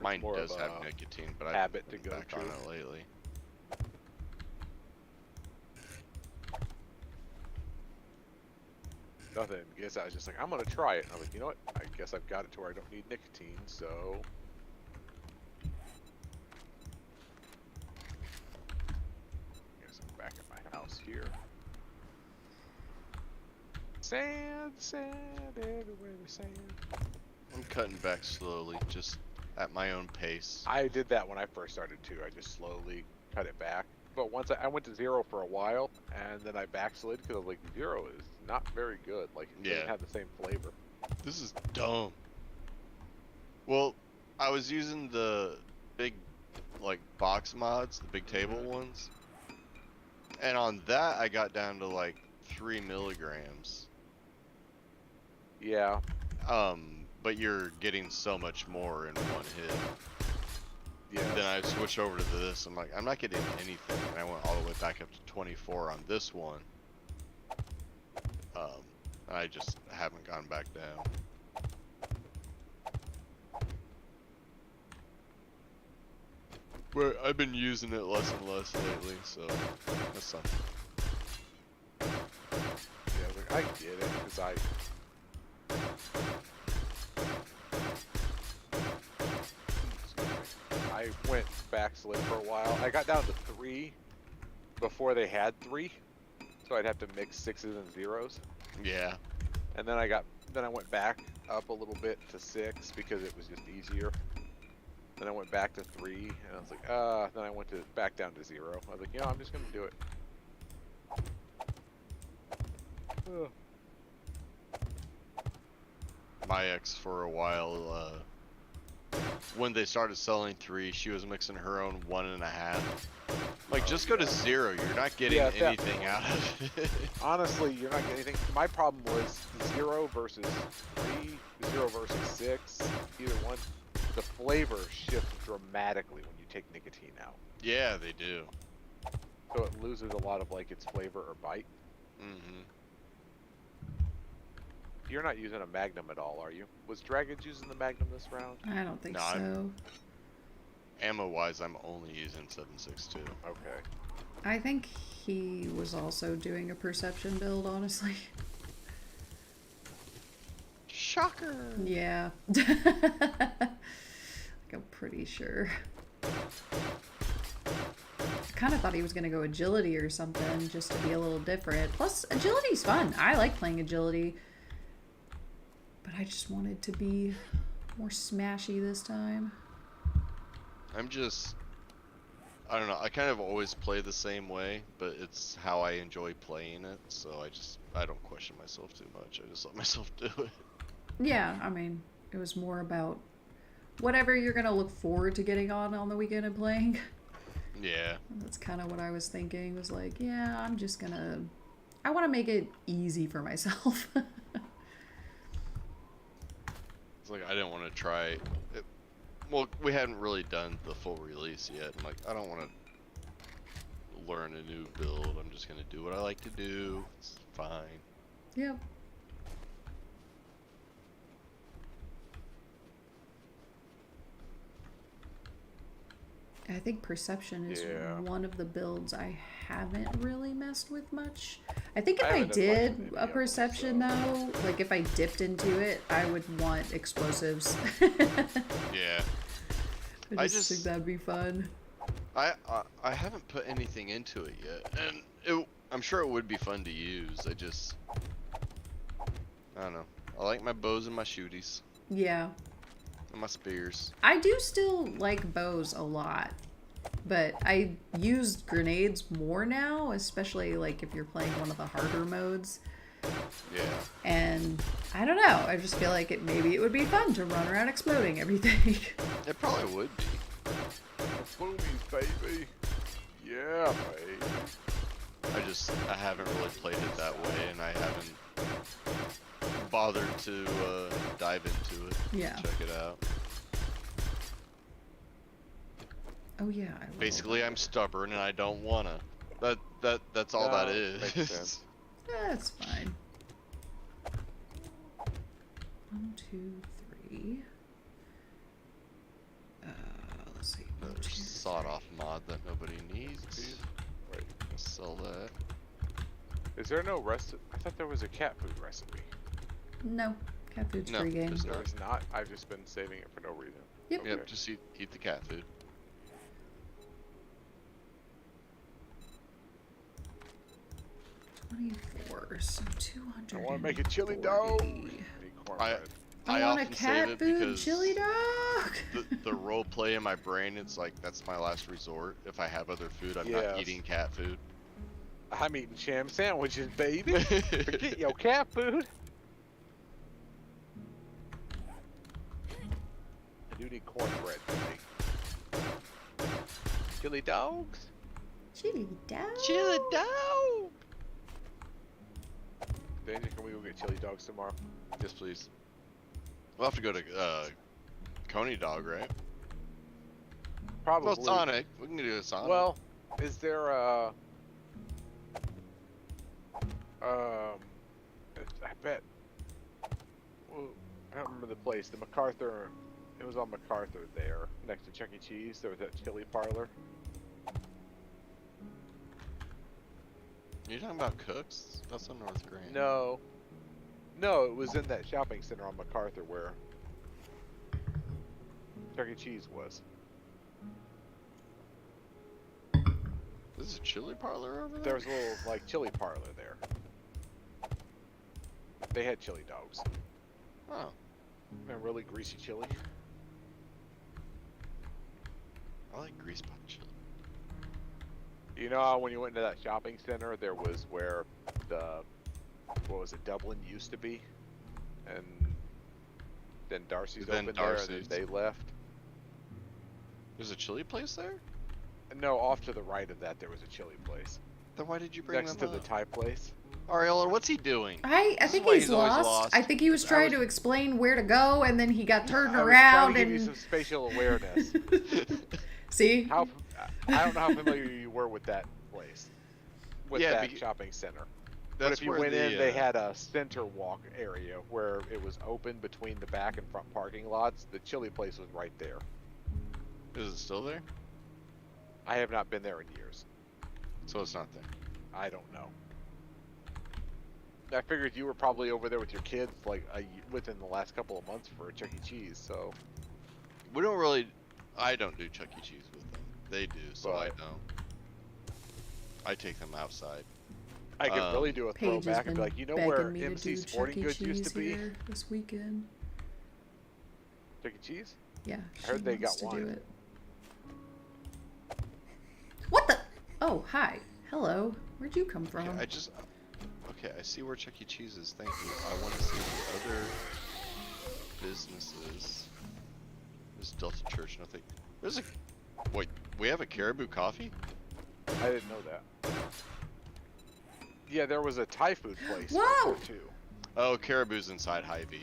Mine does have nicotine, but I've been back on it lately. Nothing. I guess I was just like, I'm gonna try it. And I was like, you know what? I guess I've got it to where I don't need nicotine, so. Guess I'm back at my house here. Sand, everywhere there's sand. I'm cutting back slowly, just at my own pace. I did that when I first started too. I just slowly cut it back. But once I went to 0 for a while, and then I backslid because I was like, 0 is not very good. Like, it doesn't have the same flavor. This is dumb. Well, I was using the big like box mods, the big table ones. And on that, I got down to like 3 milligrams. Yeah. But you're getting so much more in one hit. Yeah. Then I switched over to this. I'm like, I'm not getting anything. And I went all the way back up to 24 on this one. I just haven't gone back down. But I've been using it less and less lately, so that's something. Yeah, like, I get it, because I went backslid for a while. I got down to 3 before they had 3, so I'd have to mix 6s and 0s. Yeah. And then I went back up a little bit to 6 because it was just easier. Then I went back to 3, and I was like, then I went back down to 0. I was like, I'm just gonna do it. Ugh. My ex for a while, when they started selling 3, she was mixing her own 1.5. Like, just go to 0. You're not getting anything out of it. Honestly, you're not getting anything. My problem was 0 versus 3, 0 versus 6, either one. The flavor shifts dramatically when you take nicotine out. Yeah, they do. So it loses a lot of like its flavor or bite. Mm-hmm. You're not using a Magnum at all, are you? Was Dragons using the Magnum this round? I don't think No, so. Ammo-wise, I'm only using 7.62. Okay. I think he was also doing a perception build, honestly. Shocker! Yeah. I'm pretty sure. I kind of thought he was going to go agility or something just to be a little different. Plus, agility's fun. I like playing agility. But I just wanted to be more smashy this time. I don't know, I kind of always play the same way, but it's how I enjoy playing it, so I don't question myself too much. I just let myself do it. Yeah, I mean, it was more about whatever you're going to look forward to getting on the weekend and playing. Yeah. And that's kind of what I was thinking. Was like, yeah, I'm just going to... I want to make it easy for myself. It's like, I didn't want to try it. Well, we hadn't really done the full release yet. I'm like, I don't want to learn a new build. I'm just going to do what I like to do. It's fine. Yep. I think Perception is one of the builds I haven't really messed with much. I think if I did a Perception though, like if I dipped into it, I would want explosives. Yeah. I just think that'd be fun. I haven't put anything into it yet, and I'm sure it would be fun to use. I don't know. I like my bows and my shooties. Yeah. And my spears. I do still like bows a lot, but I use grenades more now, especially like if you're playing one of the harder modes. Yeah. And I don't know, I just feel like maybe it would be fun to run around exploding everything. It probably would be. Boomies, baby. Yeah, baby. I haven't really played it that way, and I haven't bothered to dive into it. Yeah. Check it out. Oh yeah. Basically, I'm stubborn and I don't wanna. That's all that is. Makes sense. That's fine. 1, 2, 3. Let's see. Another sawed-off mod that nobody needs. Wait, Let's sell that. is there no recipe? I thought there was a cat food recipe. No, cat food's No, free game. there's There is not. I've just been saving it for no reason. Yep. Okay. Yep, just eat the cat food. So 200. I want to make a chili dog. I want a often cat save it food because chili dog. the role play in my brain, it's like that's my last resort. If I have other food, I'm not eating cat food. I'm eating sham sandwiches, baby. Forget your cat food. I do need cornbread, baby. Chili dogs. Chili dog. Chili dog. Danger, can we go get chili dogs tomorrow? Yes, please. We'll have to go to Coney Dog, right? Probably. Well, Sonic. We can do a Sonic. Well, is there a? I bet. Well, I don't remember the place. The MacArthur. It was on MacArthur there, next to Chuck E. Cheese. There was that chili parlor. You're talking about Cooks? That's on North Grand. No. No, it was in that shopping center on MacArthur where Chuck E. Cheese was. There's a chili parlor over there? There was a little, like, chili parlor there. They had chili dogs. Oh. And really greasy chili. I like grease pot chili. You know how when you went into that shopping center, there was where the, what was it, Dublin used to be? And then Darcy's opened there and then they left. There's a chili place there? No, off to the right of that there was a chili place. Then why did you bring Next them to the Thai place. Aureolin, what's he doing? I This is think why he's always lost. I think he was trying to explain where to go, and then he got turned I was around trying to give you and. some spatial awareness. See? How I don't know how familiar you were with that place, with Yeah, that shopping center. But That's if you where went the, in, they had a center walk area where it was open between the back and front parking lots. The chili place was right there. Is it still there? I have not been there in years. So it's not there. I don't know. I figured you were probably over there with your kids, like within the last couple of months for a Chuck E. Cheese. So We don't really. I don't do Chuck E. Cheese with them. They do, so I But- don't. I take them outside. I could really do a Paige has throwback and been be like, you know begging where me to MC do Sporting Chuck E. Goods used Cheese to be? here this weekend. Chuck E. Cheese? Yeah, I heard she they wants got to do one. it. What the? Oh, hi. Hello. Where'd you come from? Okay, Okay, I see where Chuck E. Cheese is. Thank you. I want to see the other businesses. There's Delta Church. Nothing. There's a. Wait, we have a Caribou Coffee? I didn't know that. Yeah, there was a Thai food place right Whoa! there too. Oh, Caribou's inside Hy-Vee.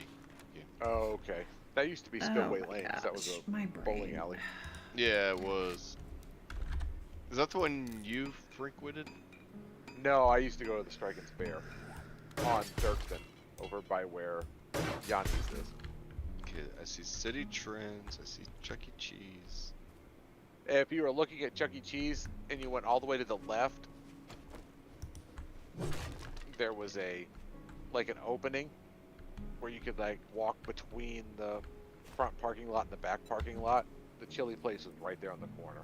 Oh, okay. That used to be Spillway Oh my Lanes. That was gosh, a my bowling brain. alley. Yeah, it was. Is that the one you frequented? No, I used to go to the Strike and Spare on Dirkston, over by where Yanni's is. Okay, I see City Trends. I see Chuck E. Cheese. If you were looking at Chuck E. Cheese and you went all the way to the left, there was like an opening where you could like walk between the front parking lot and the back parking lot. The chili place was right there on the corner.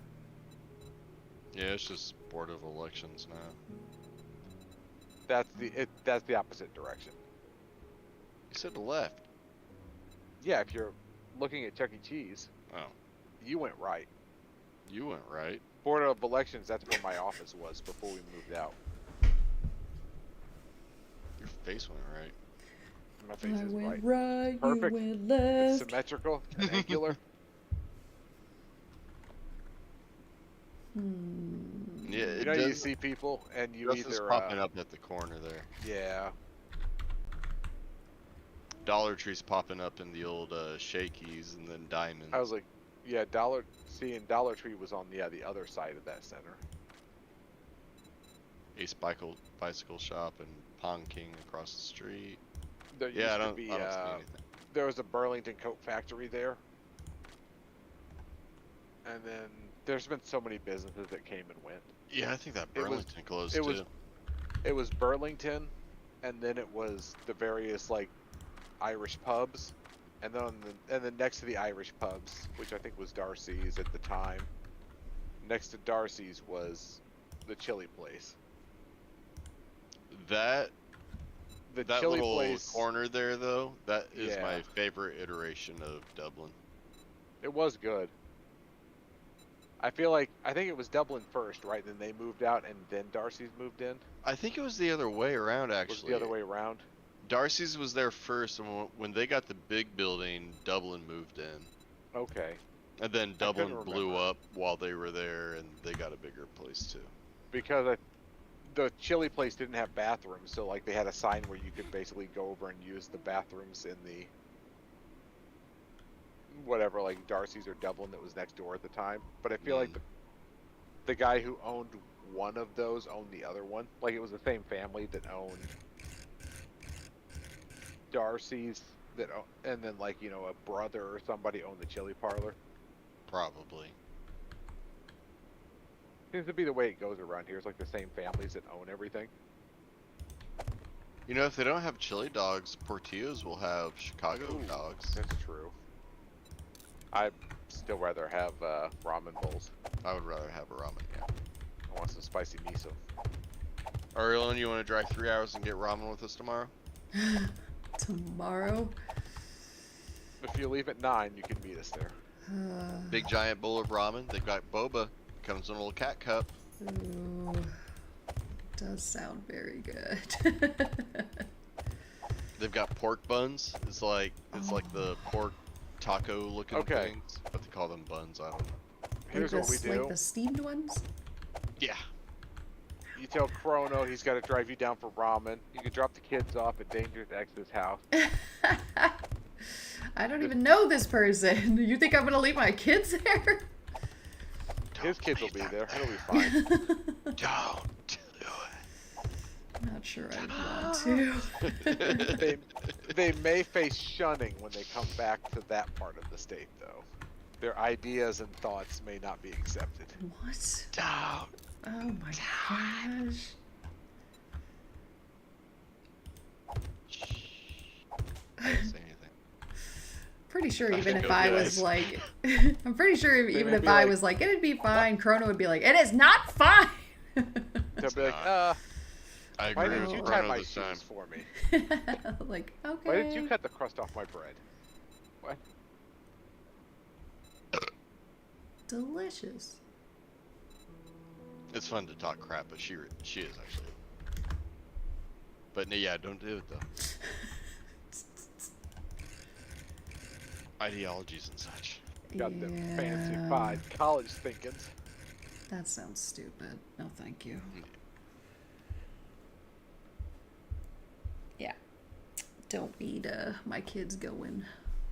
Yeah, it's just Board of Elections now. That's the opposite direction. You said left. Yeah, if you're looking at Chuck E. Cheese, Oh, you went right. you went right. Board of Elections, that's where my office was before we moved out. Your face went right. My face I is went right. right, Perfect. you went It's left. symmetrical and angular. Yeah, it You know, you does. see people and you Nothing's either popping up at the corner there. yeah. Dollar Tree's popping up in the old Shakey's and then Diamonds. I was like, yeah, seeing Dollar Tree was on the other side of that center. Ace Bicycle Shop and Pong King across the street. There Yeah, I used don't to be, see anything. there was a Burlington coat factory there. And then there's been so many businesses that came and went. Yeah, I think that It was- Burlington closed it too. was- It was Burlington, and then it was the various like Irish pubs, and then next to the Irish pubs, which I think was Darcy's at the time. Next to Darcy's was the chili place. That The that chili little place. corner there though, that is Yeah. my favorite iteration of Dublin. It was good. I think it was Dublin first, right? Then they moved out, and then Darcy's moved in. I think it was the other way around Was actually. it the other way around? Darcy's was there first, and when they got the big building, Dublin moved in. Okay. And then I couldn't Dublin blew remember. up while they were there, and they got a bigger place too. Because the chili place didn't have bathrooms, so like they had a sign where you could basically go over and use the bathrooms in the whatever, like Darcy's or Dublin that was next door at the time. But I feel like the guy who owned one of those owned the other one. Like it was the same family that owned Darcy's and then like, you know, a brother or somebody owned the chili parlor. Probably. Seems to be the way it goes around here. It's like the same families that own everything. You know, if they don't have chili dogs, Portillo's will have Chicago dogs. That's true. I'd still rather have ramen bowls. I would rather have a ramen, yeah. I want some spicy miso. Aureolin, you want to drive 3 hours and get ramen with us tomorrow? Tomorrow? If you leave at 9, you can meet us there. Big giant bowl of ramen. They've got boba. Comes in a little cat cup. Ooh, does sound very good. They've got pork buns. It's like the pork taco looking things, but they call them buns. I don't know. Here's what we do. Like the steamed ones? Yeah. You tell Chrono he's got to drive you down for ramen. You can drop the kids off at Dangerous X's house. I don't even know this person. You think I'm gonna leave my kids there? His kids will be there. It'll be fine. Don't do it. Not sure I'd want to. They may face shunning when they come back to that part of the state, though. Their ideas and thoughts may not be accepted. What? Don't. Oh my gosh. I didn't say anything. Pretty sure I even think if it I was was nice. like, I'm pretty sure They even may if be I like, was like, it'd be fine, Chrono would be like, it is not fine. They'll be like, I why agree didn't with you tie Chrono my this time. shoes for me? Like, okay. Why didn't you cut the crust off my bread? What? Delicious. It's fun to talk crap, but she is actually. But no, yeah, don't do it though. Ideologies and such. Got them fancy college thinkings. That sounds stupid. No, thank you. Yeah. Don't need my kids going,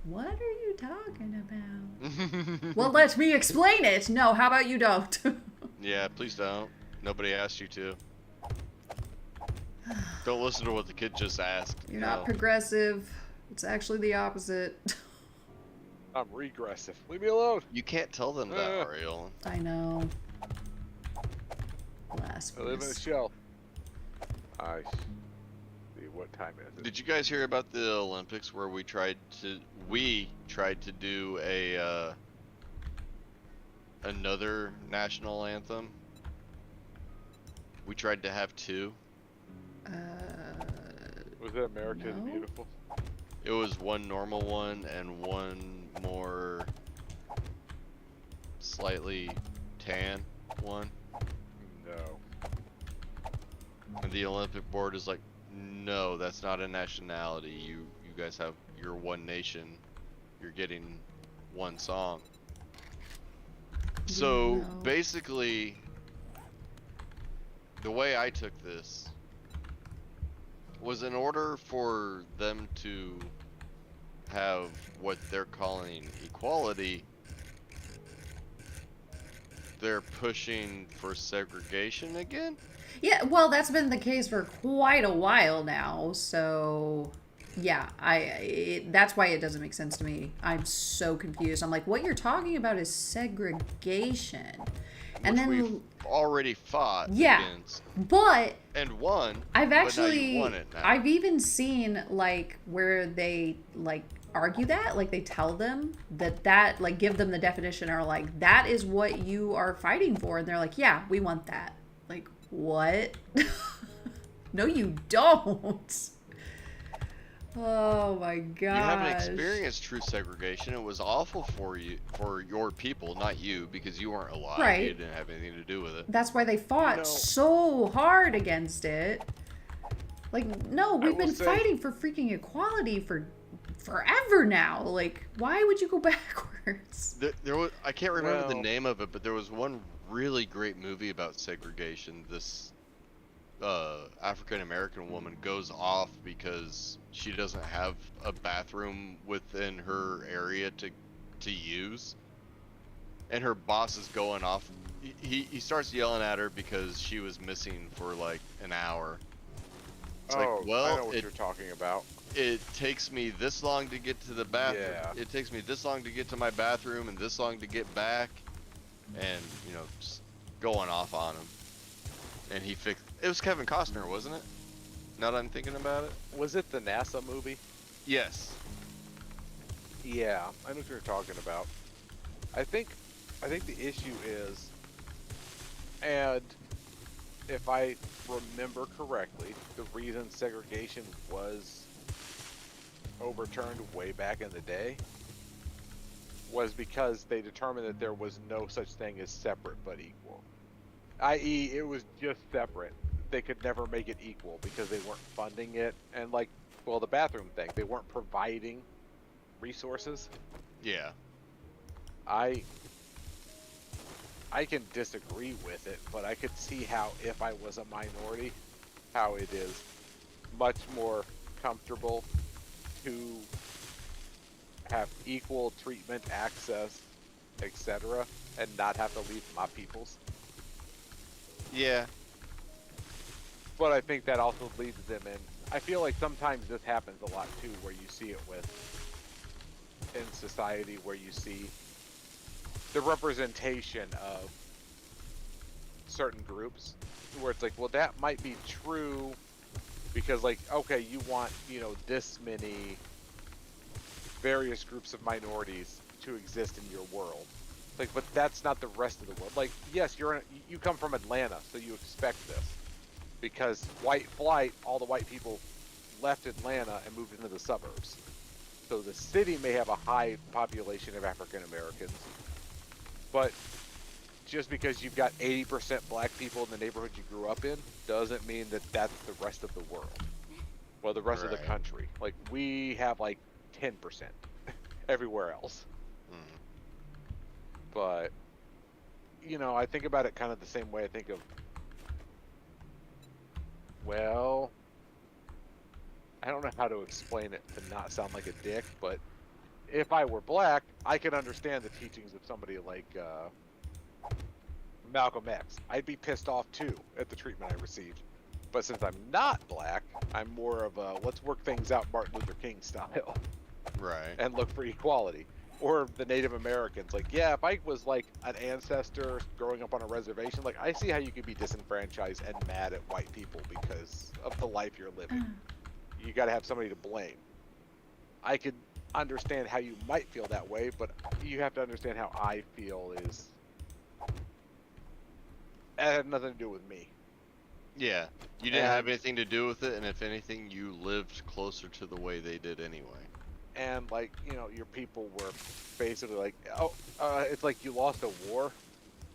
what are you talking about? Well, let me explain it. No, how about you don't? Yeah, please don't. Nobody asked you to. Don't listen to what the kid just asked. You're not progressive. It's actually the opposite. I'm regressive. Leave me alone. You can't tell them that, Aureolin. I know. I live in a Blasphemous. shell. I see what time is it? Did you guys hear about the Olympics where we tried to do a another national anthem? We tried to have two. Was it America the No. Beautiful? It was one normal one and one more slightly tan one. No. And the Olympic board is like, no, that's not a nationality. You guys have your one nation. You're getting one song. So No. basically, the way I took this was in order for them to have what they're calling equality, they're pushing for segregation again. Yeah, well, that's been the case for quite a while now. So, yeah, that's why it doesn't make sense to me. I'm so confused. I'm like, what you're talking about is segregation. And Which then we've already fought against but and won. I've but now actually you won it now. I've even seen like where they like argue that, like they tell them that like give them the definition or like that is what you are fighting for, and they're like, yeah, we want that. Like, what? No, you don't. Oh my gosh. You haven't experienced true segregation. It was awful for you, for your people, not you, because you weren't alive. Right. You didn't have anything to do with it. That's why they fought You know- so hard against it. Like, no, we've will been say- fighting for freaking equality for forever now. Like, why would you go backwards? There was, I can't remember the Well- name of it, but there was one really great movie about segregation. This African American woman goes off because she doesn't have a bathroom within her area to use, and her boss is going off. He starts yelling at her because she was missing for like an hour. It's oh, like, well, I know what you're talking about. it takes me this long to get to the bathroom. Yeah. It takes me this long to get to my bathroom and this long to get back, and you know, just going off on him. And he fixed. It was Kevin Costner, wasn't it? Now that I'm thinking about it. Was it the NASA movie? Yes. Yeah, I know what you're talking about. I think the issue is, and if I remember correctly, the reason segregation was overturned way back in the day was because they determined that there was no such thing as separate but equal. I.e., it was just separate. They could never make it equal because they weren't funding it. And like, well, the bathroom thing, they weren't providing resources. Yeah. I can disagree with it, but I could see how, if I was a minority, how it is much more comfortable to have equal treatment, access, etc., and not have to leave my peoples. Yeah. But I think that also leads them in. I feel like sometimes this happens a lot too, where you see it in society, where you see the representation of certain groups, where it's like, well, that might be true because, like, okay, you want, you know, this many various groups of minorities to exist in your world. Like, but that's not the rest of the world. Like, yes, you come from Atlanta, so you expect this. Because white flight, all the white people left Atlanta and moved into the suburbs. So the city may have a high population of African Americans, but just because you've got 80% black people in the neighborhood you grew up in doesn't mean that that's the rest of the world. Well, the rest of the country. Like, we have like 10% everywhere else. But, you know, I think about it kind of the same way I think of, well, I don't know how to explain it to not sound like a dick, but if I were black, I could understand the teachings of somebody like Malcolm X. I'd be pissed off too at the treatment I received. But since I'm not black, I'm more of a let's work things out Martin Luther King style. Right. And look for equality. Or the Native Americans. Like, yeah, if I was like an ancestor growing up on a reservation, like, I see how you could be disenfranchised and mad at white people because of the life you're living. You gotta have somebody to blame. I could understand how you might feel that way, but you have to understand how I feel is... It had nothing to do with me. Yeah. You didn't have anything to do with it, and if anything, you lived closer to the way they did anyway. And, like, you know, your people were basically like, oh, it's like you lost a war.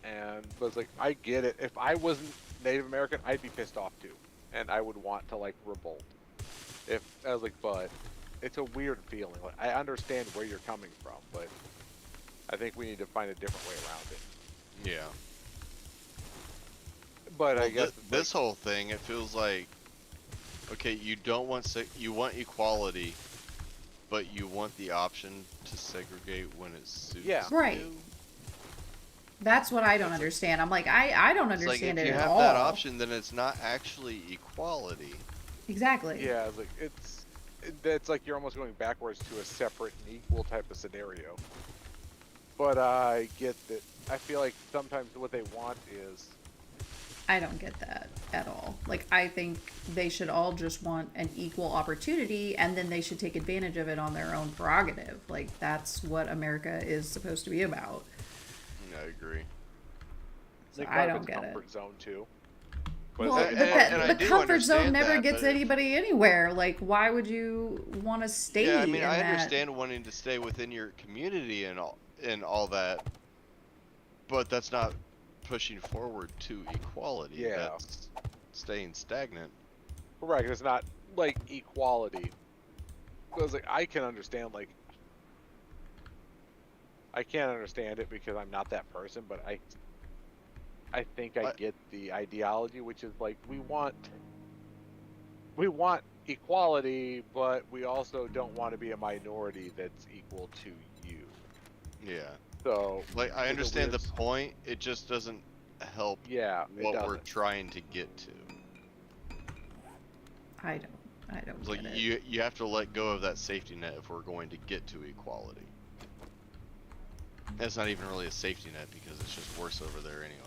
And it was like, I get it. If I wasn't Native American, I'd be pissed off too. And I would want to, like, revolt. If I was like, but it's a weird feeling. Like, I understand where you're coming from, but I think we need to find a different way around it. Yeah. But well, I guess this whole thing, it feels like, okay, you don't want you want equality, but you want the option to segregate when it suits Right. you. That's what I don't understand. I'm like, I don't It's like understand if it you at have all. that option, then it's not actually equality. Exactly. Yeah, like it's like you're almost going backwards to a separate and equal type of scenario. But I get that. I feel like sometimes what they want is... I don't get that at all. Like, I think they should all just want an equal opportunity, and then they should take advantage of it on their own prerogative. Like, that's what America is supposed to be about. I agree. So I don't get it. Comfort zone too. But Well, it's but like, that, the comfort zone never that, gets but anybody anywhere. Like, why would you want to stay Yeah, I mean, in I that? understand wanting to stay within your community and all that, but that's not pushing forward to equality. Yeah. That's staying stagnant. Right, 'cause it's not like equality. But I was like, I can understand, like, I can't understand it because I'm not that person, but I think I get the ideology, which is like we want equality, but we also don't want to be a minority that's equal to you. Yeah. So Like, I it's a understand weird the point. It just doesn't help Yeah, it what we're doesn't. trying to get to. I don't It's like get it. you have to let go of that safety net if we're going to get to equality. That's not even really a safety net because it's just worse over there anyway.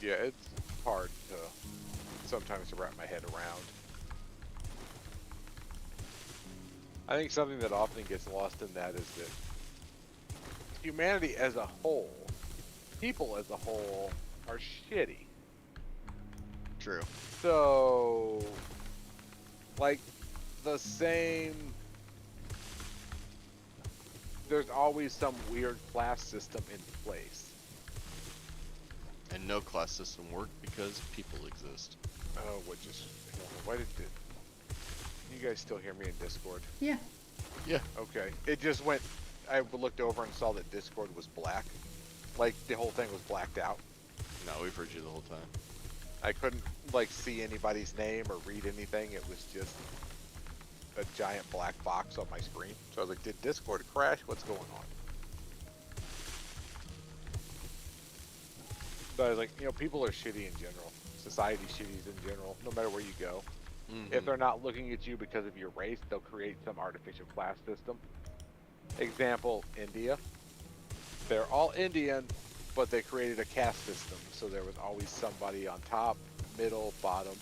Yeah, it's hard to sometimes to wrap my head around. I think something that often gets lost in that is that humanity as a whole, people as a whole, are shitty. True. So, like, the same... There's always some weird class system in place. And no class system worked because people exist. Oh, why did it... You guys still hear me in Discord? Yeah. Yeah. Okay. It just went... I looked over and saw that Discord was black. Like, the whole thing was blacked out. No, we've heard you the whole time. I couldn't, like, see anybody's name or read anything. It was just a giant black box on my screen. So I was like, did Discord crash? What's going on? But I was like, you know, people are shitty in general. Society's shitty in general, no matter where you go. If they're not looking at you because of your race, they'll create some artificial class system. Example, India. They're all Indian, but they created a caste system. So there was always somebody on top, middle, bottom.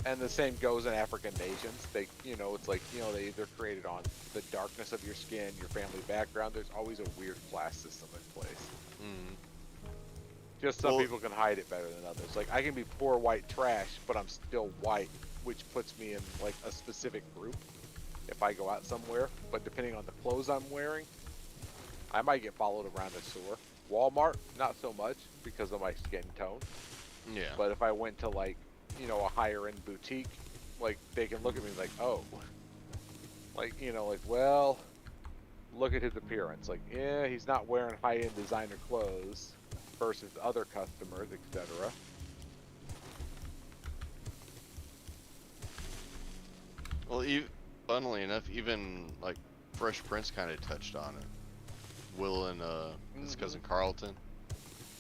And the same goes in African nations. They, you know, it's like, you know, they either created on the darkness of your skin, your family background. There's always a weird class system in place. Just some people can hide it better than others. Like, I can be poor white trash, but I'm still white, which puts me in, like, a specific group if I go out somewhere. But depending on the clothes I'm wearing, I might get followed around a store. Walmart, not so much because of my skin tone. Yeah. But if I went to, like, you know, a higher end boutique, like, they can look at me like, oh, like, you know, like, well, look at his appearance. Like, yeah, he's not wearing high end designer clothes versus other customers, etc. Well, funnily enough, even like Fresh Prince kind of touched on it. Will and his cousin Carlton.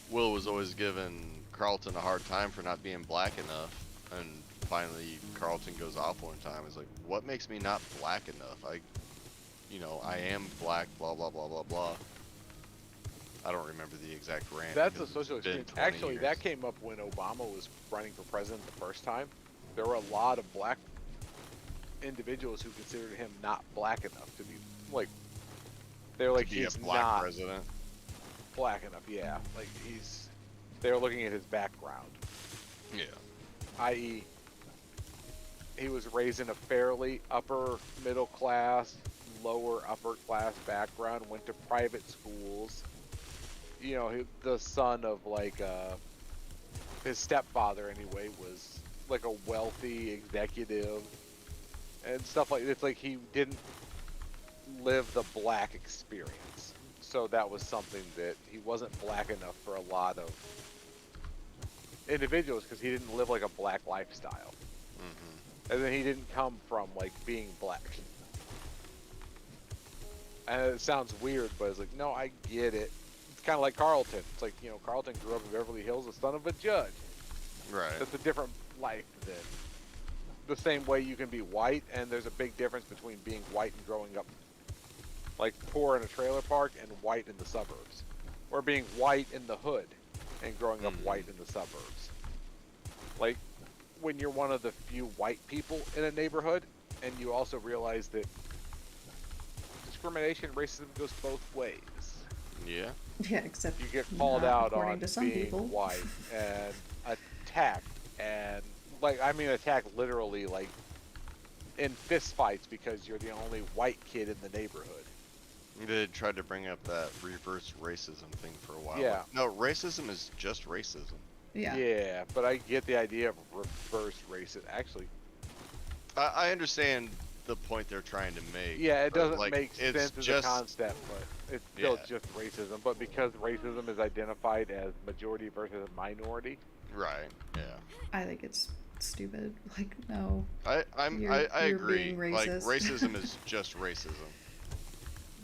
Will was always giving Carlton a hard time for not being black enough, and finally Carlton goes off one time. He's like, "What makes me not black enough? I am black. Blah blah blah blah blah." I don't remember the exact rant. That's a social experience. Actually, years. that came up when Obama was running for president the first time. There were a lot of black individuals who considered him not black enough to be, like, they're like, he's a black not president. black enough. Yeah, like they're looking at his background. Yeah. I.e., he was raised in a fairly upper middle class, lower upper class background, went to private schools. You know, the son of, like, his stepfather anyway was like a wealthy executive and stuff like that. It's like he didn't live the black experience. So that was something that he wasn't black enough for a lot of individuals because he didn't live like a black lifestyle. And then he didn't come from, like, being black. And it sounds weird, but it's like, no, I get it. It's kind of like Carlton. It's like, you know, Carlton grew up in Beverly Hills, the son of a judge. Right. That's a different life than the same way you can be white, and there's a big difference between being white and growing up, like, poor in a trailer park and white in the suburbs. Or being white in the hood and growing up white in the suburbs. Like, when you're one of the few white people in a neighborhood, and you also realize that discrimination, racism goes both ways. Yeah. Yeah, except You get called not out according on to some being people. white and attacked, and, like, I mean attacked literally, like, in fist fights because you're the only white kid in the neighborhood. They tried to bring up that reverse racism thing for a while. Yeah. No, racism is just racism. Yeah. Yeah, but I get the idea of reverse racism. Actually, I understand the point they're trying to make. yeah, it but, doesn't like, make it's sense as just, a concept, but it's still Yeah. just racism. But because racism is identified as majority versus minority, Right. Yeah. I think it's stupid. Like, no. I You're agree. being Like racist. racism is just racism,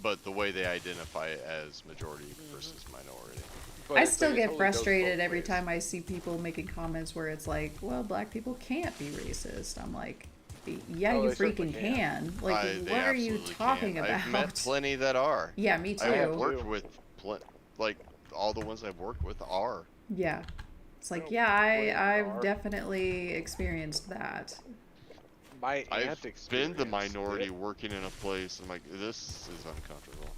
but the way they identify it as majority versus minority. but I it's still like it get totally goes frustrated both every ways. time I see people making comments where it's like, well, black people can't be racist. I'm like, yeah, Oh, you they certainly freaking can. can. Like, They what are you absolutely talking can. about? I've met plenty that are. Yeah, me I have too. worked too. with like all the ones I've worked with are. Yeah. It's like, No, yeah, plenty I've are. definitely experienced that. My I've aunt been experienced the minority it. working in a place. I'm like, this is uncomfortable.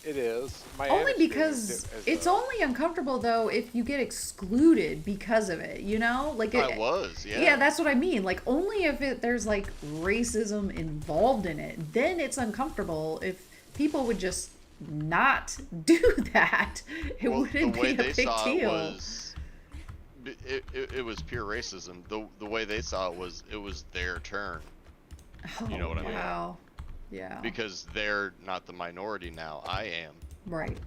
It is. My Only aunt because experienced it as it's a- only uncomfortable though if you get excluded because of it, you know? Like I was, yeah. Yeah, that's what I mean. Like only if there's like racism involved in it, then it's uncomfortable. If people would just not do that, it Well, wouldn't the way be a they big saw deal. it was, it was pure racism. The way they saw it was their turn Oh, know what I mean? wow. Yeah. because they're not the minority now. I am. Right.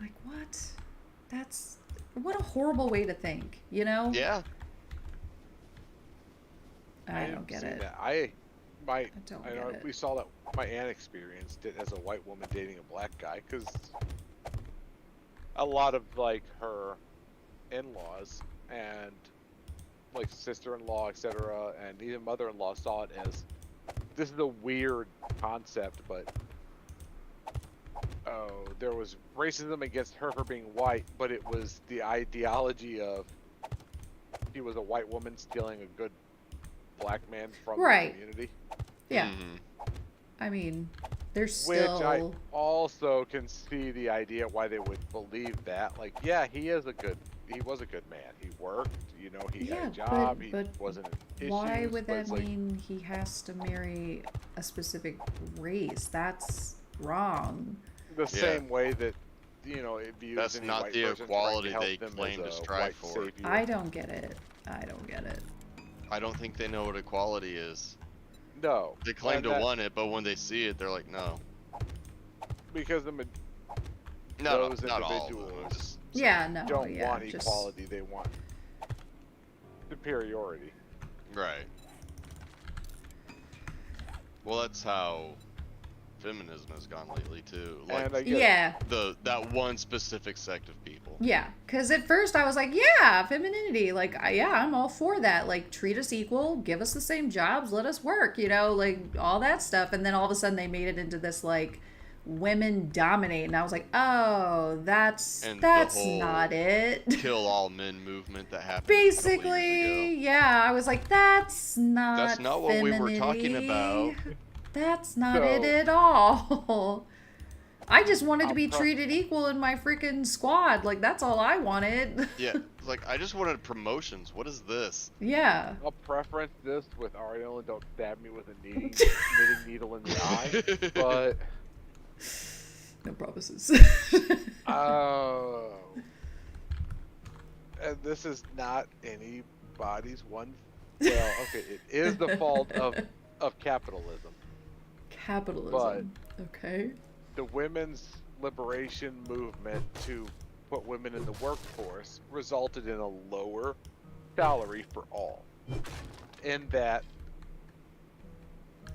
Like what? That's what a horrible way to think, you know? Yeah. I don't didn't get see it. That. I don't get it. We saw that my aunt experienced it as a white woman dating a black guy because a lot of like her in-laws and like sister-in-law, etc., and even mother-in-law saw it as this is a weird concept, but there was racism against her for being white, but it was the ideology of she was a white woman stealing a good black man from Right. the community. Yeah. Mhm. I mean, there's Which still I also can see the idea why they would believe that. Like, yeah, he was a good man. He worked, he Yeah, had a job, but he wasn't in why issues, would but that it's like, mean he has to marry a specific race? That's wrong. the same way that, it views That's any not white the person equality trying to they help them claim to as a strive white for. savior. I don't get it. I don't get it. I don't think they know what equality is. No. They claim and to that- want it, but when they see it, they're like, no. Because No, those not all of them. individuals I'm just Yeah, saying. no, don't yeah, want just equality, they want superiority. Right. Well, that's how feminism has gone lately too. Like And I get yeah, that one specific sect of people. yeah. Because at first I was like, yeah, femininity. Like, yeah, I'm all for that. Like, treat us equal, give us the same jobs, let us work. Like all that stuff. And then all of a sudden they made it into this like women dominate, and I was like, oh, that's And the that's whole not it. Kill all men movement that happened a couple years Basically, ago. yeah, I was like, that's not what we were talking about. femininity. That's not So- it at all. I just wanted to I'll be pro- treated equal in my freaking squad. Like, that's all I wanted. Yeah, like I just wanted promotions. What is this? Yeah. I'll preference this with Aureolin, don't stab me with a knitting needle in the eye. But No promises. oh, and this is not anybody's one. Well, okay, it is the fault of capitalism. Capitalism. Okay. The women's liberation movement to put women in the workforce resulted in a lower salary for all. In that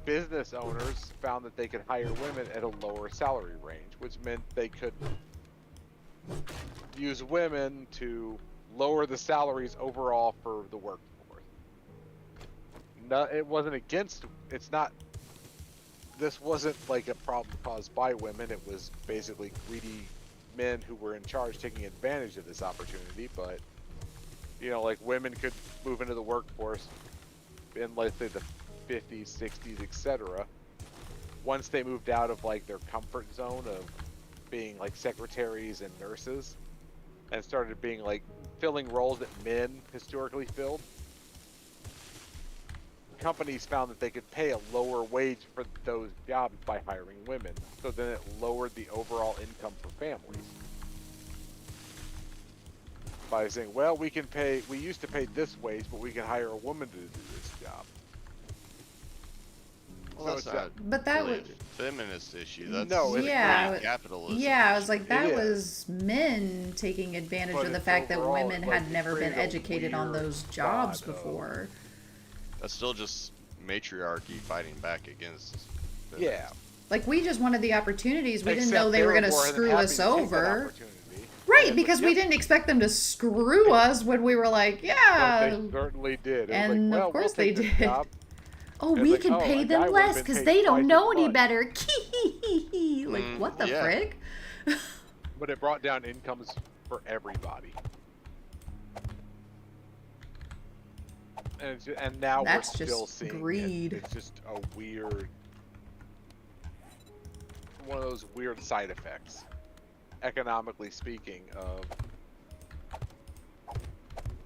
business owners found that they could hire women at a lower salary range, which meant they could use women to lower the salaries overall for the workforce. No, it wasn't against. It's not. This wasn't like a problem caused by women. It was basically greedy men who were in charge taking advantage of this opportunity. But like women could move into the workforce in, let's say, the 50s, 60s, etc. Once they moved out of like their comfort zone of being like secretaries and nurses, and started being like filling roles that men historically filled, companies found that they could pay a lower wage for those jobs by hiring women. So then it lowered the overall income for families. by saying, well, we used to pay this wage, but we can hire a woman to do this job. Well, So that's it's not But that really would. a feminist issue. That's No, it's Yeah, not. capitalism. Yeah, I was issue. like, that It was men taking advantage But of the it's fact that overall, women like, had it never been created a educated on weird those jobs spot of- before. That's still just matriarchy fighting back against. Yeah. Like, we just wanted the opportunities. We didn't Except know they were were going to more than screw happy us to take that over. opportunity. Right, And, because we yep, didn't expect them to screw us when we were like, But yeah. they certainly did. It was And like, well, of course we'll take they this did. job. Oh, And we like, can oh, pay a guy them would've less been because paid they don't twice know as any much. better. Like, what the yeah. frick? But it brought down incomes for everybody. And now That's we're still just seeing greed. It's just a weird, one of those weird side effects, economically speaking. Of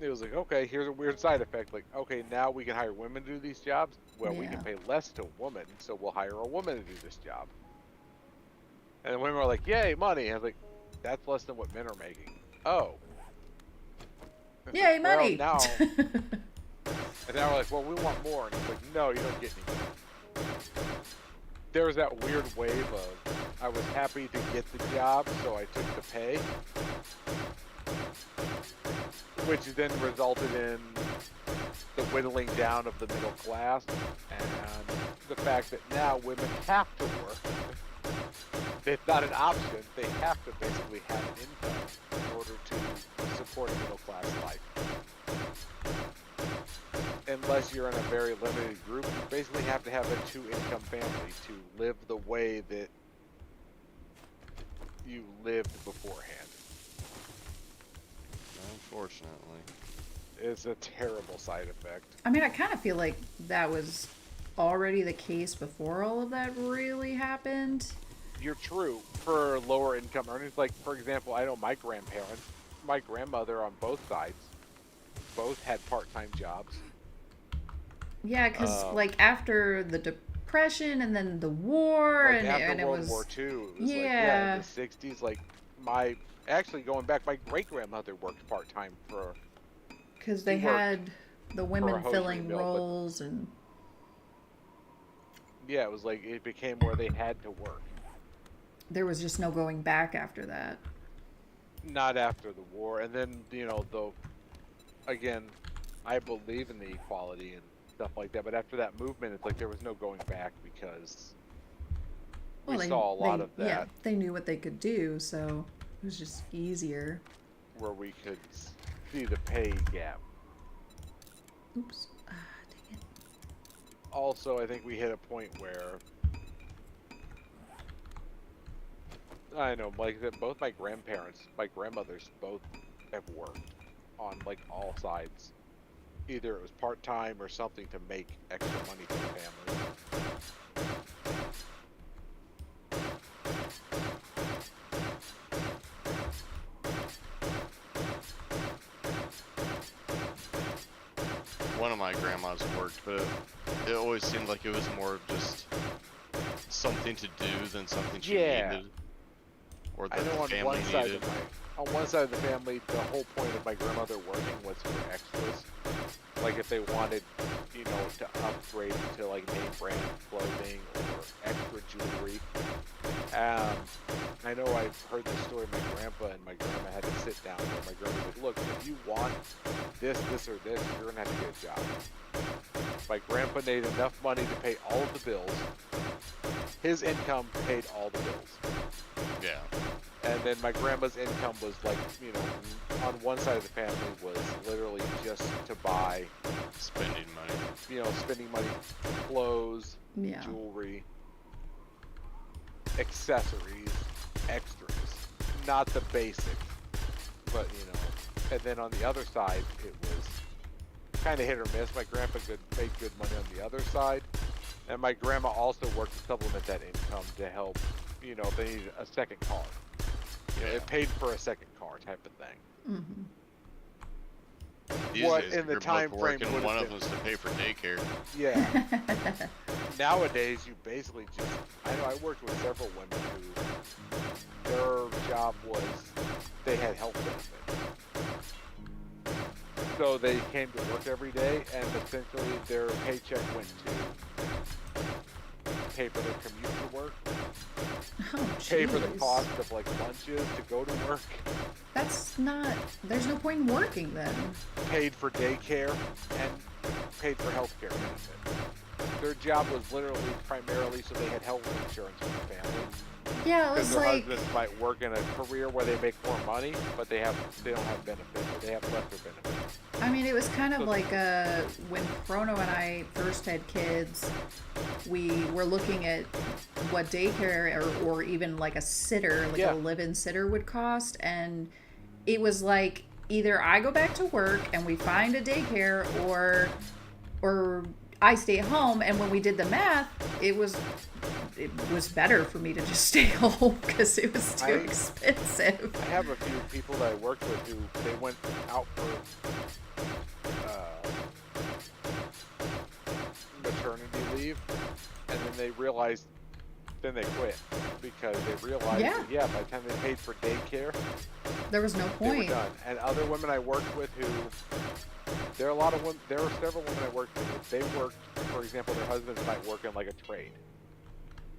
it was like, okay, here's a weird side effect. Like, okay, now we can hire women to do these jobs. Well, we Yeah. can pay less to a woman, so we'll hire a woman to do this job. And the women were like, yay, money. And I was like, that's less than what men are making. Oh. It's Yay, like, well, money! now, and now we're like, well, we want more. And it's like, no, you don't get any. There was that weird wave of, I was happy to get the job, so I took the pay. Which then resulted in the whittling down of the middle class and the fact that now women have to work. It's not an option. They have to basically have an income in order to support a middle class life. Unless you're in a very limited group, you basically have to have a 2-income family to live the way that you lived beforehand. Unfortunately. It's a terrible side effect. I mean, I kind of feel like that was already the case before all of that really happened. You're true for lower income earners. Like, for example, I know my grandparents, my grandmother on both sides, both had part-time jobs. Yeah, because like after the Depression and then the war, Like and after it World was War II, it was like, yeah. in the 60s, like actually going back, my great-grandmother worked part-time for, Because they She worked had the women hosiery filling mill, but- roles and yeah, it was like, it became where they had to work. there was just no going back after that. Not after the war. And then, you know, again, I believe in the equality and stuff like that, but after that movement, it's like there was no going back because we saw a lot of that. Yeah, they knew what they could do, so it was just easier. Where we could see the pay gap. Oops. Dang it. Also, I think we hit a point where I know, like that, both my grandparents, my grandmothers, both have worked on like all sides. Either it was part-time or something to make extra money for the family. One of my grandmas worked, but it always seemed like it was more of just something to do than something she needed. Or I that know the on family one side needed. on one side of the family, the whole point of my grandmother working was for extras. Like if they wanted, you know, to upgrade to like name brand clothing or extra jewelry. I know I've heard this story of my grandpa and my grandma had to sit down where my grandma was like, look, if you want this, this, or this, you're gonna have to get a job. My grandpa made enough money to pay all of the bills. His income paid all the bills. Yeah. And then my grandma's income was like, you know, on one side of the family was literally just to buy, Spending money. you know, spending money, clothes, Yeah. jewelry, accessories, extras, not the basic, but you know. And then on the other side, it was kind of hit or miss. My grandpa made good money on the other side, and my grandma also worked to supplement that income to help, you know, if they needed a second car. You know, Yeah. it paid for a second car type of thing. Mm-hmm. These What days, in the you're time both frame working, would've one of been- them's to pay for daycare. Yeah. Nowadays, you basically just, I know I worked with several women who their job was, they had health benefits. So they came to work every day, and essentially their paycheck went to pay for their commute to work, Oh, pay for the jeez. cost of like lunches to go to work, That's not. There's no point in working then. paid for daycare, and paid for healthcare benefits. Their job was literally primarily so they had health insurance for the family. Yeah, it Because was their like. husbands might work in a career where they make more money, but they don't have benefits, or they have lesser benefits. I mean, it was kind of like when Chrono and I first had kids, we were looking at what daycare or even like a sitter, like Yeah. a live-in sitter would cost. And it was like either I go back to work and we find a daycare or I stay at home. And when we did the math, it was better for me to just stay home because it was too expensive. I have a few people that I worked with who they went out for maternity leave, and then they realized, then they quit because they realized, Yeah. by the time they paid for daycare, There was no they were point. done. And other women I worked with who, there are several women I worked with, they worked, for example, their husbands might work in like a trade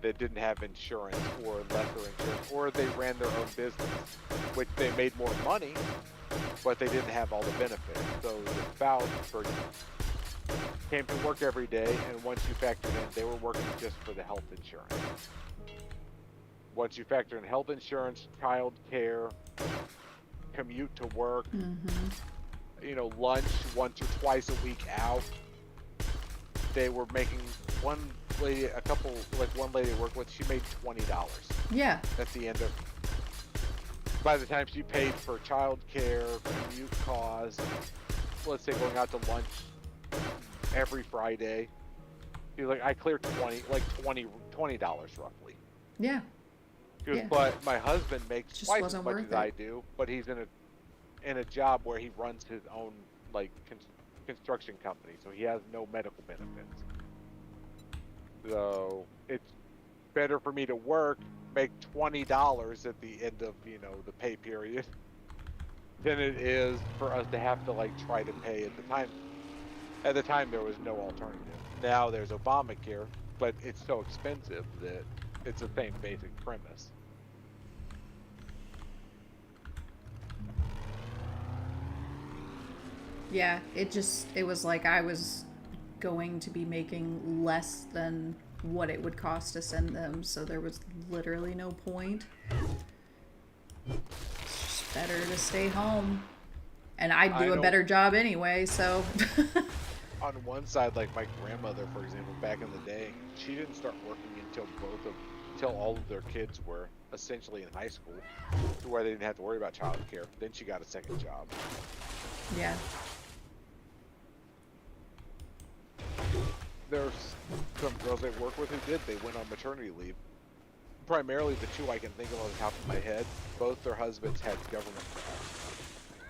that didn't have insurance or lesser insurance, or they ran their own business, which they made more money, but they didn't have all the benefits. So the spouse came to work every day, and once you factor in, they were working just for the health insurance. Once you factor in health insurance, child care, commute to work, lunch once or twice a week out, they were making one lady I worked with, she made $20 Yeah. at the end of, by the time she paid for child care, commute costs, let's say going out to lunch every Friday, she's like, I cleared $20 roughly. Yeah. She goes, Yeah. but my husband makes Just twice as wasn't much worth as I it. do, but he's in a job where he runs his own construction company, so he has no medical benefits. So it's better for me to work, make $20 at the end of the pay period, than it is for us to have to try to pay at the time. At the time, there was no alternative. Now there's Obamacare, but it's so expensive that it's the same basic premise. Yeah, it was like I was going to be making less than what it would cost to send them, so there was literally no point. It's just better to stay home. And I'd do a better job anyway, so. On one side, like my grandmother, for example, back in the day, she didn't start working until all of their kids were essentially in high school, to where they didn't have to worry about childcare. Then she got a second job. Yeah. There's some girls I work with who did. They went on maternity leave. Primarily the two I can think of on the top of my head, both their husbands had government jobs.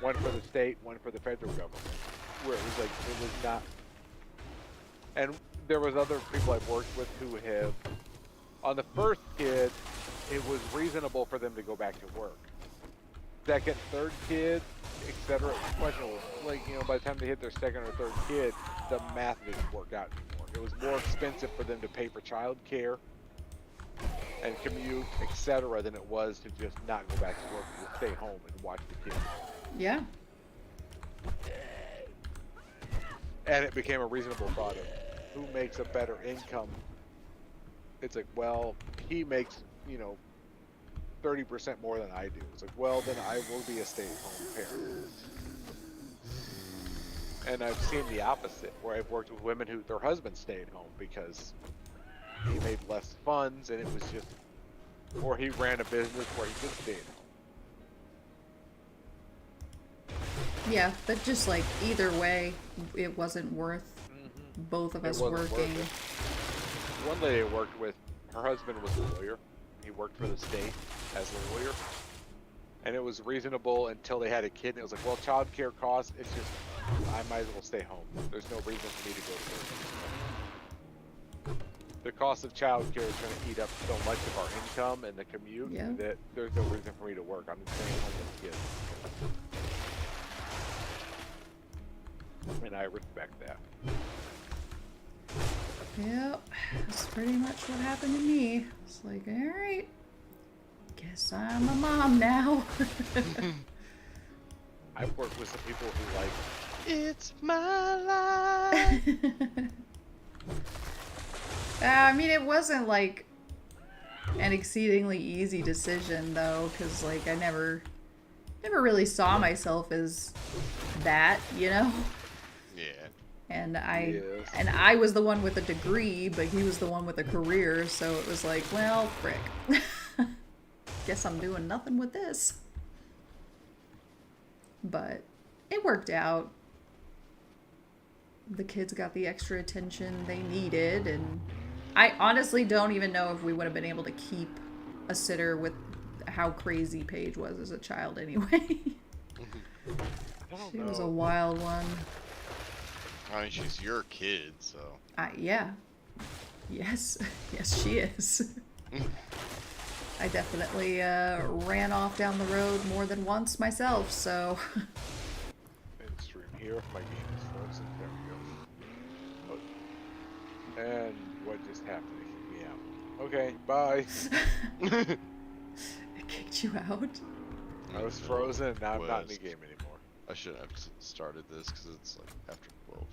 One for the state, one for the federal government. Where it was not. And there was other people I've worked with who have, on the first kid, it was reasonable for them to go back to work. Second, third kid, etc. It was questionable. By the time they hit their second or third kid, the math didn't work out anymore. It was more expensive for them to pay for child care and commute, etc., than it was to just not go back to work, to stay home and watch the kids. Yeah. And it became a reasonable thought of who makes a better income. It's like, well, he makes, 30% more than I do. It's like, well, then I will be a stay-at-home parent. And I've seen the opposite, where I've worked with women who their husbands stayed home because he made less funds, and it was just, or he ran a business where he could stay at home. Yeah, but just either way, it wasn't worth both of us working. One lady I worked with, her husband was a lawyer. He worked for the state as a lawyer. And it was reasonable until they had a kid, and it was like, well, child care costs, it's just, I might as well stay home. There's no reason for me to go to work. The cost of child care is going to eat up so much of our income and the commute that there's no reason for me to work. I'm staying home with the kids. And I respect that. Yep, that's pretty much what happened to me. It's like, alright, guess I'm a mom now. I've worked with some people who like, It's my life. I mean, it wasn't like an exceedingly easy decision though, because like I never really saw myself as that, you know? Yeah. And Yes. I was the one with a degree, but he was the one with a career, so it was like, well, frick. Guess I'm doing nothing with this. But it worked out. The kids got the extra attention they needed, and I honestly don't even know if we would have been able to keep a sitter with how crazy Paige was as a child anyway. I don't She know. was a wild one. I mean, she's your kid, so. Yeah. Yes. Yes, she is. I definitely ran off down the road more than once myself, so. And stream here. My game is frozen. There we go. Oh. And what just happened? Yeah. Okay. Bye. It kicked you out. I was frozen. And now I'm not in the Quest. game anymore. I shouldn't have started this because it's like after 12.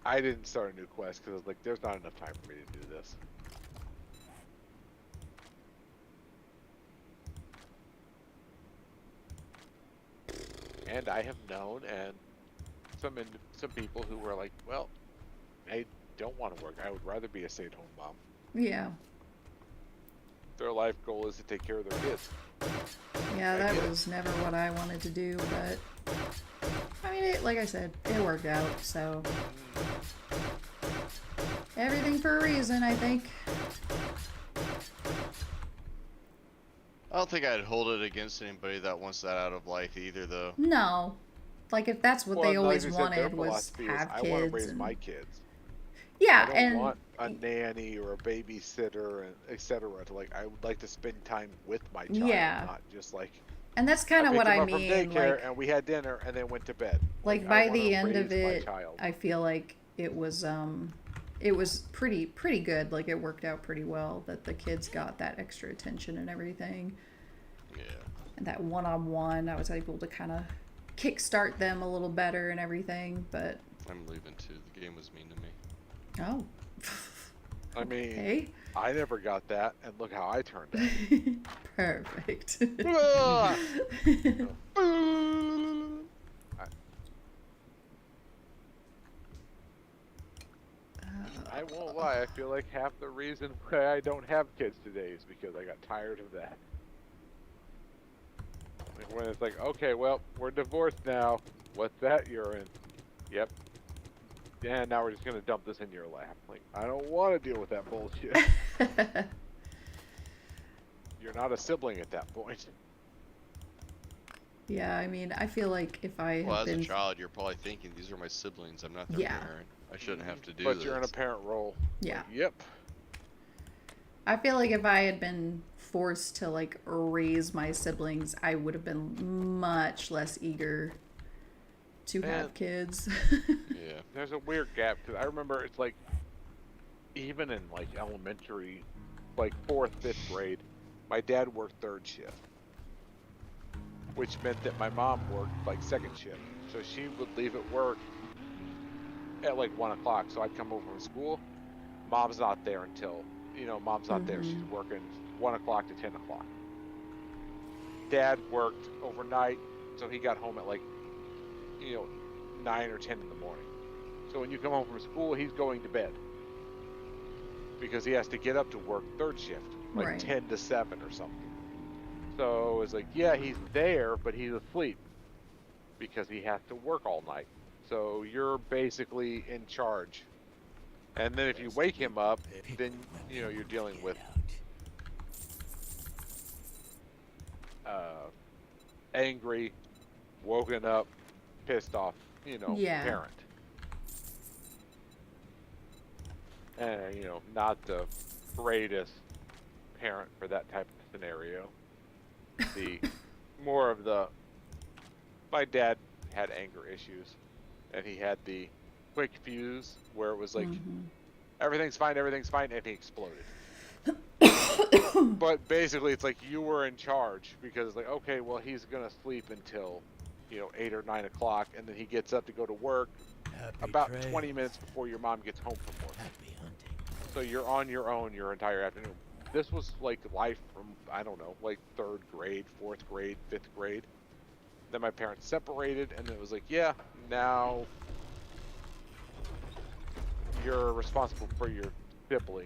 I didn't start a new quest because I was like, there's not enough time for me to do this. And I have known and some people who were like, well, I don't want to work. I would rather be a stay-at-home mom. Yeah. Their life goal is to take care of their kids. Yeah, I that get it. was never what I wanted to do, but I mean, like I said, it worked out, so everything for a reason, I think. I don't think I'd hold it against anybody that wants that out of life either, though. No. Like, if that's what they Well, always like I said, their wanted was philosophy is, have I kids. want to raise and... my kids. Yeah, I don't and want a nanny or a babysitter and etc. To like, I would like to spend time with my child, Yeah. not just like. and that's kind of what I From mean. daycare Like, and we had dinner and then went to bed. like I by wanna the end of raise my it, child. I feel like it was pretty good. Like, it worked out pretty well that the kids got that extra attention and everything. Yeah. And that one-on-one, I was able to kind of kickstart them a little better and everything, but I'm leaving too. The game was mean to me. oh. I mean, Okay. I never got that, and look how I turned out. Perfect. Ah! I won't lie, I feel like half the reason why I don't have kids today is because I got tired of that. Like when it's like, okay, well, we're divorced now. What's that you're in? Yep. And now we're just gonna dump this in your lap. Like, I don't want to deal with that bullshit. You're not a sibling at that point. Yeah, I mean, I feel like if I Well, had as a been... child, you're probably thinking, these are my siblings. I'm not their Yeah. parent. I shouldn't have to do But this. you're in a parent role. Yeah. Like, yep. I feel like if I had been forced to, like, raise my siblings, I would have been much less eager to have Man. kids. Yeah. There's a weird gap, because I remember it's like, even in like elementary, like 4th, 5th grade, my dad worked 3rd shift. Which meant that my mom worked like 2nd shift. So she would leave at work at like 1 o'clock. So I'd come over from school. Mom's not there until, mom's not there. She's working 1 o'clock to 10 o'clock. Dad worked overnight, so he got home at like, 9 or 10 in the morning. So when you come home from school, he's going to bed. Because he has to get up to work 3rd shift, like Right. 10 to 7 or something. So it's like, yeah, he's there, but he's asleep because he has to work all night. So you're basically in charge. And then if you wake him up, then, you're dealing with angry, woken up, pissed off, Yeah. parent. And, not the greatest parent for that type of scenario. The more of the, my dad had anger issues, and he had the quick fuse where it was like, Mm-hmm. everything's fine, and he exploded. But basically, it's like you were in charge because it's like, okay, well, he's gonna sleep until, 8 or 9 o'clock, and then he gets up to go to work about 20 minutes before your mom gets home from work. Happy hunting. So you're on your own your entire afternoon. This was like life from, I don't know, like 3rd grade, 4th grade, 5th grade. Then my parents separated, and it was like, yeah, now you're responsible for your sibling.